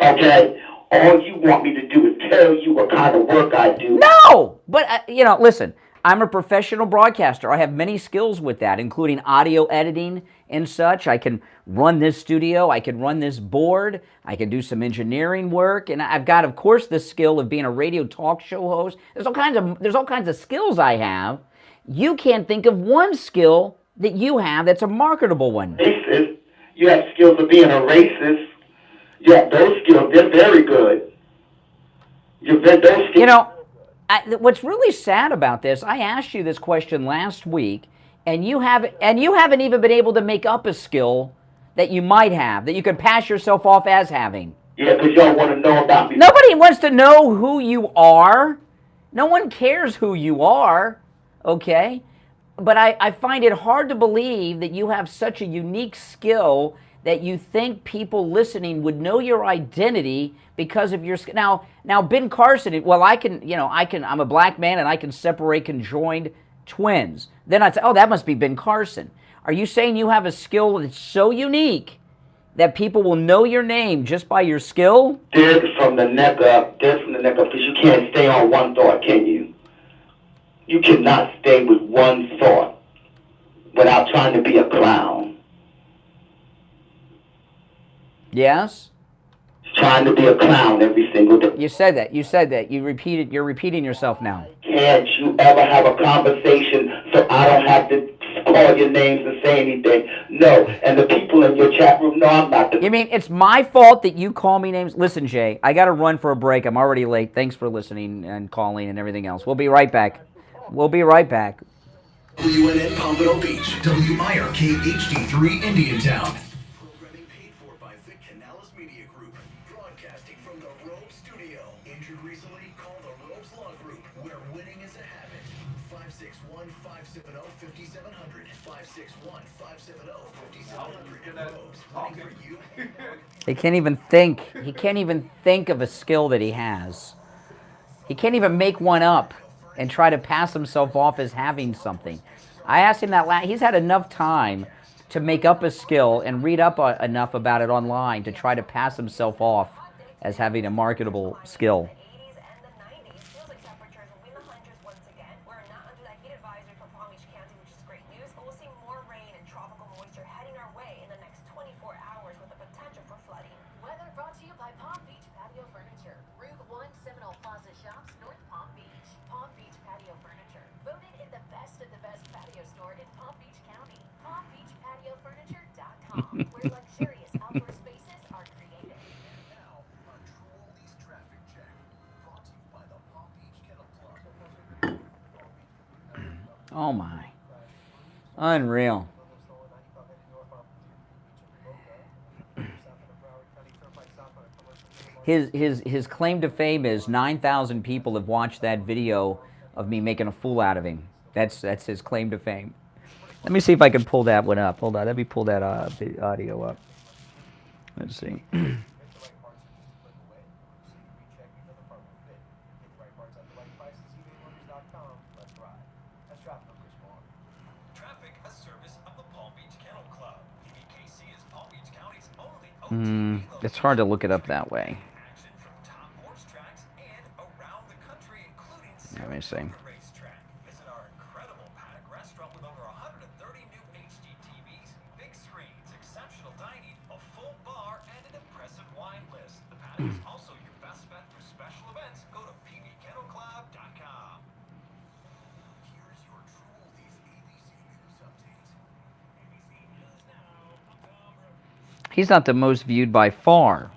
Okay. All you want me to do is tell you what kind of work I do. No! But, listen, I'm a professional broadcaster. I have many skills with that, including audio editing and such. I can run this studio. I can run this board. I can do some engineering work. And I've got, of course, the skill of being a radio talk show host. There's all kinds of skills I have. You can't think of one skill that you have that's a marketable one. Racist. You have skills of being a racist. Yeah, those skills, they're very good. Those skills. What's really sad about this, I asked you this question last week, and you haven't even been able to make up a skill that you might have, that you could pass yourself off as having. Yeah, because y'all want to know about me. Nobody wants to know who you are. No one cares who you are. Okay, but I find it hard to believe that you have such a unique skill that you think people listening would know your identity because of your skill. Now Ben Carson, well, I'm a black man and I can separate conjoined twins. Then I'd say, oh, that must be Ben Carson. Are you saying you have a skill that's so unique that people will know your name just by your skill? Dead from the neck up, because you can't stay on one thought, can you? You cannot stay with one thought without trying to be a clown. Yes? Trying to be a clown every single day. You said that. You're repeating yourself now. Can't you ever have a conversation so I don't have to call your names and say anything? No. And the people in your chat room, no, I'm not. You mean it's my fault that you call me names? Listen, Jay, I got to run for a break. I'm already late. Thanks for listening and calling and everything else. We'll be right back. WNN Pompano Beach, WIRK HD3 Indiantown. Programming paid for by Vic Canales Media Group. Broadcasting from the Robe Studio. Injured recently? Call the Robes Law Group, where winning is a habit. 561-570-5700. 561-570-5700. Robes, winning for you. He can't even think. He can't even think of a skill that he has. He can't even make one up and try to pass himself off as having something. I asked him that he's had enough time to make up a skill and read up enough about it online to try to pass himself off as having a marketable skill. Weather brought to you by Palm Beach Patio Furniture. Route 1 Seminole Plaza Shops, North Palm Beach. Palm Beach Patio Furniture. Voted in the best of the best patio store in Palm Beach County. PalmBeachPatioFurniture.com. Unreal. His claim to fame is 9,000 people have watched that video of me making a fool out of him. That's his claim to fame. Let me see if I can pull that one up. Hold on, let me pull that audio up. Let's see. It's hard to look it up that way. Let me see. Visit our incredible paddock restaurant with over 130 new HD TVs, big screens, exceptional dining, a full bar, and an impressive wine list. The paddock is also your best bet for special events. Go to pbkennelclub.com. Here's your True Oldies ABC News update. ABC News now. He's not the most viewed by far,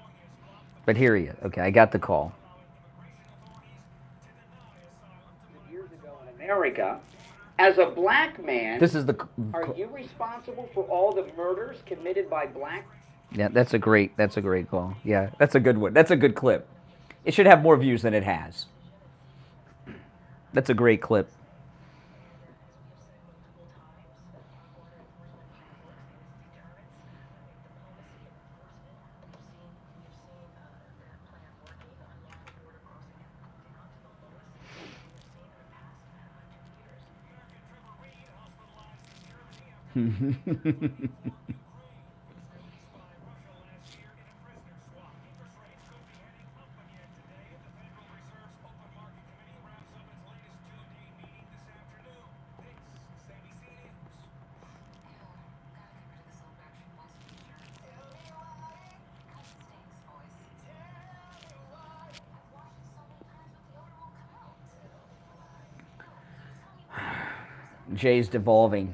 but here he is. Okay, I got the call. Years ago in America, as a black man, This is the. are you responsible for all the murders committed by black? Yeah, that's a great call. Yeah, that's a good one. That's a good clip. It should have more views than it has. That's a great clip. Jay's devolving.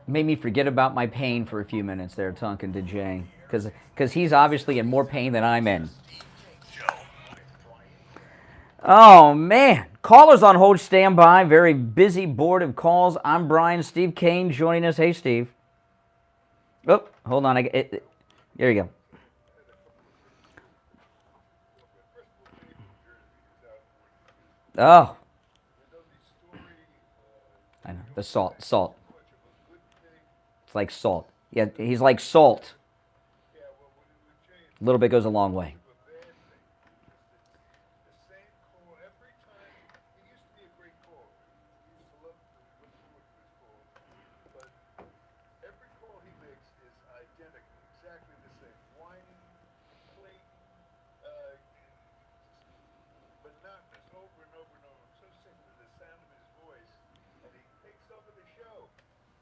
Made me forget about my pain for a few minutes there, talking to Jay, because he's obviously in more pain than I'm in. Oh, man. Callers on hold, stand by. Very busy board of calls. I'm Brian. Steve Kane joining us. Hey, Steve. Oh, hold on. There you go. Oh. I know. The salt. It's like salt. Yeah, he's like salt. A little bit goes a long way.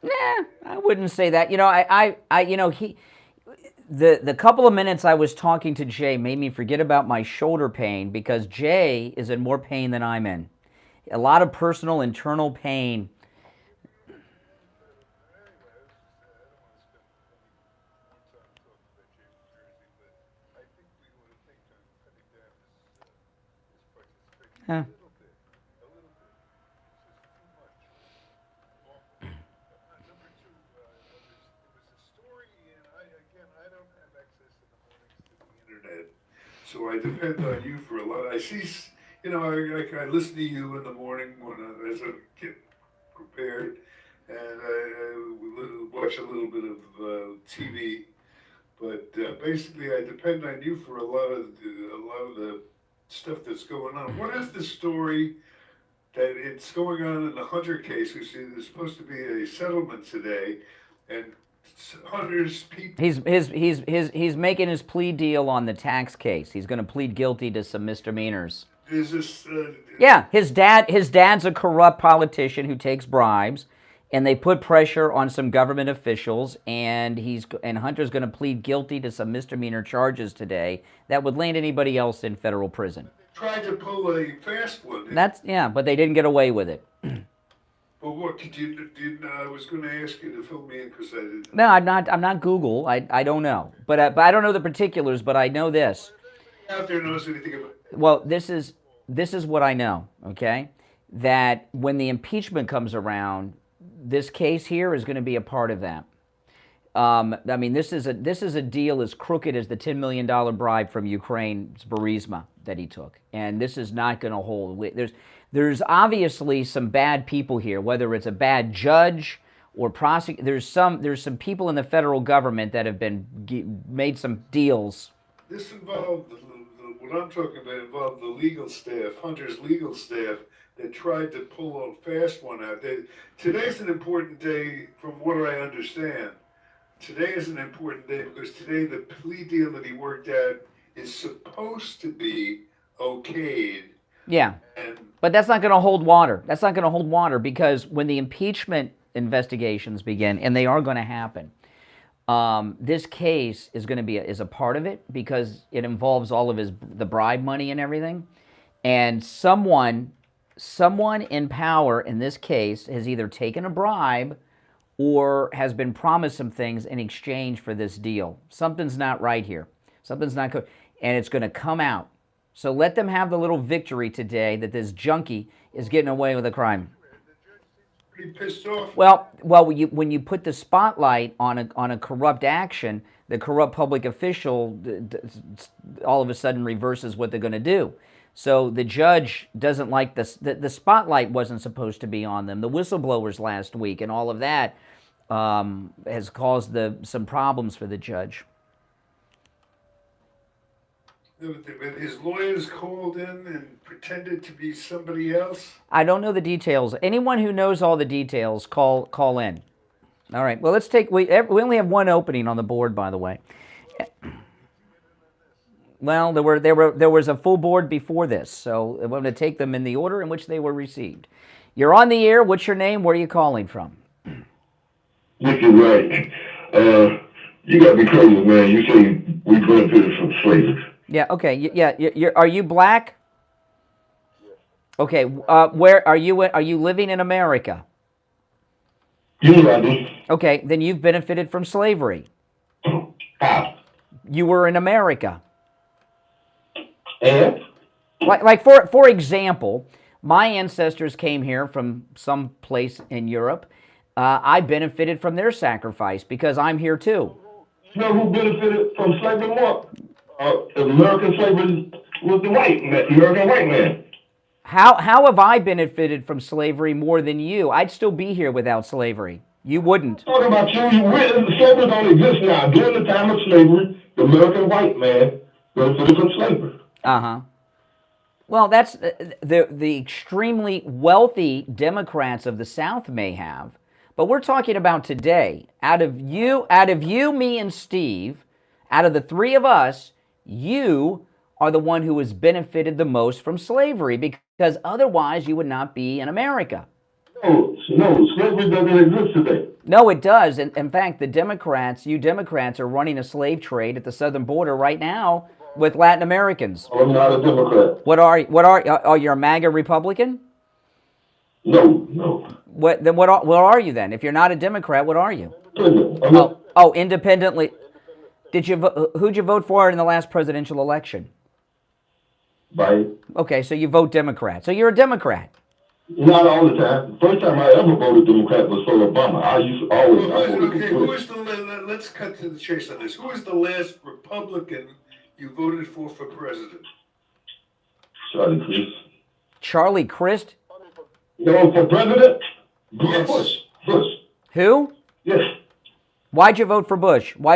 Nah, I wouldn't say that. You know, The couple of minutes I was talking to Jay made me forget about my shoulder pain because Jay is in more pain than I'm in. A lot of personal internal pain. Huh. So I depend on you for a lot. I see, I listen to you in the morning as I get prepared, and I watch a little bit of TV. But basically, I depend on you for a lot of the stuff that's going on. What is the story that it's going on in the Hunter case? Which is supposed to be a settlement today, and Hunter's people. He's making his plea deal on the tax case. He's going to plead guilty to some misdemeanors. Is this? Yeah, his dad's a corrupt politician who takes bribes, and they put pressure on some government officials, and Hunter's going to plead guilty to some misdemeanor charges today that would land anybody else in federal prison. Tried to pull a fast one. But they didn't get away with it. Well, what could you? I was going to ask you to fill me in because I didn't. No, I'm not Google. I don't know, but I don't know the particulars. But I know this. Out there knows anything about? Well, this is what I know. Okay, that when the impeachment comes around, this case here is going to be a part of that. I mean, this is a deal as crooked as the $10 million bribe from Ukraine's Burisma that he took, and this is not going to hold. There's obviously some bad people here, whether it's a bad judge or prosecutor. There's some people in the federal government that have made some deals. This involved what I'm talking about involved the legal staff, Hunter's legal staff, that tried to pull a fast one out. Today's an important day, from what I understand. Today is an important day because today the plea deal that he worked out is supposed to be okayed. Yeah, but that's not going to hold water. That's not going to hold water because when the impeachment investigations begin, and they are going to happen, this case is going to be is a part of it because it involves all of the bribe money and everything, and someone in power in this case has either taken a bribe or has been promised some things in exchange for this deal. Something's not right here. Something's not good, and it's going to come out. So let them have the little victory today that this junkie is getting away with a crime. Pretty pissed off. Well, when you put the spotlight on a corrupt action, the corrupt public official all of a sudden reverses what they're going to do. So the judge doesn't like this. The spotlight wasn't supposed to be on them. The whistleblowers last week and all of that has caused some problems for the judge. His lawyers called in and pretended to be somebody else. I don't know the details. Anyone who knows all the details, call in. All right. Well, let's take. We only have one opening on the board, by the way. Well, there was a full board before this, so I'm going to take them in the order in which they were received. You're on the air. What's your name? Where are you calling from? This is right. You got me crazy, man. You say we benefited from slavery. Yeah. Okay. Are you black? Okay. Where are you? Are you living in America? Yeah, I do. Okay. Then you've benefited from slavery. How? You were in America. And? Like for example, my ancestors came here from some place in Europe. I benefited from their sacrifice because I'm here too. You know who benefited from slavery more? American slavery was the white man, American white man. How have I benefited from slavery more than you? I'd still be here without slavery. You wouldn't. Talking about you, slavery don't exist now. During the time of slavery, the American white man benefited from slavery. Uh-huh. Well, that's the extremely wealthy Democrats of the South may have, but we're talking about today. Out of you, me, and Steve, out of the three of us, you are the one who has benefited the most from slavery because otherwise you would not be in America. No, slavery doesn't exist today. No, it does. In fact, the Democrats, you Democrats, are running a slave trade at the southern border right now with Latin Americans. I'm not a Democrat. What are you a MAGA Republican? No. What are you then? If you're not a Democrat, what are you? Independently. Who'd you vote for in the last presidential election? Biden. Okay, so you vote Democrat. So you're a Democrat. Not all the time. The first time I ever voted Democrat was for Obama. I used to always. Let's cut to the chase on this. Who was the last Republican you voted for president? Charlie Crist. Charlie Crist? No, for president? Yes. Bush. Who? Yes. Why'd you vote for Bush? Because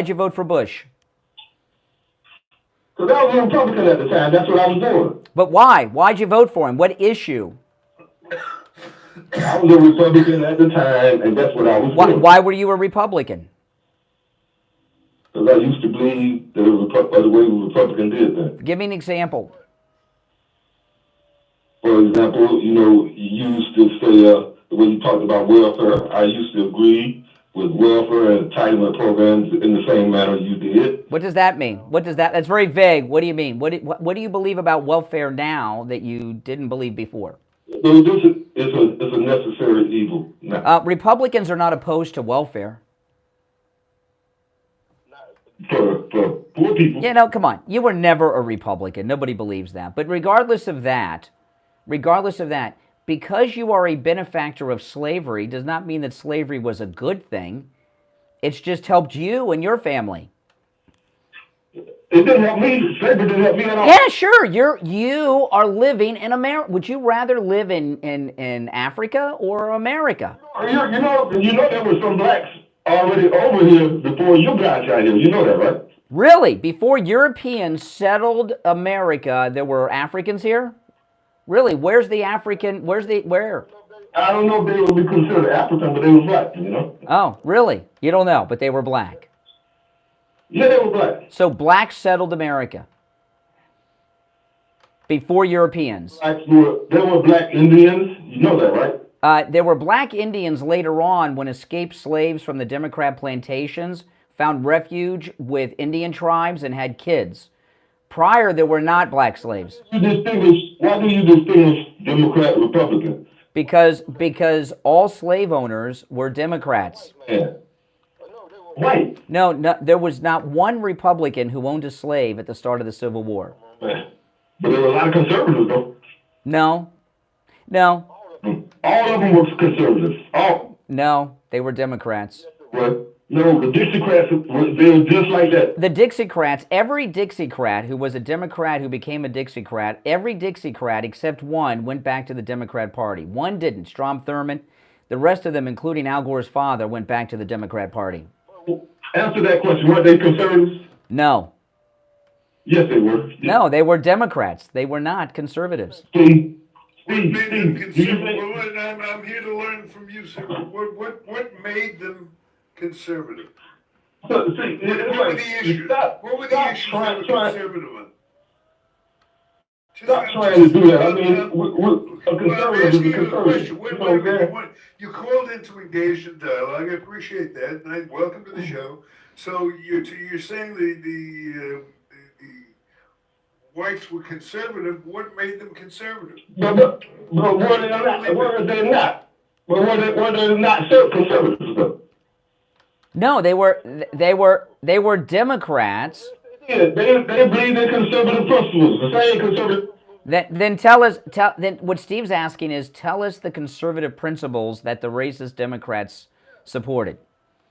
I was a Republican at the time. That's what I was doing. But why? Why'd you vote for him? What issue? I was a Republican at the time, and that's what I was doing. Why were you a Republican? Because I used to believe that it was the way the Republican did things. Give me an example. For example, you used to say, the way you talked about welfare, I used to agree with welfare and entitlement programs in the same manner you did. What does that mean? That's very vague. What do you mean? What do you believe about welfare now that you didn't believe before? It's a necessary evil now. Republicans are not opposed to welfare. For poor people. Come on. You were never a Republican. Nobody believes that. But regardless of that, because you are a benefactor of slavery does not mean that slavery was a good thing. It's just helped you and your family. It didn't help me. Slavery didn't help me at all. Yeah, sure. You are living in America. Would you rather live in Africa or America? You know there were some blacks already over here before you guys got here. You know that, right? Really? Before Europeans settled America, there were Africans here? Really? Where? I don't know if they would be considered African, but they were black, Oh, really? You don't know, but they were black. Yeah, they were black. So blacks settled America before Europeans. There were black Indians. You know that, right? There were black Indians later on when escaped slaves from the Democrat plantations found refuge with Indian tribes and had kids. Prior, there were not black slaves. Why do you distinguish Democrat and Republican? Because all slave owners were Democrats. Yeah. White. No, there was not one Republican who owned a slave at the start of the Civil War. But there were a lot of conservatives, though. No. All of them were conservatives. All. No, they were Democrats. What? No, the Dixiecrats, they were just like that. The Dixiecrats, every Dixiecrat who was a Democrat who became a Dixiecrat, every Dixiecrat except one went back to the Democrat Party. One didn't, Strom Thurmond. The rest of them, including Al Gore's father, went back to the Democrat Party. Answer that question. Weren't they conservatives? No. Yes, they were. No, they were Democrats. They were not conservatives. Steve, I'm here to learn from you, sir. What made them conservative? What were the issues? What were the issues they were conservative on? Stop trying to do that. I mean, a conservative is a conservative. You called in to engage in dialogue. I appreciate that. And welcome to the show. So you're saying the whites were conservative. What made them conservative? But were they not? Were they not? But were they not so conservatives though? No, they were Democrats. Yeah, they believe in conservative principles. The same conservative. Then what Steve's asking is, tell us the conservative principles that the racist Democrats supported.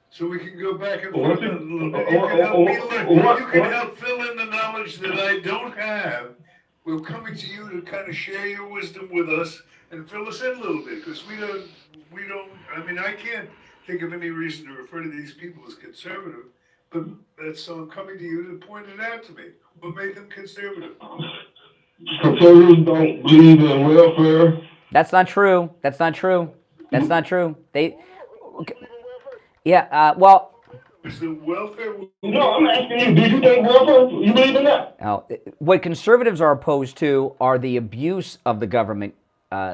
So we can go back and forth a little bit. You can help fill in the knowledge that I don't have. We're coming to you to kind of share your wisdom with us and fill us in a little bit, because we don't, I mean, I can't think of any reason to refer to these people as conservative, but so I'm coming to you to point it out to me. What made them conservative? Conservatives don't believe in welfare. That's not true. Well. Is the welfare? No, I'm asking you. Do you think welfare? You believe in that? What conservatives are opposed to are the abuse of the government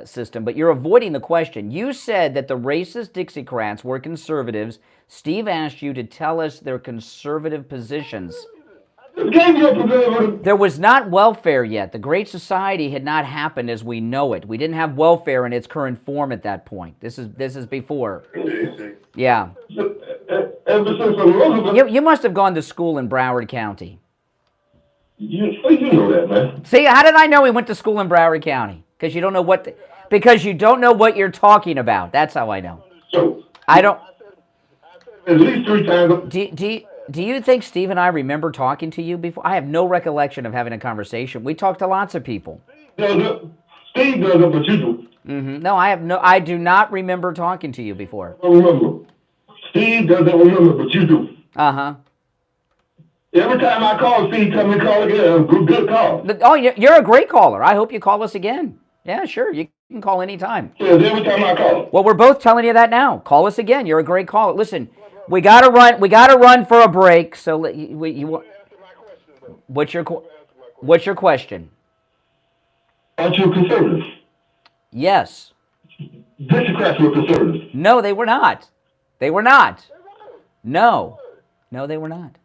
system, but you're avoiding the question. You said that the racist Dixiecrats were conservatives. Steve asked you to tell us their conservative positions. There was not welfare yet. The Great Society had not happened as we know it. We didn't have welfare in its current form at that point. This is before. Yeah. You must have gone to school in Broward County. You know that, man. See, how did I know he went to school in Broward County? Because you don't know what you're talking about. That's how I know. I don't. At least 3 times. Do you think Steve and I remember talking to you before? I have no recollection of having a conversation. We talked to lots of people. Steve does it, but you do. No, I do not remember talking to you before. I remember. Steve doesn't remember, but you do. Uh-huh. Every time I call, Steve tell me call again. Good call. Oh, you're a great caller. I hope you call us again. Yeah, sure. You can call anytime. Yeah, every time I call. Well, we're both telling you that now. Call us again. You're a great caller. Listen, we gotta run for a break. So what's your question? Aren't you conservative? Yes. Dixiecrats were conservative. No, they were not. They were not. No, they were not.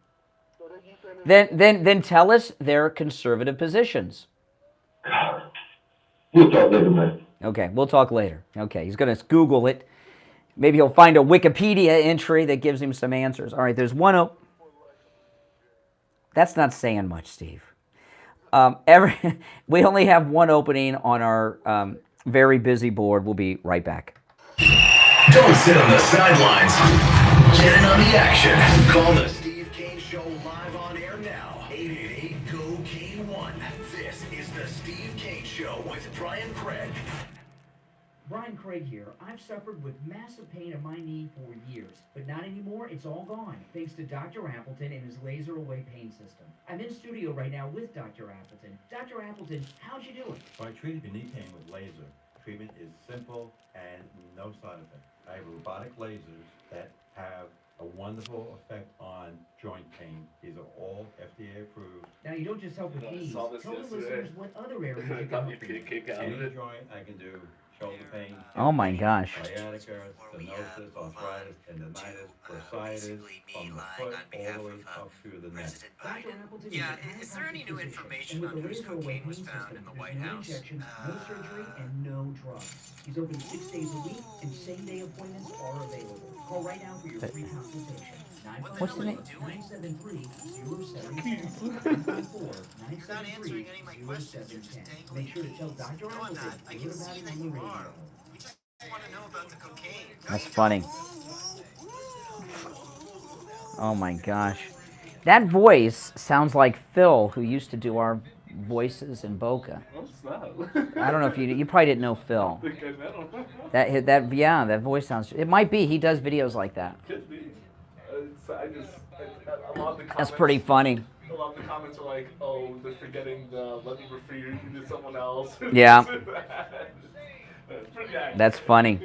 Then tell us their conservative positions. We'll talk later, man. Okay, we'll talk later. Okay, he's going to Google it. Maybe he'll find a Wikipedia entry that gives him some answers. All right, there's one. That's not saying much, Steve. We only have one opening on our very busy board. We'll be right back. Don't sit on the sidelines. Get in on the action. Call the Steve Kane Show live on air now. 888-GO-KANE-1. This is the Steve Kane Show with Brian Craig. Brian Craig here. I've suffered with massive pain in my knee for years, but not anymore. It's all gone, thanks to Dr. Appleton and his laser away pain system. I'm in studio right now with Dr. Appleton. Dr. Appleton, how'd you do it? So I treated your knee pain with laser. Treatment is simple and no side effects. I have robotic lasers that have a wonderful effect on joint pain. These are all FDA approved. Now you don't just help with knees. Tell the listeners what other areas you can help with. Any joint I can do. Shoulder pain. Oh my gosh. Sciatica, stenosis, arthritis, tendonitis, bursitis, from the foot all the way up to the neck. Yeah, is there any new information on whose cocaine was found in the White House? No injections, no surgery, and no drugs. He's open 6 days a week, and same-day appointments are available. Call right now for your free consultation. What's the name? 973-0710. Make sure to tell Dr. Appleton you heard about it on the radio. We just want to know about the cocaine. That's funny. Oh my gosh. That voice sounds like Phil, who used to do our voices in Boca. What's that? I don't know if you probably didn't know Phil. I think I know. That voice sounds. It might be. He does videos like that. Could be. A lot of the comments, That's pretty funny. A lot of the comments are like, "Oh, they're forgetting the let me refer you to someone else." Yeah. That's pretty accurate. That's funny.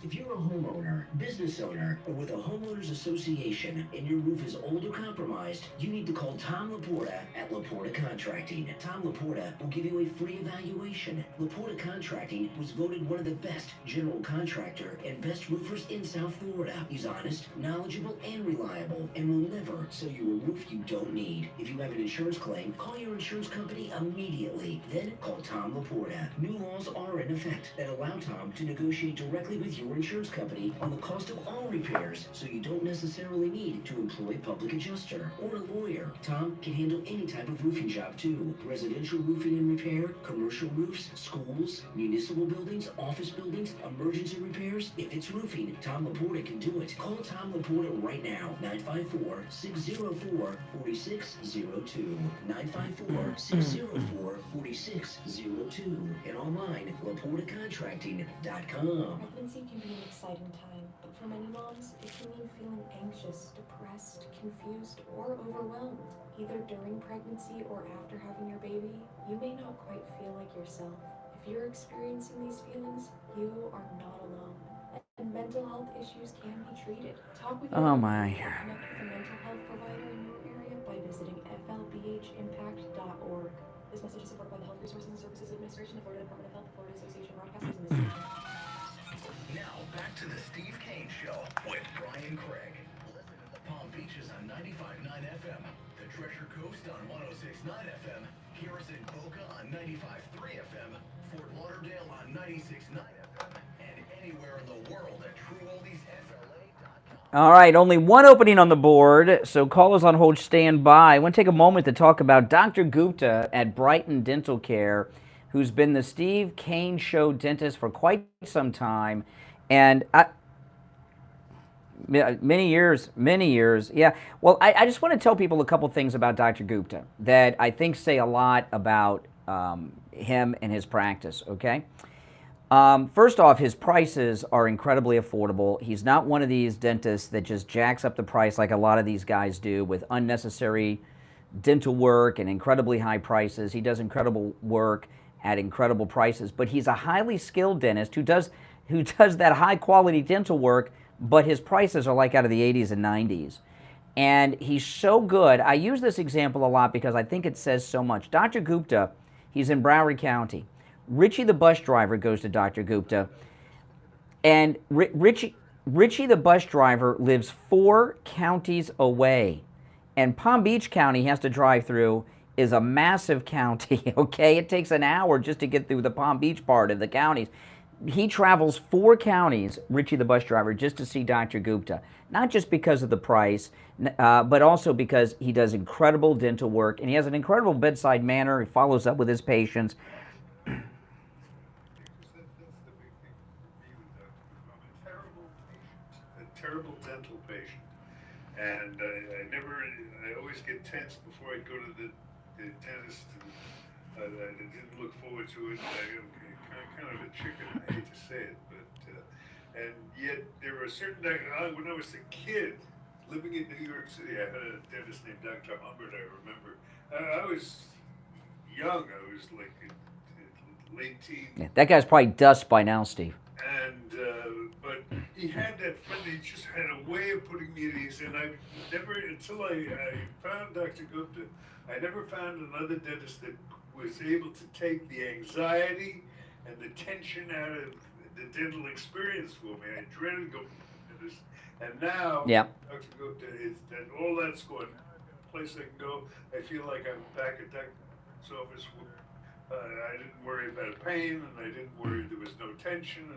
If you're a homeowner, business owner, or with a homeowners association and your roof is old or compromised, you need to call Tom Laporta at Laporta Contracting. Tom Laporta will give you a free evaluation. Laporta Contracting was voted one of the best general contractor and best roofers in South Florida. He's honest, knowledgeable, and reliable, and will never sell you a roof you don't need. If you have an insurance claim, call your insurance company immediately. Then call Tom Laporta. New laws are in effect that allow Tom to negotiate directly with your insurance company on the cost of all repairs, so you don't necessarily need to employ a public adjuster or a lawyer. Tom can handle any type of roofing job too. Residential roofing and repair, commercial roofs, schools, municipal buildings, office buildings, emergency repairs. If it's roofing, Tom Laporta can do it. Call Tom Laporta right now, 954-604-4602. 954-604-4602. And online, LaportaContracting.com. Pregnancy can be an exciting time, but for many moms, it can mean feeling anxious, depressed, confused, or overwhelmed. Either during pregnancy or after having your baby, you may not quite feel like yourself. If If you're experiencing these feelings, you are not alone. And mental health issues can be treated. Talk with your Oh local my. leader. Connect with a mental health provider in your area by visiting flbhimpact.org. This message is supported by the Health Resources and Services Administration, the Florida Department of Health, the Florida Association of Broadcasters, and the station. Now, back to the Steve Kane Show with Brian Craig. Listen to the Palm Beaches on 95.9 FM, the Treasure Coast on 106.9 FM, hear us in Boca on 95.3 FM, Fort Lauderdale on 96.9 FM, and anywhere in the world at TrueOldiesFLA.com. All right, only one opening on the board, so callers on hold, stand by. I want to take a moment to talk about Dr. Gupta at Brighton Dental Care, who's been the Steve Kane Show dentist for quite some time. And many years, yeah. Well, I just want to tell people a couple things about Dr. Gupta that I think say a lot about him and his practice, okay? First off, his prices are incredibly affordable. He's not one of these dentists that just jacks up the price like a lot of these guys do with unnecessary dental work and incredibly high prices. He does incredible work at incredible prices, but he's a highly skilled dentist who does that high quality dental work, but his prices are like out of the 80s and 90s. And he's so good. I use this example a lot because I think it says so much. Dr. Gupta, he's in Broward County. Richie the bus driver goes to Dr. Gupta, and Richie the bus driver lives 4 counties away, and Palm Beach County he has to drive through is a massive county, okay? It takes an hour just to get through the Palm Beach part of the counties. He travels 4 counties, Richie the bus driver, just to see Dr. Gupta, not just because of the price, but also because he does incredible dental work, and he has an incredible bedside manner. He follows up with his patients. Terrible dental patient, and I always get tense before I go to the dentist. I didn't look forward to it. I'm kind of a chicken. I hate to say it, but and yet there were certain days when I was a kid living in New York City. I had a dentist named Dr. Humbert. I remember. I was young. I was like late teens. Yeah, that guy's probably dust by now, Steve. And but he had that friend. He just had a way of putting me at ease. And I never, until I found Dr. Gupta, I never found another dentist that was able to take the anxiety and the tension out of the dental experience for me. I dreaded going to the dentist, and now Dr. Gupta is that all that's gone. Place I can go. I feel like I'm back at doctor's office. I didn't worry about pain, and I didn't worry there was no tension.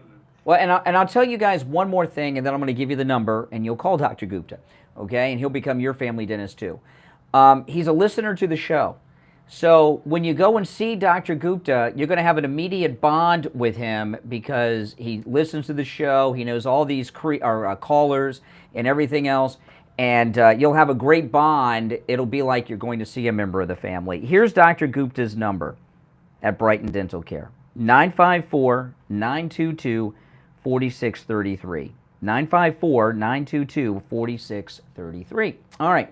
Well, and I'll tell you guys one more thing, and then I'm going to give you the number, and you'll call Dr. Gupta, okay? And he'll become your family dentist too. He's a listener to the show. So when you go and see Dr. Gupta, you're going to have an immediate bond with him because he listens to the show. He knows all these callers and everything else. And you'll have a great bond. It'll be like you're going to see a member of the family. Here's Dr. Gupta's number at Brighton Dental Care. 954-922-4633. 954-922-4633. All right.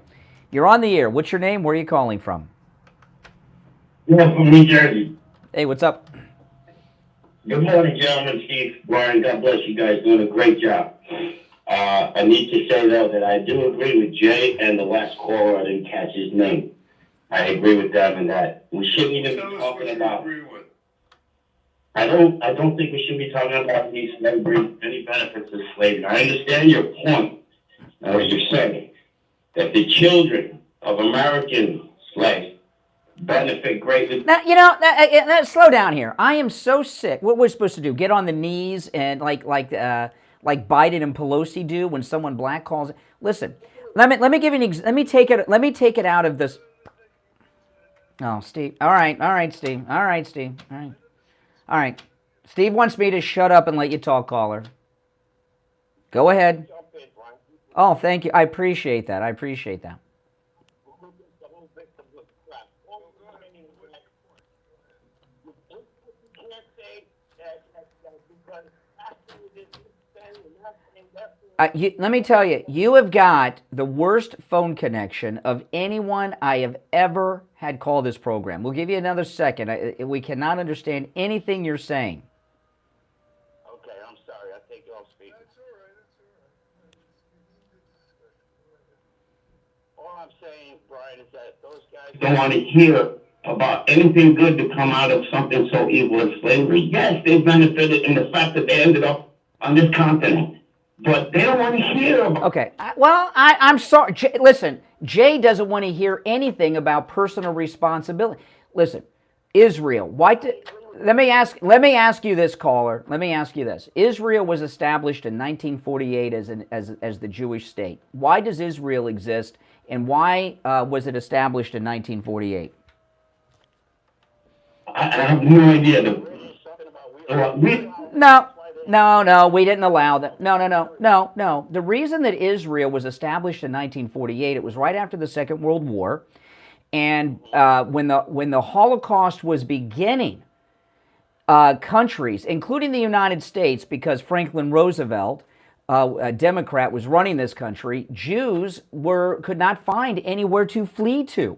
You're on the air. What's your name? Where are you calling from? Yeah, from New Jersey. Hey, what's up? Good morning, gentlemen. Steve, Brian, God bless you guys. Doing a great job. I need to say, though, that I do agree with Jay and the last caller. I didn't catch his name. I agree with them in that we shouldn't even be talking about. I don't think we should be talking about any slavery, any benefits of slavery. I understand your point, what you're saying, that the children of American slaves benefit greatly. Now, you know, slow down here. I am so sick. What we're supposed to do? Get on the knees and like Biden and Pelosi do when someone black calls it. Listen, let me give you an let me take it out of this. Oh, Steve. All right, Steve. All right, Steve. All right. Steve wants me to shut up and let you talk, caller. Go ahead. Oh, thank you. I appreciate that. Let me tell you, you have got the worst phone connection of anyone I have ever had call this program. We'll give you another second. We cannot understand anything you're saying. Okay, I'm sorry. I take you off speaker. All I'm saying, Brian, is that those guys don't want to hear about anything good to come out of something so evil as slavery. Yes, they benefited in the fact that they ended up on this continent. But they don't want to hear about. Okay. I'm sorry. Listen, Jay doesn't want to hear anything about personal responsibility. Listen, Israel. Let me ask you this, caller. Let me ask you this. Israel was established in 1948 as the Jewish state. Why does Israel exist, and why was it established in 1948? I have no idea. No, we didn't allow that. No. The reason that Israel was established in 1948, it was right after the Second World War, and when the Holocaust was beginning, countries, including the United States, because Franklin Roosevelt, a Democrat, was running this country, Jews could not find anywhere to flee to.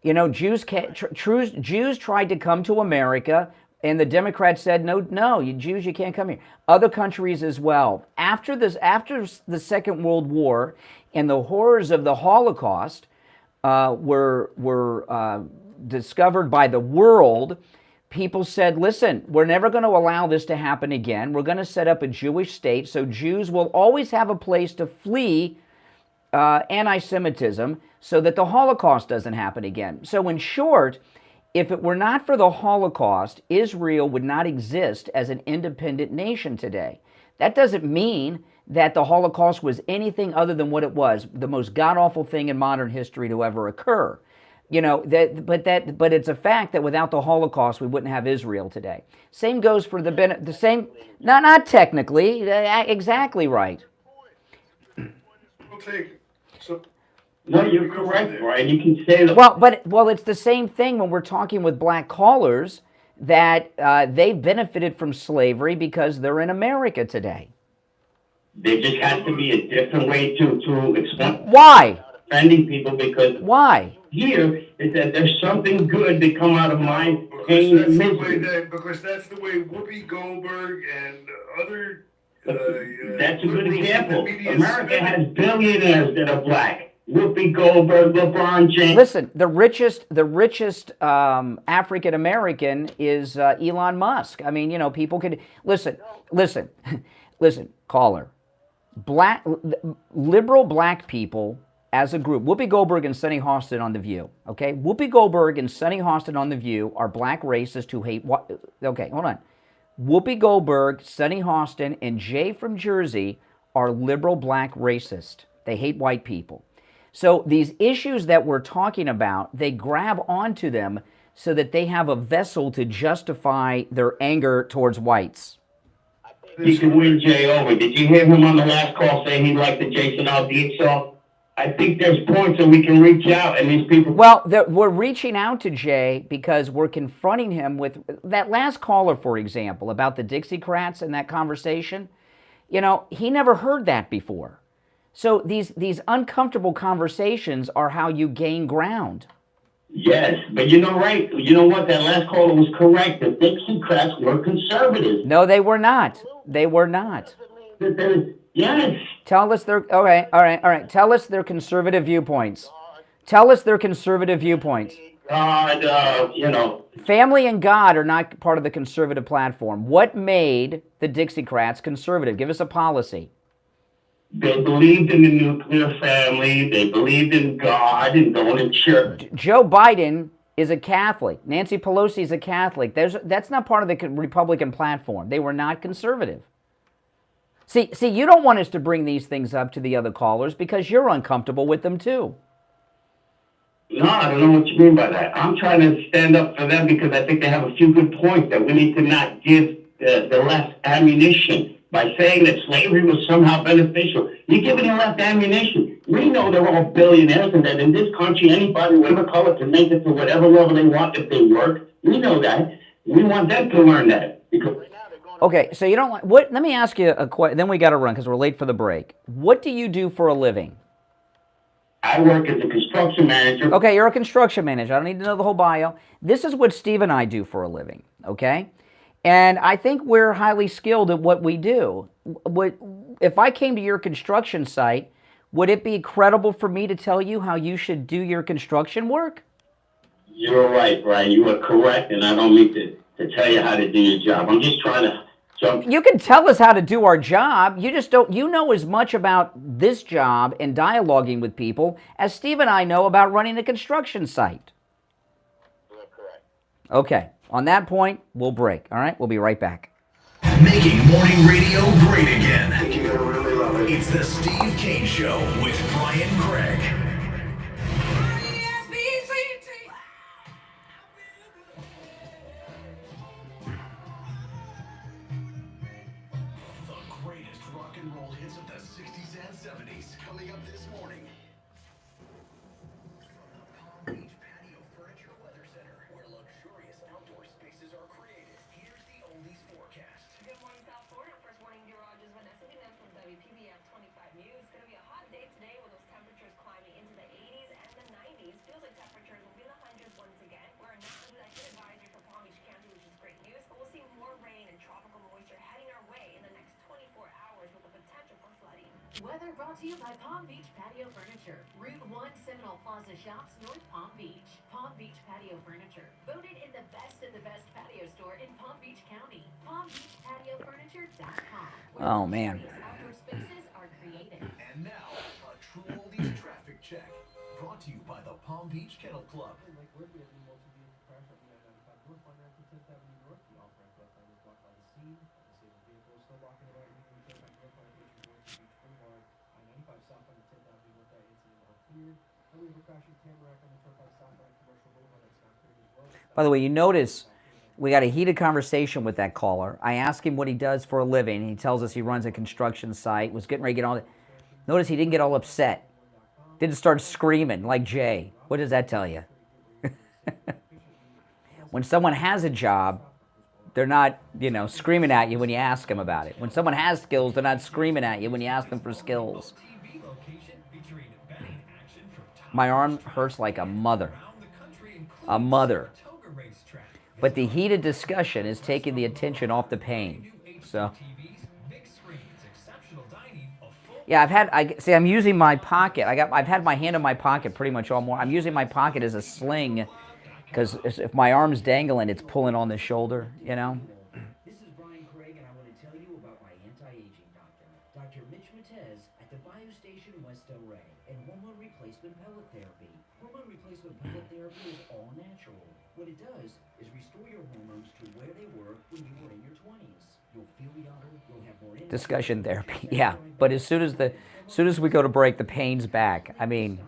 You know, Jews tried to come to America, and the Democrats said, no, you Jews, you can't come here. Other countries as well. After the Second World War and the horrors of the Holocaust were discovered by the world, people said, listen, we're never going to allow this to happen again. We're going to set up a Jewish state, so Jews will always have a place to flee anti-Semitism so that the Holocaust doesn't happen again. So in short, if it were not for the Holocaust, Israel would not exist as an independent nation today. That doesn't mean that the Holocaust was anything other than what it was, the most god-awful thing in modern history to ever occur. You know, but it's a fact that without the Holocaust, we wouldn't have Israel today. Same goes for the same, not technically, exactly right. We'll take No, you're correct, Brian. You can say that. Well, it's the same thing when we're talking with black callers that they benefited from slavery because they're in America today. There just has to be a different way to explain. Why? Offending people because why? Here is that there's something good that come out of my pain and misery. Because that's the way Whoopi Goldberg and other. That's a good example. America has billionaires that are black. Whoopi Goldberg, LeBron James. Listen, the richest African American is Elon Musk. I mean, you know, people could listen, caller. Liberal black people as a group. Whoopi Goldberg and Sonny Hostin on The View. Okay, Whoopi Goldberg and Sonny Hostin on The View are black racists who hate. Okay, hold on. Whoopi Goldberg, Sonny Hostin, and Jay from Jersey are liberal black racists. They hate white people. So these issues that we're talking about, they grab onto them so that they have a vessel to justify their anger towards whites. He can win Jay over. Did you hear him on the last call saying he liked the Jason Aldean song? I think there's points that we can reach out and these people... Well, we're reaching out to Jay because we're confronting him with... That last caller, for example, about the Dixiecrats and that conversation, you know, he never heard that before. So these uncomfortable conversations are how you gain ground. Yes, but you know what? That last caller was correct. The Dixiecrats were conservatives. No, they were not. They were not. Yes. Tell us their... All right. Tell us their conservative viewpoints. Tell us their conservative viewpoints. God, you know... Family and God are not part of the conservative platform. What made the Dixiecrats conservative? Give us a policy. They believed in the nuclear family. They believed in God and going to church. Joe Biden is a Catholic. Nancy Pelosi is a Catholic. That's not part of the Republican platform. They were not conservative. See, you don't want us to bring these things up to the other callers because you're uncomfortable with them too. No, I don't know what you mean by that. I'm trying to stand up for them because I think they have a few good points that we need to not give the left ammunition by saying that slavery was somehow beneficial. You're giving the left ammunition. We know they're all billionaires and that in this country, anybody, whatever color, can make it to whatever level they want if they work. We know that. We want them to learn that. Because Okay, so you don't like what? Let me ask you a question. Then we got to run because we're late for the break. What do you do for a living? I work as a construction manager. Okay, you're a construction manager. I don't need to know the whole bio. This is what Steve and I do for a living, okay? And I think we're highly skilled at what we do. If I came to your construction site, would it be credible for me to tell you how you should do your construction work? You're right, Brian. You are correct, and I don't mean to tell you how to do your job. I'm just trying to jump. You can tell us how to do our job. You just don't. You know as much about this job and dialoguing with people as Steve and I know about running a construction site. Okay. On that point, we'll break. All right. We'll be right back. Making morning radio great again. I think you're gonna really love it. It's the Steve Kane Show with Brian Craig. The greatest rock and roll hits of the 60s and 70s coming up this morning. From the Palm Beach Patio Furniture Weather Center, where luxurious outdoor spaces are created, here's the oldies forecast. Good morning, South Florida. First morning meteorologist Vanessa Dinan from WPBF 25 News. It's going to be a hot day today with those temperatures climbing into the 80s and the 90s. Feels like temperatures will be in the hundreds once again. We're a non-executive advisory for Palm Beach County, which is great news. But we'll see more rain and tropical moisture heading our way in the next 24 hours with the potential for flooding. Weather brought to you by Palm Beach Patio Furniture. Route 1 Seminole Plaza Shops, North Palm Beach. Palm Beach Patio Furniture. Voted in the best of the best patio store in Palm Beach County. PalmBeachPatioFurniture.com. Oh, man. Outdoor spaces are created. And now, a true oldies traffic check. Brought to you by the Palm Beach Kennel Club. By the way, you notice we got a heated conversation with that caller. I asked him what he does for a living. He tells us he runs a construction site, was getting ready to get all that. Notice he didn't get all upset. Didn't start screaming like Jay. What does that tell you? When someone has a job, they're not, screaming at you when you ask them about it. When someone has skills, they're not screaming at you when you ask them for skills. My arm hurts like a mother. A mother. But the heated discussion is taking the attention off the pain. So, yeah, I'm using my pocket. I've had my hand in my pocket pretty much all morning. I'm using my pocket as a sling because if my arm's dangling, it's pulling on the shoulder, This is Brian Craig, and I want to tell you about my anti-aging doctor, Dr. Mitch Matez at the Bio Station in West Del Rey, and hormone replacement pellet therapy. Hormone replacement pellet therapy is all natural. What it does is restore your hormones to where they were when you were in your 20s. You'll feel younger, you'll have more energy. Discussion therapy, yeah. But as soon as we go to break, the pain's back. I mean,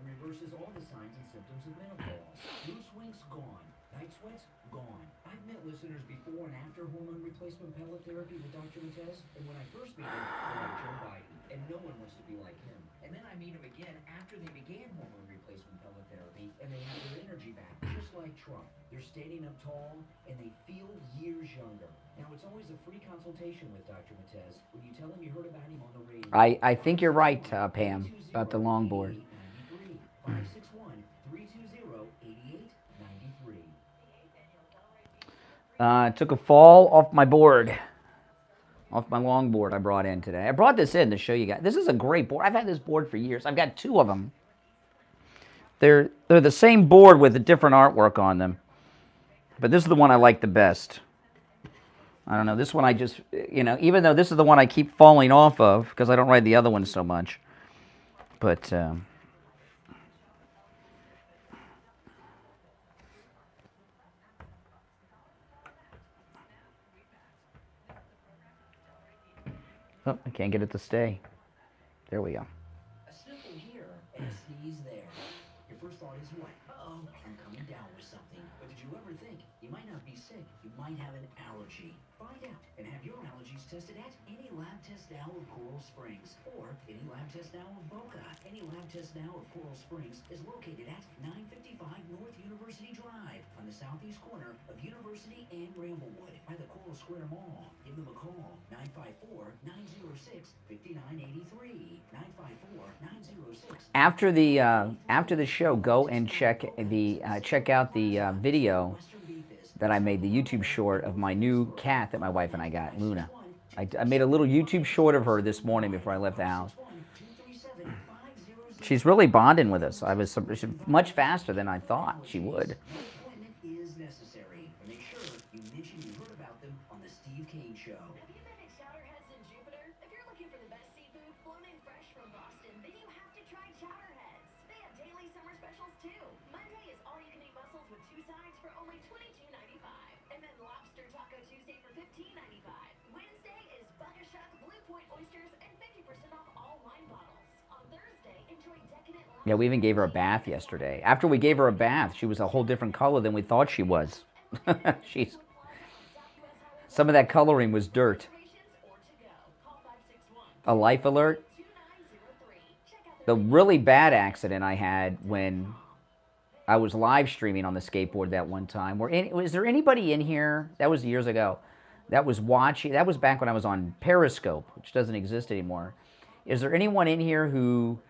And reverses all the signs and symptoms of menopause. Mood swings gone. Night sweats gone. I've met listeners before and after hormone replacement pellet therapy with Dr. Matez, and when I first meet him, they're like Joe Biden, and no one wants to be like him. And then I meet him again after they began hormone replacement pellet therapy, and they have their energy back, just like Trump. They're standing up tall, and they feel years younger. Now, it's always a free consultation with Dr. Matez when you tell him you heard about him on the radio. I think you're right, Pam, about the longboard. 561-320-8893. Took a fall off my board, off my longboard I brought in today. I brought this in to show you guys. This is a great board. I've had this board for years. I've got two of them. They're the same board with a different artwork on them. But this is the one I like the best. I don't know. This one I just, even though this is the one I keep falling off of because I don't ride the other one so much. But, oh, I can't get it to stay. There we go. A sniffle here and a sneeze there. Your first thought is what? Uh-oh, I'm coming down with something. But did you ever think you might not be sick? You might have an allergy. Find out and have your allergies tested at any lab test now of Coral Springs or any lab test now of Boca. Any lab test now of Coral Springs is located at 955 North University Drive on the southeast corner of University and Ramblewood by the Coral Square Mall. Give them a call, 954-906-5983. 954-906. After the show, go and check out the video that I made, the YouTube short of my new cat that my wife and I got, Luna. I made a little YouTube short of her this morning before I left the house. She's really bonding with us. I was much faster than I thought she would. Appointment is necessary. Make sure you mention you heard about them on the Steve Kane Show. Have you been at Chowderheads in Jupiter? If you're looking for the best seafood flown in fresh from Boston, then you have to try Chowderheads. They have daily summer specials too. Monday is all-you-can-eat mussels with 2 sides for only $22.95, and then lobster taco Tuesday for $15.95. Wednesday is Buckashuck Blue Point oysters and 50% off all wine bottles. On Thursday, enjoy decadent Yeah, we even gave her a bath yesterday. After we gave her a bath, she was a whole different color than we thought she was. Some of that coloring was dirt. A life alert. The really bad accident I had when I was live streaming on the skateboard that one time. Was there anybody in here, that was years ago, that was watching, that was back when I was on Periscope, which doesn't exist anymore. Is there anyone in here who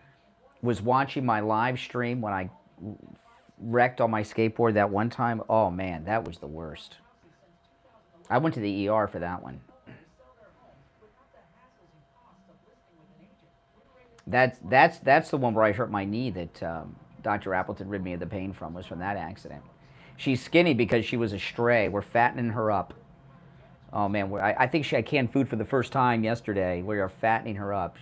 was watching my live stream when I wrecked on my skateboard that one time? Oh man, that was the worst. I went to the ER for that one. That's the one where I hurt my knee that Dr. Appleton rid me of the pain from, was from that accident. She's skinny because she was a stray. We're fattening her up. Oh man, I think she had canned food for the first time yesterday. We are fattening her up.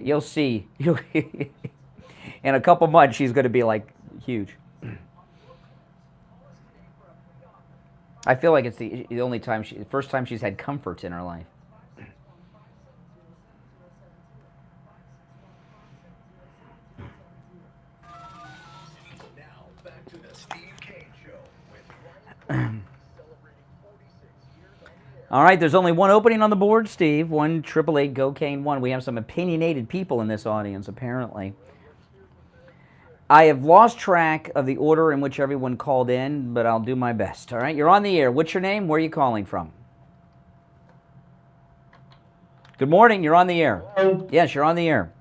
You'll see. In a couple months, she's going to be like huge. I feel like it's the only time the first time she's had comfort in her life. Now, back to the Steve Kane Show with All right, there's only one opening on the board, Steve. 1-888-GO-KANE-1. We have some opinionated people in this audience, apparently. I have lost track of the order in which everyone called in, but I'll do my best. All right, you're on the air. What's your name? Where are you calling from? Good morning. You're on the air. Hello? Yes, you're on the air.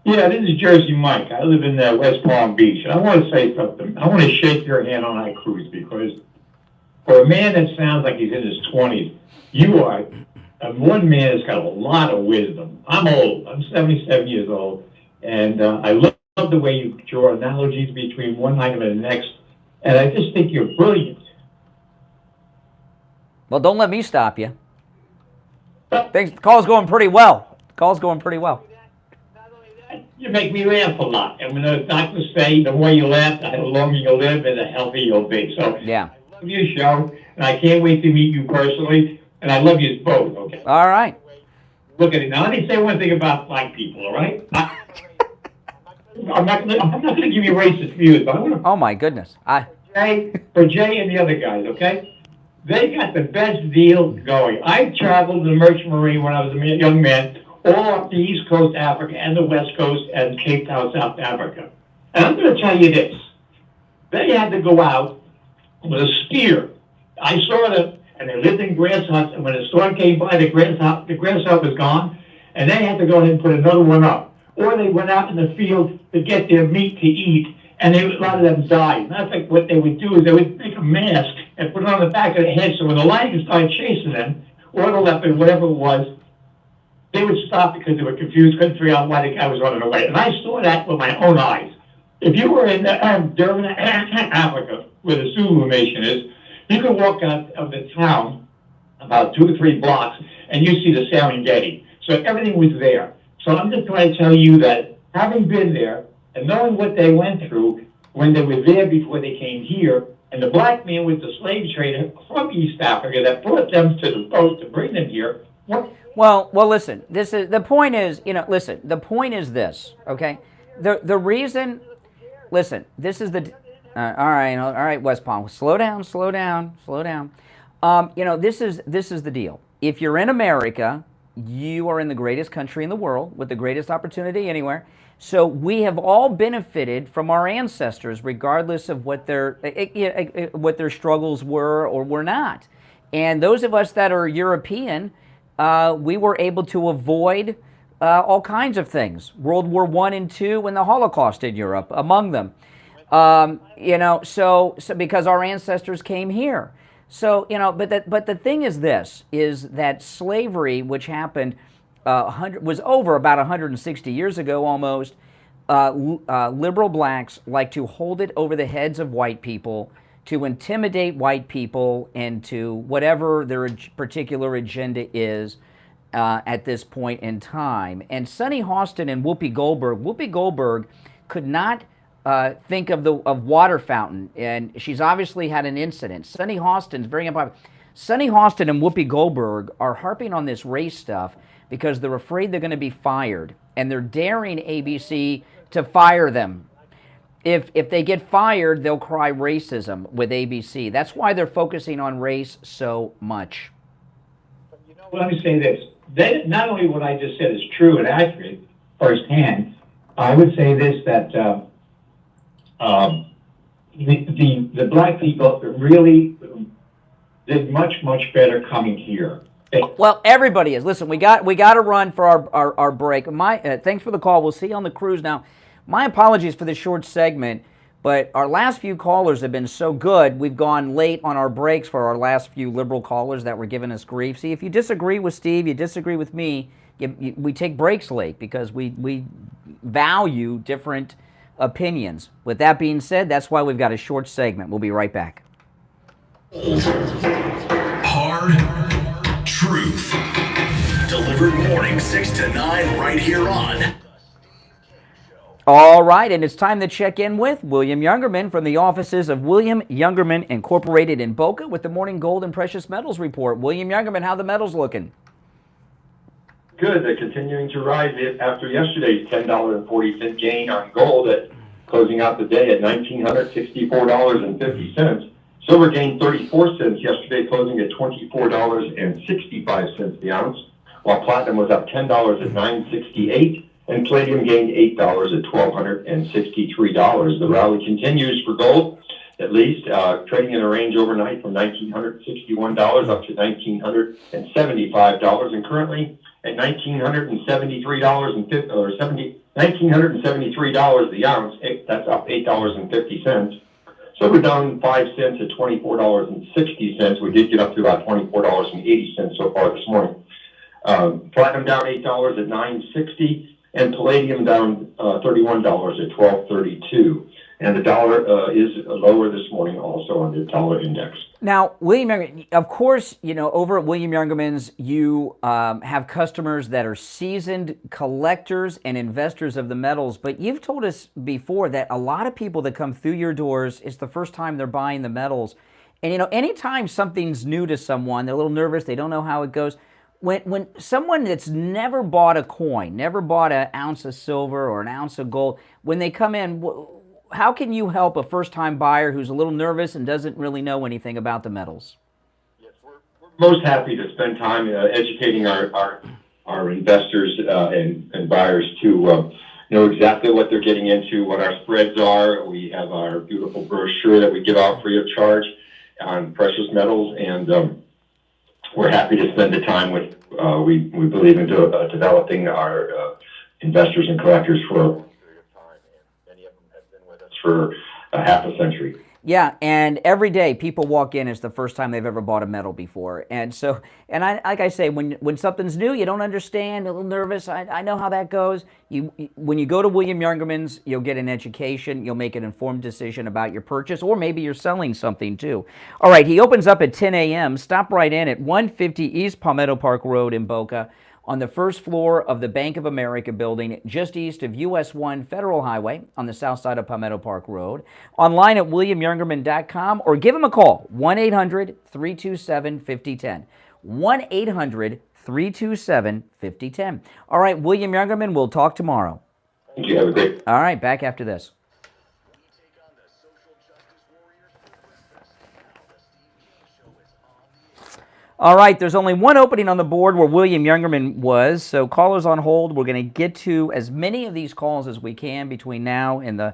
Yeah, this is Jersey Mike. I live in West Palm Beach, and I want to say something. I want to shake your hand on that cruise, because for a man that sounds like he's in his 20s, you are one man that's got a lot of wisdom. I'm old. I'm 77 years old, and I love the way you draw analogies between one item and the next, and I just think you're brilliant. Well, don't let me stop you. The call's going pretty well. Call's going pretty well. You make me laugh a lot, and when the doctors say the more you laugh, the longer you'll live and the healthier you'll be. So yeah. I love your show, and I can't wait to meet you personally, and I love you both, okay? All right. Look at it. Now, let me say one thing about black people, all right? I'm not gonna give you racist views, but I want to... Oh, my goodness. For Jay and the other guys, okay? They got the best deal going. I traveled the Merchant Marine when I was a young man, all up the East Coast Africa and the West Coast and Cape Town, South Africa. And I'm going to tell you this. They had to go out with a spear. I saw them, and they lived in grass huts, and when the storm came by, the grass hut was gone, and they had to go ahead and put another one up. Or they went out in the field to get their meat to eat, and a lot of them died. Matter of fact, what they would do is they would make a mask and put it on the back of their head, so when the lions started chasing them, or the leopard, whatever it was, they would stop because they were confused, couldn't figure out why the guy was running away. And I saw that with my own eyes. If you were in Durban, Africa, where the Zulu Nation is, you could walk out of the town about 2 or 3 blocks, and you see the Serengeti. So everything was there. So I'm just trying to tell you that having been there and knowing what they went through when they were there before they came here, and the black man was the slave trader from East Africa that brought them to the boat to bring them here. Well, listen. This is the point. Listen. The point is this. Okay. The reason. Listen. This is the. All right, West Palm. Slow down. This is the deal. If you're in America, you are in the greatest country in the world with the greatest opportunity anywhere. So we have all benefited from our ancestors, regardless of what their struggles were or were not. And those of us that are European, we were able to avoid all kinds of things. World War I and II and the Holocaust in Europe, among them. You know, so because our ancestors came here. So, you know, but the thing is this, is that slavery, which happened, was over about 160 years ago almost. Liberal blacks like to hold it over the heads of white people, to intimidate white people into whatever their particular agenda is at this point in time. And Sonny Hostin and Whoopi Goldberg could not think of water fountain, and she's obviously had an incident. Sonny Hostin's very unpopular. Sonny Hostin and Whoopi Goldberg are harping on this race stuff because they're afraid they're going to be fired, and they're daring ABC to fire them. If they get fired, they'll cry racism with ABC. That's why they're focusing on race so much. Well, let me say this. Not only what I just said is true and accurate firsthand, I would say this, that the black people really did much better coming here. Well, everybody is. Listen, we got to run for our break. Thanks for the call. We'll see you on the cruise now. My apologies for this short segment, but our last few callers have been so good. We've gone late on our breaks for our last few liberal callers that were giving us grief. See, if you disagree with Steve, you disagree with me, we take breaks late because we value different opinions. With that being said, that's why we've got a short segment. We'll be right back. Hard Truth. Delivered morning 6 to 9 right here on. All right, and it's time to check in with William Youngerman from the offices of William Youngerman Incorporated in Boca with the Morning Gold and Precious Metals Report. William Youngerman, how the metals looking? Good. They're continuing to rise after yesterday's $10.40 gain on gold, at closing out the day at $1,964.50. Silver gained 34 cents yesterday, closing at $24.65 the ounce, while platinum was up $10 at $9.68, and palladium gained $8 at $1,263. The rally continues for gold, at least, trading in a range overnight from $1,961 up to $1,975, and currently at $1,973 the ounce. That's up $8.50. Silver down 5 cents at $24.60. We did get up to about $24.80 so far this morning. Platinum down $8 at $9.60, and palladium down $31 at $12.32. And the dollar is lower this morning also on the dollar index. Now, William Youngerman, of course, you know, over at William Youngerman's, you have customers that are seasoned collectors and investors of the metals, but you've told us before that a lot of people that come through your doors, it's the first time they're buying the metals. And, you know, anytime something's new to someone, they're a little nervous, they don't know how it goes. When someone that's never bought a coin, never bought an ounce of silver or an ounce of gold, when they come in, how can you help a first-time buyer who's a little nervous and doesn't really know anything about the metals? Yes, we're most happy to spend time educating our investors and buyers to know exactly what they're getting into, what our spreads are. We have our beautiful brochure that we give out free of charge on precious metals, and we're happy to spend the time with. We believe in developing our investors and collectors for for a half a century. Yeah, and every day people walk in, it's the first time they've ever bought a metal before. And so, and like I say, when something's new, you don't understand, a little nervous, I know how that goes. When you go to William Youngerman's, you'll get an education, you'll make an informed decision about your purchase, or maybe you're selling something too. All right, he opens up at 10 a.m. Stop right in at 150 East Palmetto Park Road in Boca, on the first floor of the Bank of America building, just east of US 1 Federal Highway on the south side of Palmetto Park Road. Online at williamyoungerman.com, or give him a call, 1-800-327-5010. 1-800-327-5010. All right, William Youngerman, we'll talk tomorrow. Thank you. Have a great. All right, back after this. All right, there's only one opening on the board where William Youngerman was, so callers on hold. We're going to get to as many of these calls as we can between now and the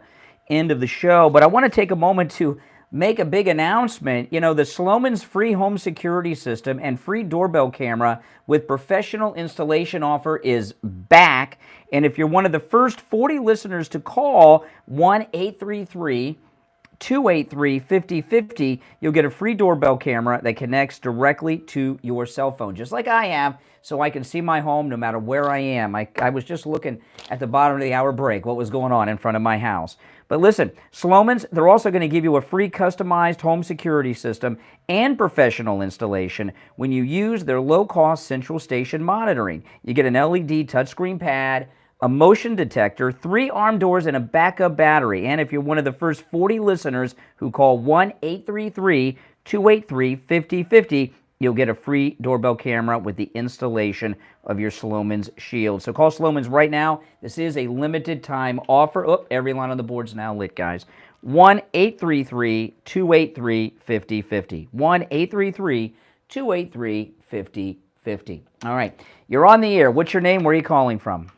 end of the show, but I want to take a moment to make a big announcement. You know, the Sloman's free home security system and free doorbell camera with professional installation offer is back. And if you're one of the first 40 listeners to call 1-833-283-5050, you'll get a free doorbell camera that connects directly to your cell phone, just like I have, so I can see my home no matter where I am. I was just looking at the bottom of the hour break, what was going on in front of my house. But listen, Sloman's, they're also going to give you a free customized home security system and professional installation when you use their low-cost central station monitoring. You get an LED touchscreen pad, a motion detector, 3 arm doors, and a backup battery. And if you're one of the first 40 listeners who call 1-833-283-5050, you'll get a free doorbell camera with the installation of your Sloman's Shield. So call Sloman's right now. This is a limited time offer. Oh, every line on the board's now lit, guys. 1-833-283-5050. 1-833-283-5050. All right. You're on the air. What's your name? Where are you calling from?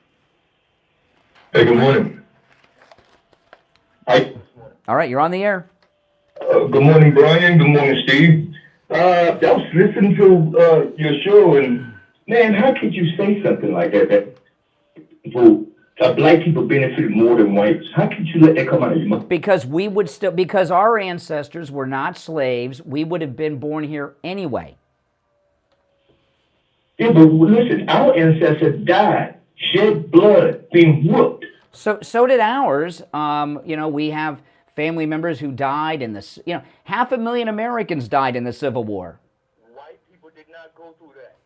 Hey, good morning. Hi. All right. You're on the air. Good morning, Brian. Good morning, Steve. I was listening to your show, and man, how could you say something like that? Black people benefited more than whites. How could you let that come out of your mouth? Because we would still, because our ancestors were not slaves, we would have been born here anyway. Yeah, but listen, our ancestors died, shed blood, being whooped. So did ours. You know, we have family members who died in this. You know, 500,000 Americans died in the Civil War. White people did not go through that.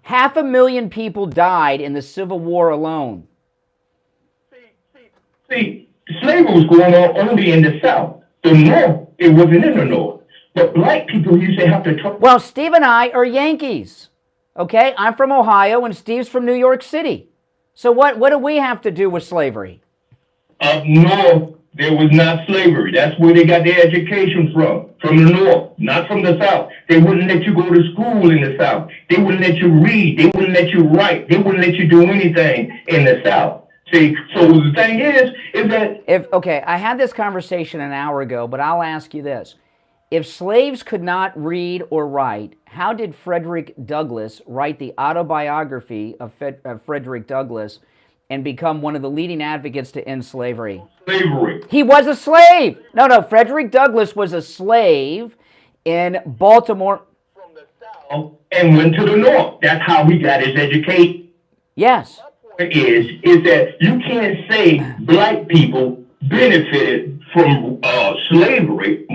500,000 people died in the Civil War alone. See, slavery was going on only in the South. The North, it wasn't in the North. But black people used to have to talk. Well, Steve and I are Yankees. Okay, I'm from Ohio and Steve's from New York City. So what do we have to do with slavery? Up north, there was not slavery. That's where they got their education from the north, not from the South. They wouldn't let you go to school in the South. They wouldn't let you read. They wouldn't let you write. They wouldn't let you do anything in the South. See, so the thing is that... Okay, I had this conversation an hour ago, but I'll ask you this. If slaves could not read or write, how did Frederick Douglass write the autobiography of Frederick Douglass and become one of the leading advocates to end slavery? Slavery. He was a slave. No, Frederick Douglass was a slave in Baltimore. And went to the North. That's how he got his education. Yes. My point is that you can't say black people benefited from slavery.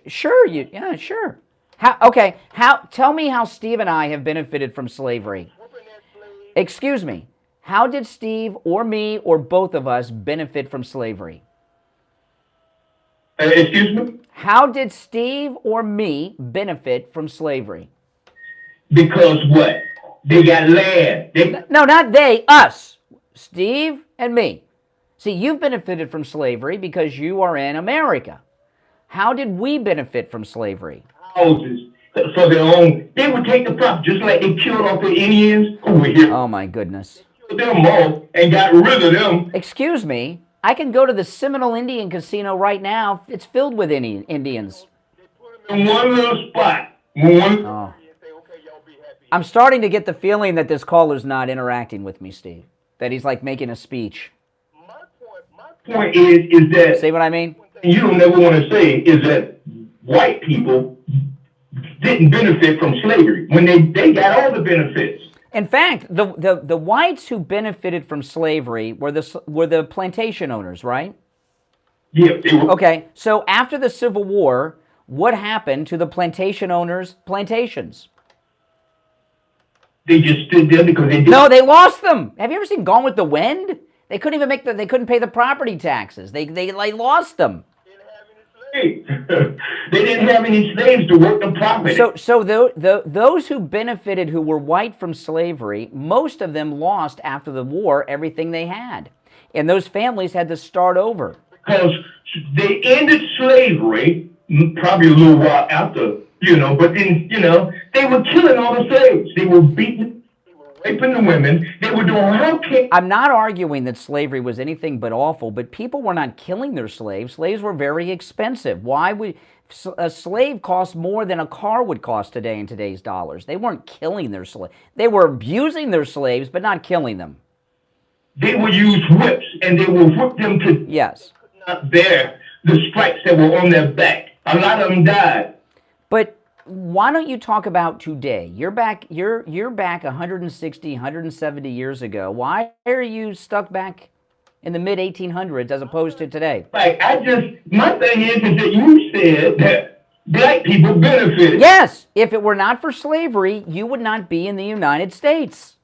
Sure, sure. Tell me how Steve and I have benefited from slavery. Excuse me. How did Steve or me or both of us benefit from slavery? Excuse me? How did Steve or me benefit from slavery? Because what? They got land. No, not they, us. Steve and me. See, you've benefited from slavery because you are in America. How did we benefit from slavery? Houses for their own. They would take the property just like they killed off the Indians over here. Oh, my goodness. Them all and got rid of them. Excuse me, I can go to the Seminole Indian Casino right now. It's filled with Indians. In one little spot. Oh. I'm starting to get the feeling that this caller's not interacting with me, Steve. That he's like making a speech. Point is that... See what I mean? You don't never want to say is that white people didn't benefit from slavery when they got all the benefits. In fact, the whites who benefited from slavery were the plantation owners, right? Yeah, they were. Okay, so after the Civil War, what happened to the plantation owners' plantations? They just stood there because they didn't. No, they lost them. Have you ever seen Gone with the Wind? They couldn't even they couldn't pay the property taxes. They lost them. They didn't have any slaves to work the property. So those who benefited, who were white from slavery, most of them lost after the war everything they had. And those families had to start over. Because they ended slavery probably a little while after, but then, they were killing all the slaves. They were beating, raping the women. They were doing hurricane. I'm not arguing that slavery was anything but awful, but people were not killing their slaves. Slaves were very expensive. Why would a slave cost more than a car would cost today in today's dollars? They weren't killing their slaves. They were abusing their slaves, but not killing them. They would use whips, and they would whip them to not bear the stripes that were on their back. A lot of them died. But why don't you talk about today? You're back 160, 170 years ago. Why are you stuck back in the mid-1800s as opposed to today? Like, my thing is that you said that black people benefited. Yes, if it were not for slavery, you would not be in the United States.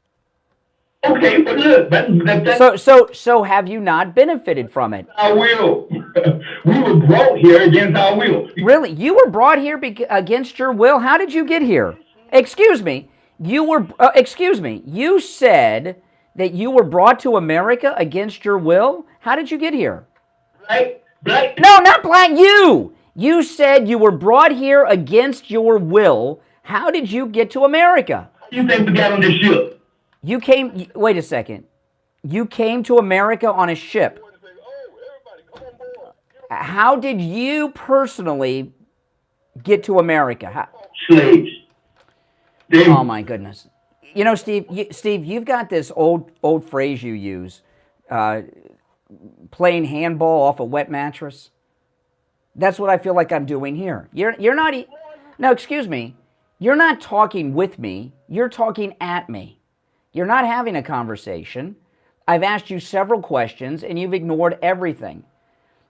Okay, but look, so have you not benefited from it? Our will. We were brought here against our will. Really? You were brought here against your will? How did you get here? Excuse me. You said that you were brought to America against your will? How did you get here? Black. No, not black. You said you were brought here against your will. How did you get to America? You think we got on this ship? You came, wait a second. You came to America on a ship. How did you personally get to America? Slaves. Oh my goodness. You know, Steve, you've got this old phrase you use, playing handball off a wet mattress. That's what I feel like I'm doing here. You're not, no, excuse me. You're not talking with me. You're talking at me. You're not having a conversation. I've asked you several questions, and you've ignored everything.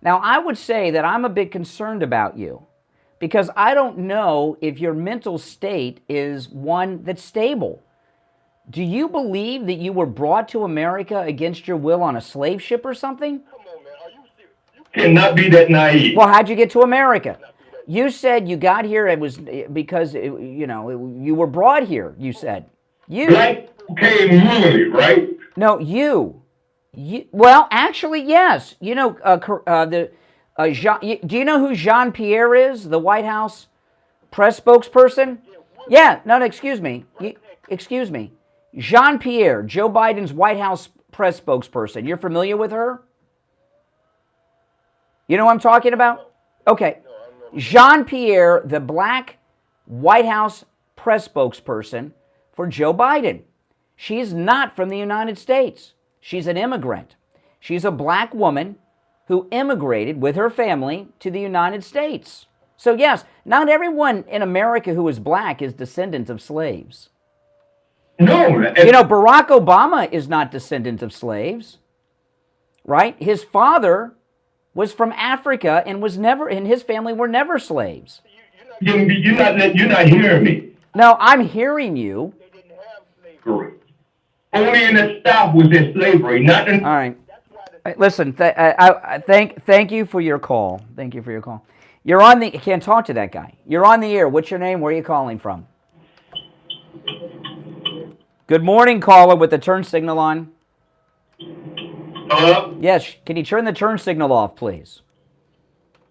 Now, I would say that I'm a bit concerned about you because I don't know if your mental state is one that's stable. Do you believe that you were brought to America against your will on a slave ship or something? Cannot be that naive. Well, how'd you get to America? You said you got here, it was because, you were brought here, you said. You. Black came willingly, right? No, you. Well, actually, yes. You know, do you know who Jean-Pierre is, the White House press spokesperson? Yeah, no, excuse me. Excuse me. Jean-Pierre, Joe Biden's White House press spokesperson. You're familiar with her? You know what I'm talking about? Okay. Jean-Pierre, the black White House press spokesperson for Joe Biden. She's not from the United States. She's an immigrant. She's a black woman who immigrated with her family to the United States. So yes, not everyone in America who is black is descendant of slaves. No. You know, Barack Obama is not descendant of slaves, right? His father was from Africa and his family were never slaves. You're not hearing me. No, I'm hearing you. Correct. Only in the South was there slavery, not in... All right. Listen, thank you for your call. Thank you for your call. You're on the... I can't talk to that guy. You're on the air. What's your name? Where are you calling from? Good morning, caller with the turn signal on. Hello? Yes. Can you turn the turn signal off, please?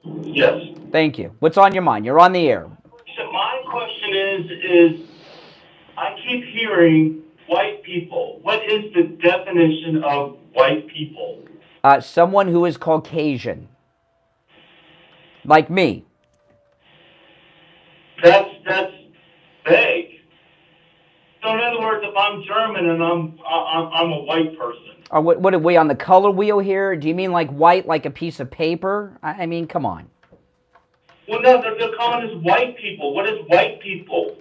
Yes. Thank you. What's on your mind? You're on the air. So my question is I keep hearing white people. What is the definition of white people? Someone who is Caucasian. Like me. That's vague. So in other words, if I'm German and I'm a white person. What are we on the color wheel here? Do you mean like white, like a piece of paper? I mean, come on. Well, no, they're calling us white people. What is white people?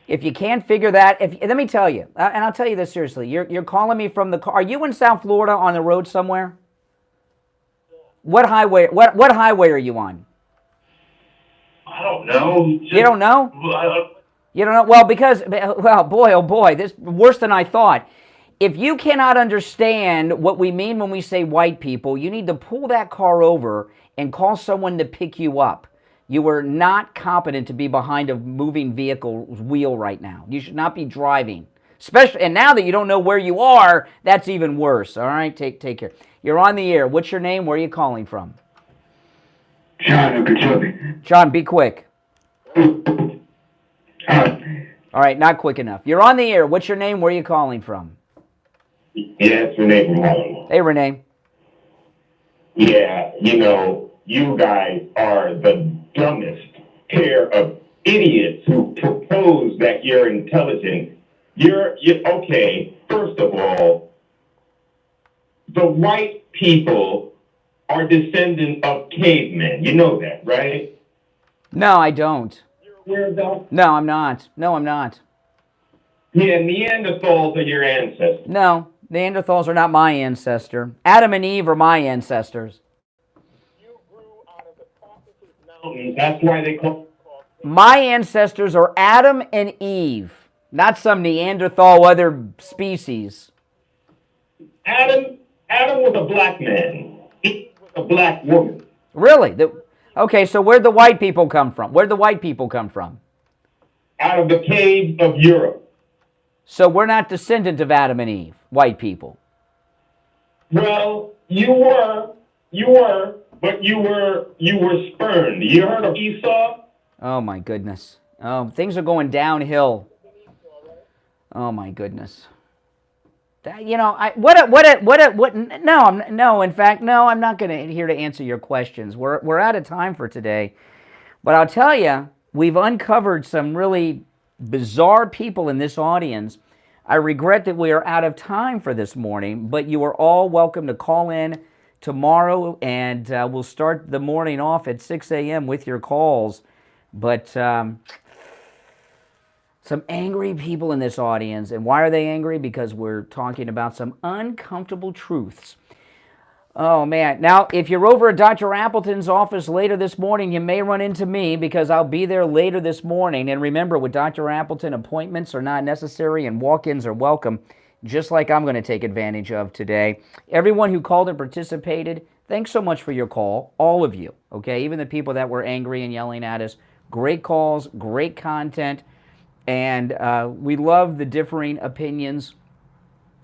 If you can't figure that, let me tell you, and I'll tell you this seriously. You're calling me from the car. Are you in South Florida on the road somewhere? What highway? What highway are you on? I don't know. You don't know? You don't know? Well, boy, oh boy, this is worse than I thought. If you cannot understand what we mean when we say white people, you need to pull that car over and call someone to pick you up. You are not competent to be behind a moving vehicle's wheel right now. You should not be driving. Especially, and now that you don't know where you are, that's even worse. All right, take care. You're on the air. What's your name? Where are you calling from? John, Okeechobee. John, be quick. All All right, not quick enough. You're on the air. What's your name? Where are you calling from? Yeah, it's Renee from Harlem. Hey, Renee. Yeah, you guys are the dumbest pair of idiots who propose that you're intelligent. You're okay. First of all, the white people are descendants of cavemen. You know that, right? No, I don't. You're aware of that? No, I'm not. No, I'm not. Yeah, Neanderthals are your ancestors. No, Neanderthals are not my ancestor. Adam and Eve are my ancestors. That's why they call. My ancestors are Adam and Eve, not some Neanderthal other species. Adam was a black man. Eve was a black woman. Really? Okay, so where'd the white people come from? Where'd the white people come from? Out of the caves of Europe. So we're not descendant of Adam and Eve, white people. Well, you were, but you were spurned. You heard of Esau? Oh my goodness. Oh, things are going downhill. Oh my goodness. No, in fact, no, I'm not going to here to answer your questions. We're out of time for today. But I'll tell you, we've uncovered some really bizarre people in this audience. I regret that we are out of time for this morning, but you are all welcome to call in tomorrow, and we'll start the morning off at 6 a.m. with your calls. But some angry people in this audience, and why are they angry? Because we're talking about some uncomfortable truths. Oh, man. Now, if you're over at Dr. Appleton's office later this morning, you may run into me because I'll be there later this morning. And remember, with Dr. Appleton, appointments are not necessary and walk-ins are welcome, just like I'm going to take advantage of today. Everyone who called and participated, thanks so much for your call, all of you, okay? Even the people that were angry and yelling at us. Great calls, great content, and we love the differing opinions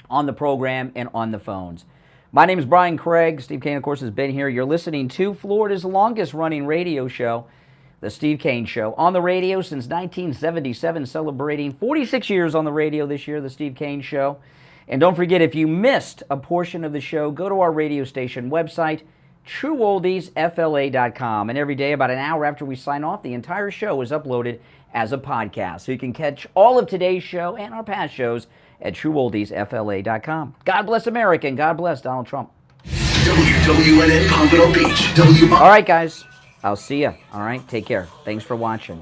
on the program and on the phones. My name is Brian Craig. Steve Kane, of course, has been here. You're listening to Florida's longest-running radio show, The Steve Kane Show, on the radio since 1977, celebrating 46 years on the radio this year, The Steve Kane Show. And don't forget, if you missed a portion of the show, go to our radio station website, trueoldiesfla.com. And every day, about an hour after we sign off, the entire show is uploaded as a podcast. So you can catch all of today's show and our past shows at trueoldiesfla.com. God bless America, and God bless Donald Trump. WWNN Pompano Beach. All right, guys. I'll see you. All right, take care. Thanks for watching.